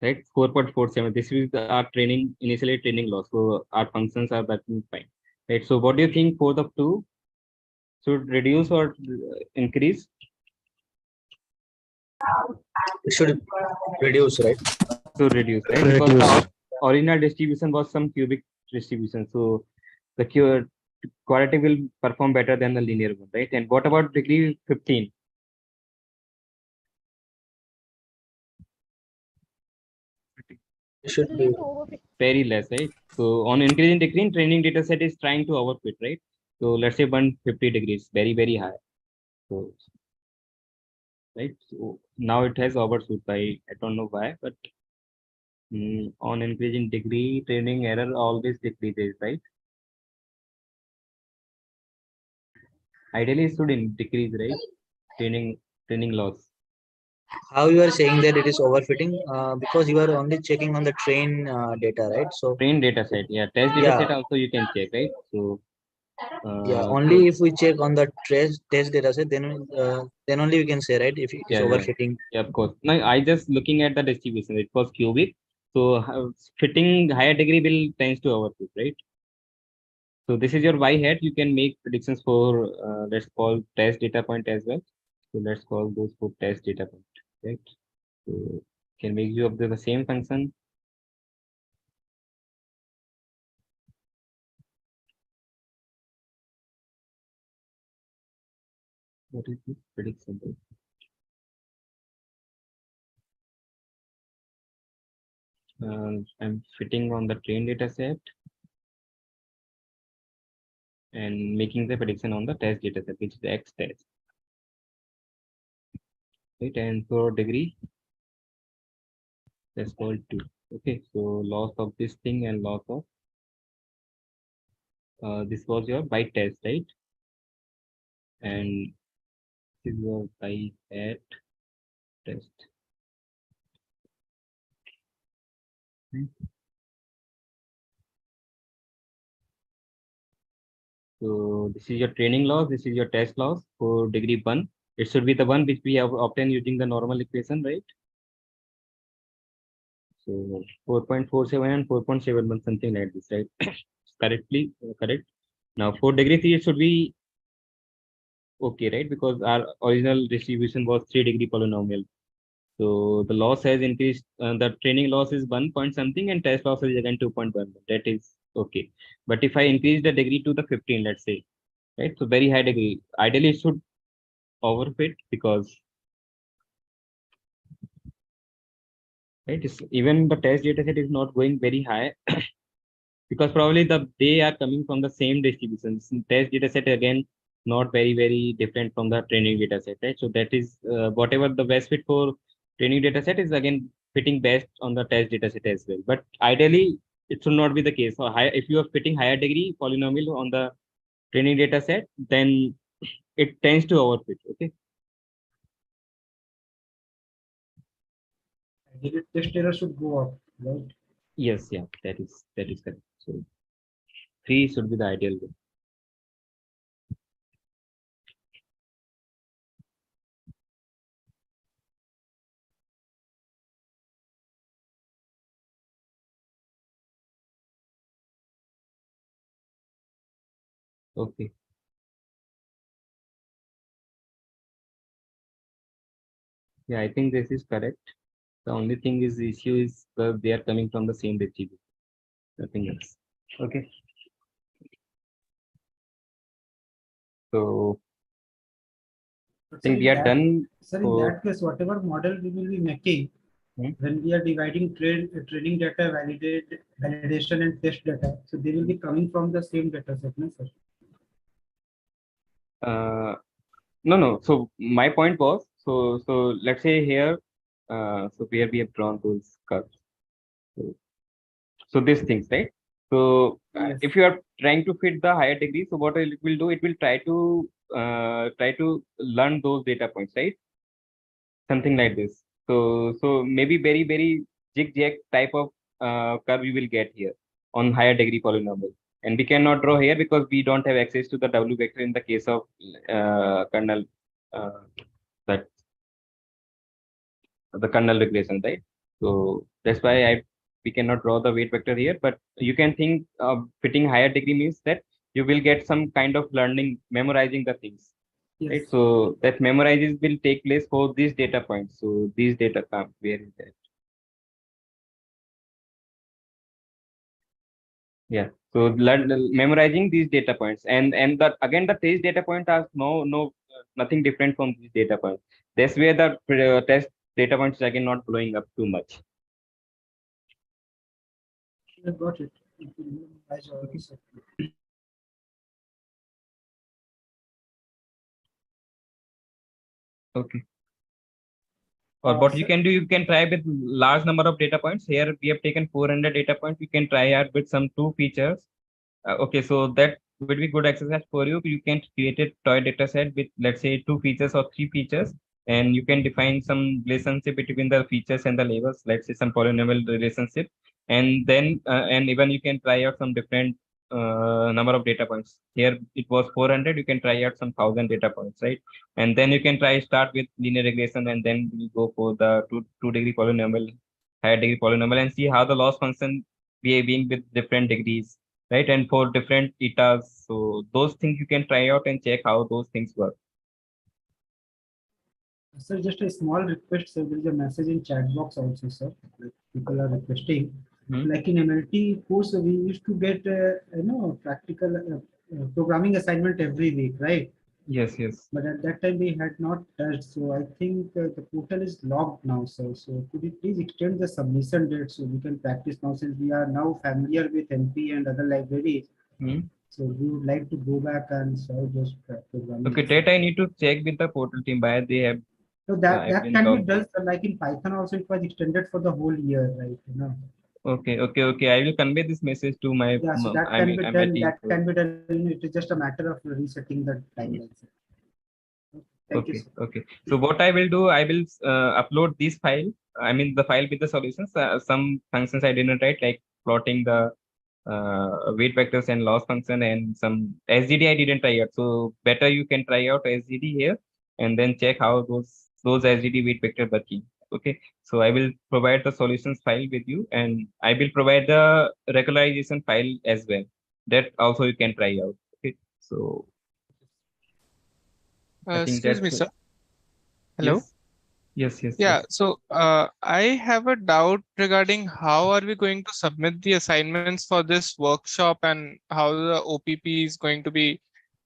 Right, 4.47. This is our initially training loss. So our functions are working fine, right? So what do you think for the 2 should reduce or increase? It should reduce, right? So reduce, right? Because the original distribution was some cubic distribution. So the quadratic will perform better than the linear one, right? And what about degree 15? It should be very less, right? So on increasing degree, training data set is trying to overfit, right? So let's say 150 degrees, very, very high. So right, so now it has overshoot by, I don't know why, but on increasing degree, training error always decreases, right? Ideally, it should decrease, right? Training loss. How you are saying that it is overfitting? Because you are only checking on the train data, right? So train data set, yeah. Test data set also you can check, right? So yeah, only if we check on the test data set, then only we can say, right, if it is overfitting. Yeah, of course. Now I just looking at the distribution. It was cubic, so fitting higher degree will tends to overfit, right? So this is your y hat. You can make predictions for let's call test data point as well. So let's call those for test data point, right? So can make you of the same function. What is this prediction? I'm fitting on the train data set and making the prediction on the test data set, which is the X test. Right, and for degree, that's called 2. Okay, so loss of this thing and loss of this was your by test, right? And this was by at test. So this is your training loss, this is your test loss for degree 1. It should be the one which we have obtained using the normal equation, right? So 4.47 and 4.71, something like this, right? Correct. Now for degree 3, it should be okay, right? Because our original distribution was 3-degree polynomial. So the loss has increased. The training loss is 1 point something and test loss is again 2.1. That is okay. But if I increase the degree to the 15, let's say, right? So very high degree. Ideally, it should overfit because right, even the test data set is not going very high because probably they are coming from the same distributions. Test data set again not very different from the training data set, right? So that is whatever the best fit for training data set is again fitting best on the test data set as well. But ideally, it should not be the case. So if you are fitting higher degree polynomial on the training data set, then it tends to overfit. Okay. Test error should go up, right? Yes, yeah, that is correct. So 3 should be the ideal way. Okay. Yeah, I think this is correct. The only thing is the issue is they are coming from the same distribution. Nothing else. Okay. So I think we are done. Sir, in that case, whatever model we will be making, when we are dividing training data, validation, and test data, so they will be coming from the same data set, no, sir? No. So my point was, so let's say here, so where we have drawn those curves. So these things, right? So if you are trying to fit the higher degree, so what it will do, it will try to learn those data points, right? Something like this. So maybe very zigzag type of curve you will get here on higher degree polynomial. And we cannot draw here because we don't have access to the W vector in the case of kernel the kernel regression, right? So that's why we cannot draw the weight vector here, but you can think fitting higher degree means that you will get some kind of learning, memorizing the things. Yes. Right? So that memorizes will take place for these data points. So these data come, where is that? Yeah. So memorizing these data points and again the test data point are nothing different from these data points. That's where the test data points is again not blowing up too much. I got it. Okay. Or what you can do, you can try with large number of data points. Here we have taken 400 data points. You can try out with some 2 features. Okay, so that would be good exercise for you. You can create a toy data set with, let's say, 2 features or 3 features, and you can define some relationship between the features and the labels, let's say some polynomial relationship, and then and even you can try out some different number of data points. Here it was 400, you can try out some 1000 data points, right? And then you can start with linear regression, and then we go for the two degree polynomial, higher degree polynomial, and see how the loss function behaving with different degrees, right? And for different etas. So those things you can try out and check how those things work. Sir, just a small request, sir. There is a message in chat box also, sir. Like people are requesting. Like in MLT course, we used to get practical programming assignment every week, right? Yes, yes. But at that time we had not touched. So I think the portal is locked now, sir. So could you please extend the submission date so we can practice now, since we are now familiar with NP and other libraries. So we would like to go back and solve those programming. Okay, that I need to check with the portal team why they have. So that can be done, sir. Like in Python also, it was extended for the whole year, right? Okay. I will convey this message to my. Yeah, so that can be done. That can be done. It is just a matter of resetting the timeline. Okay. So what I will do, I will upload this file. I mean the file with the solutions. Some functions I didn't write, like plotting the weight vectors and loss function, and some SGD I didn't try out. So better you can try out SGD here and then check how those SGD weight vector working. Okay. So I will provide the solutions file with you, and I will provide the regularization file as well. That also you can try out. Okay. So excuse me, sir. Hello. Yes. Yeah. So I have a doubt regarding how are we going to submit the assignments for this workshop and how the OPP is going to be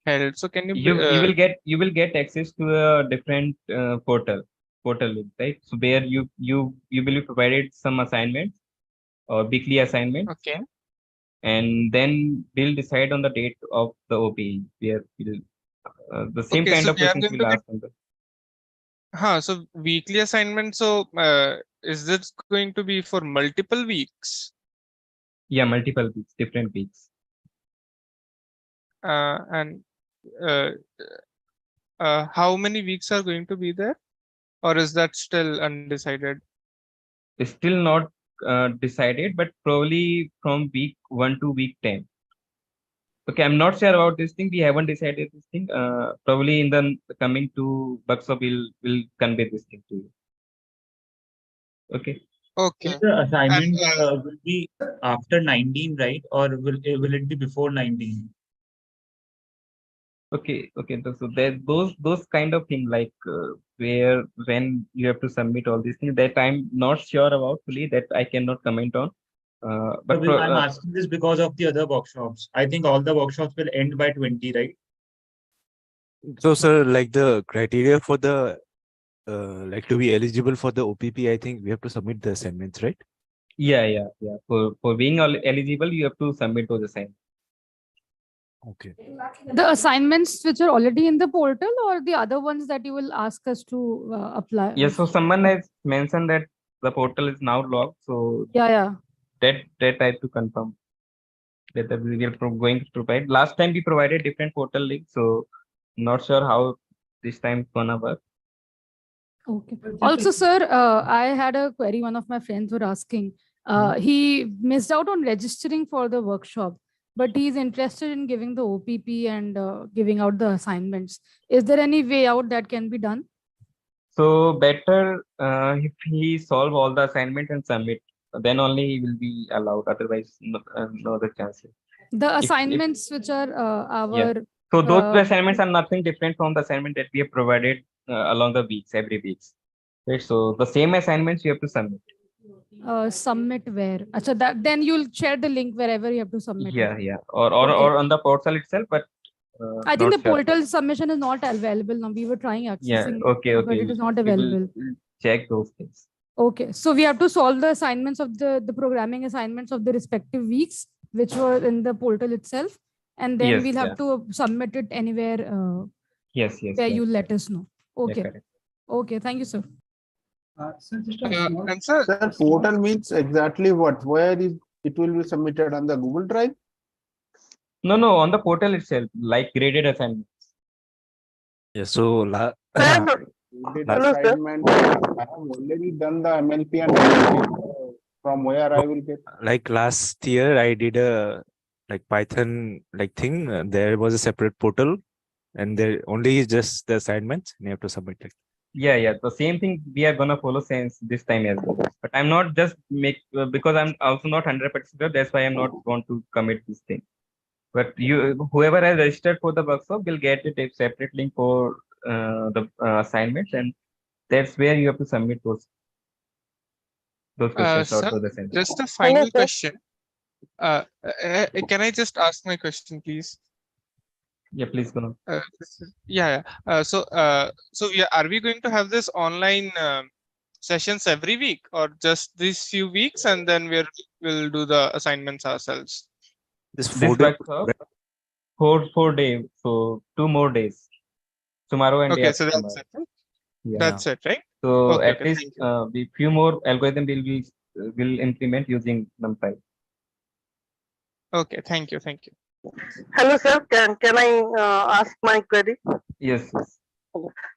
held. So can you you will get access to a different portal link, right? So where you will be provided some assignments or weekly assignments. Okay. And then we'll decide on the date of the OPE where we'll the same Okay, kind so of we are questions going will to ask on the. So weekly assignment. So is this going to be for multiple weeks? Yeah, multiple weeks, different weeks. And how many weeks are going to be there, or is that still undecided? It's still not decided, but probably from week 1 to week 10. Okay, I'm not sure about this thing. We haven't decided this thing. Probably in the coming 2 workshops, we'll convey this thing to you. Okay. Okay. The assignment will be after 19, right? Or will it be before 19? Okay. So there those kind of thing, like when you have to submit all these things, that I'm not sure about fully, that I cannot comment on. But I'm asking this because of the other workshops. I think all the workshops will end by 20, right? So, sir, like the criteria for the like to be eligible for the OPP, I think we have to submit the assignments, right? Yeah. For being eligible, you have to submit those assignments. Okay. The assignments which are already in the portal, or the other ones that you will ask us to apply? Yes. So someone has mentioned that the portal is now locked. So Yeah. That I have to confirm that we are going to provide. Last time we provided different portal links, so not sure how this time it's gonna work. Okay. Also, sir, I had a query. One of my friends were asking. He missed out on registering for the workshop, but he's interested in giving the OPP and giving out the assignments. Is there any way out that can be done? So better if he solve all the assignment and submit, then only he will be allowed. Otherwise, no other chances. The assignments which are our. So those assignments are nothing different from the assignment that we have provided along the weeks, every weeks. Right. So the same assignments you have to submit. Submit where? So that then you'll share the link wherever you have to submit. Yeah. Or on the portal itself, but. I think the portal submission is not available now. We were trying accessing it, but it is not available. We'll check those things. Okay, so we have to solve the assignments of the programming assignments of the respective weeks, which were in the portal itself, and then we'll have to submit it anywhere. Where you let us know. Okay. Okay. Thank you, sir. Sir, just a small... Sir, portal means exactly what? Where is it will be submitted on the Google Drive? No, on the portal itself, like graded assignments. Yeah, so Did assignment. I have already done the MLP and WLP. From where I will get. like last year I did a like Python like thing. There was a separate portal, and there only is just the assignments, and you have to submit it. Yeah. The same thing we are gonna follow since this time as well. But I'm not just because I'm also not 100% sure. That's why I'm not going to commit this thing. But whoever has registered for the workshop will get a separate link for the assignments, and that's where you have to submit those questions or Sir, those assignments. just a final question. Can I just ask my question, please? Yeah, please go on. So are we going to have this online sessions every week, or just these few weeks, and then we'll do the assignments ourselves? This workshop, 4 days, so 2 more days, tomorrow and day Okay, after so that's tomorrow. it. Right? Yeah. That's it, right? So Okay, at okay, least the few more algorithm will implement using Numpy. Okay, thank you. Hello, sir. Can I ask my query? Yes.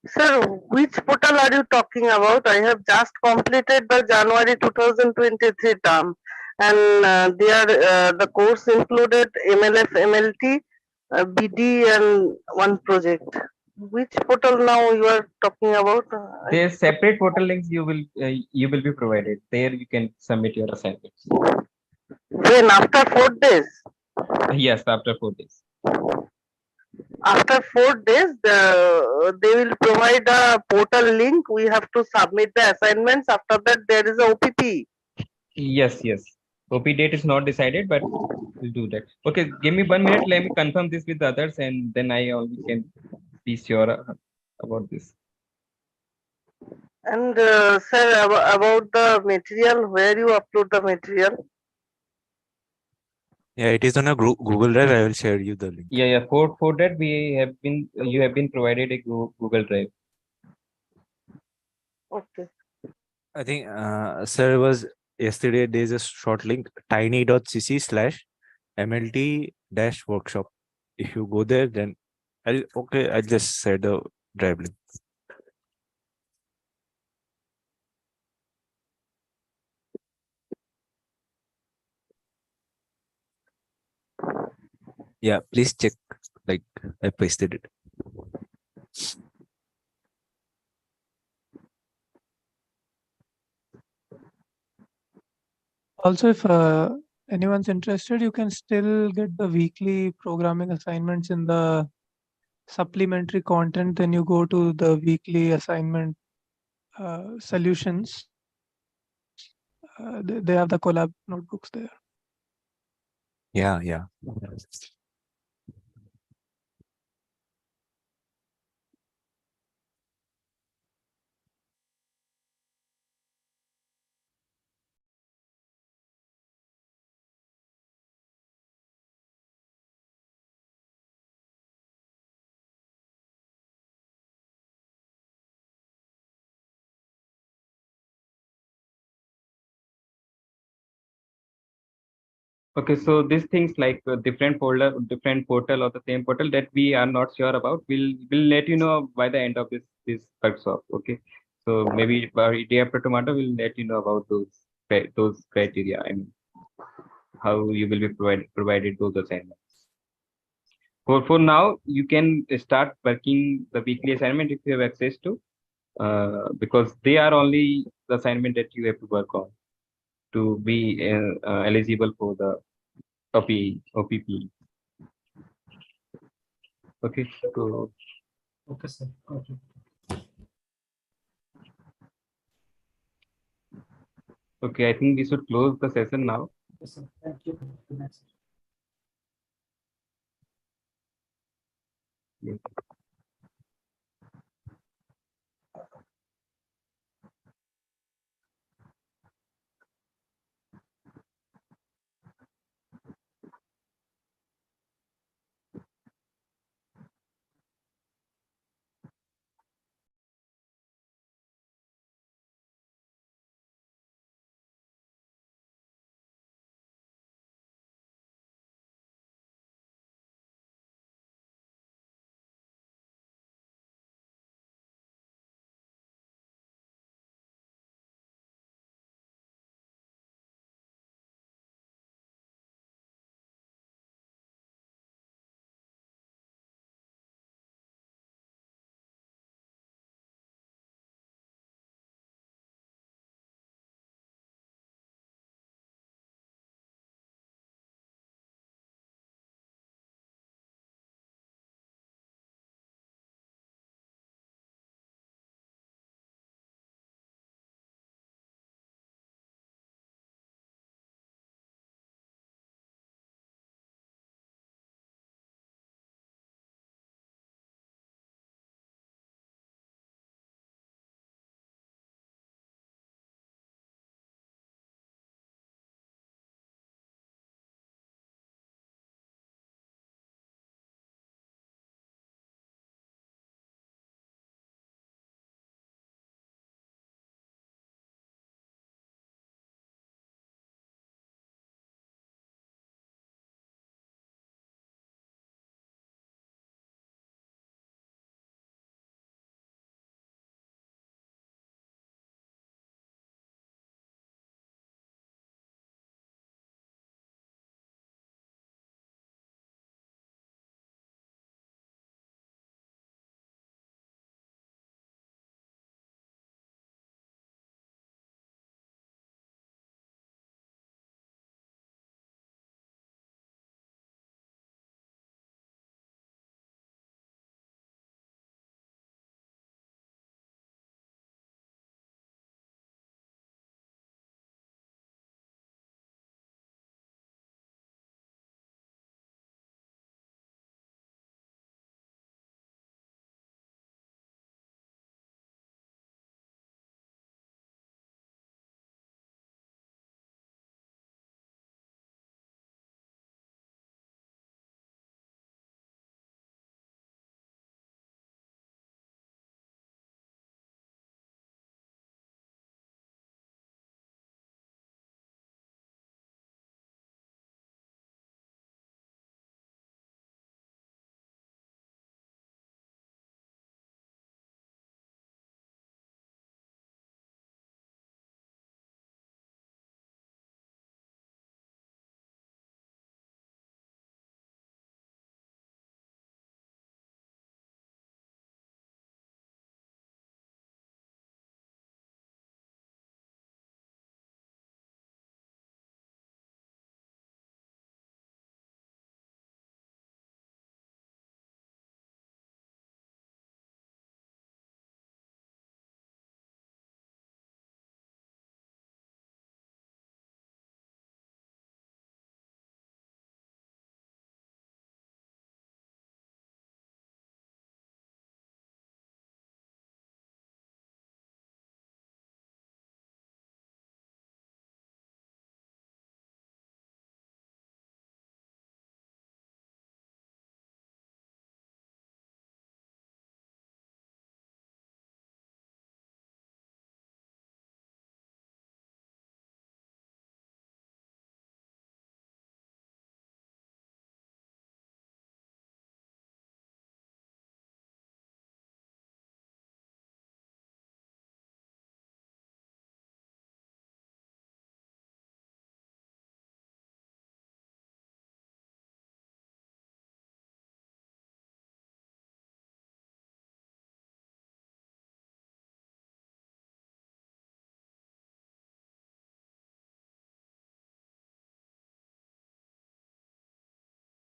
Sir, which portal are you talking about? I have just completed the January 2023 term, and the course included MLF, MLT, BD, and one project. Which portal now you are talking about? There's separate portal links you will be provided. There you can submit your assignments. When after 4 days? Yes, after 4 days. After 4 days, they will provide a portal link. We have to submit the assignments. After that, there is a OPP. Yes. OP date is not decided, but we'll do that. Okay, give me 1 minute. Let me confirm this with the others, and then I only can be sure about this. And sir, about the material, where you upload the material? Yeah, it is on a Google Drive. I will share you the link. Yeah. For that you have been provided a Google Drive. Okay. I think sir was yesterday. There's a short link tiny.cc/mlt-workshop. If you go there, then I'll just share the drive link. Yeah, please check. Like I pasted it. Also, if anyone's interested, you can still get the weekly programming assignments in the supplementary content. Then you go to the weekly assignment solutions. They have the collab notebooks there. Yeah. Okay, so these things like different folder, different portal, or the same portal that we are not sure about, we'll let you know by the end of this workshop. Okay, so maybe by day after tomorrow we'll let you know about those criteria. I mean, how you will be provided those assignments. For now, you can start working the weekly assignment if you have access to, because they are only the assignment that you have to work on to be eligible for the OPP. Okay, so Okay, sir. Okay. Okay, I think we should close the session now. Yes, sir. Thank you. Good night, sir. Yeah.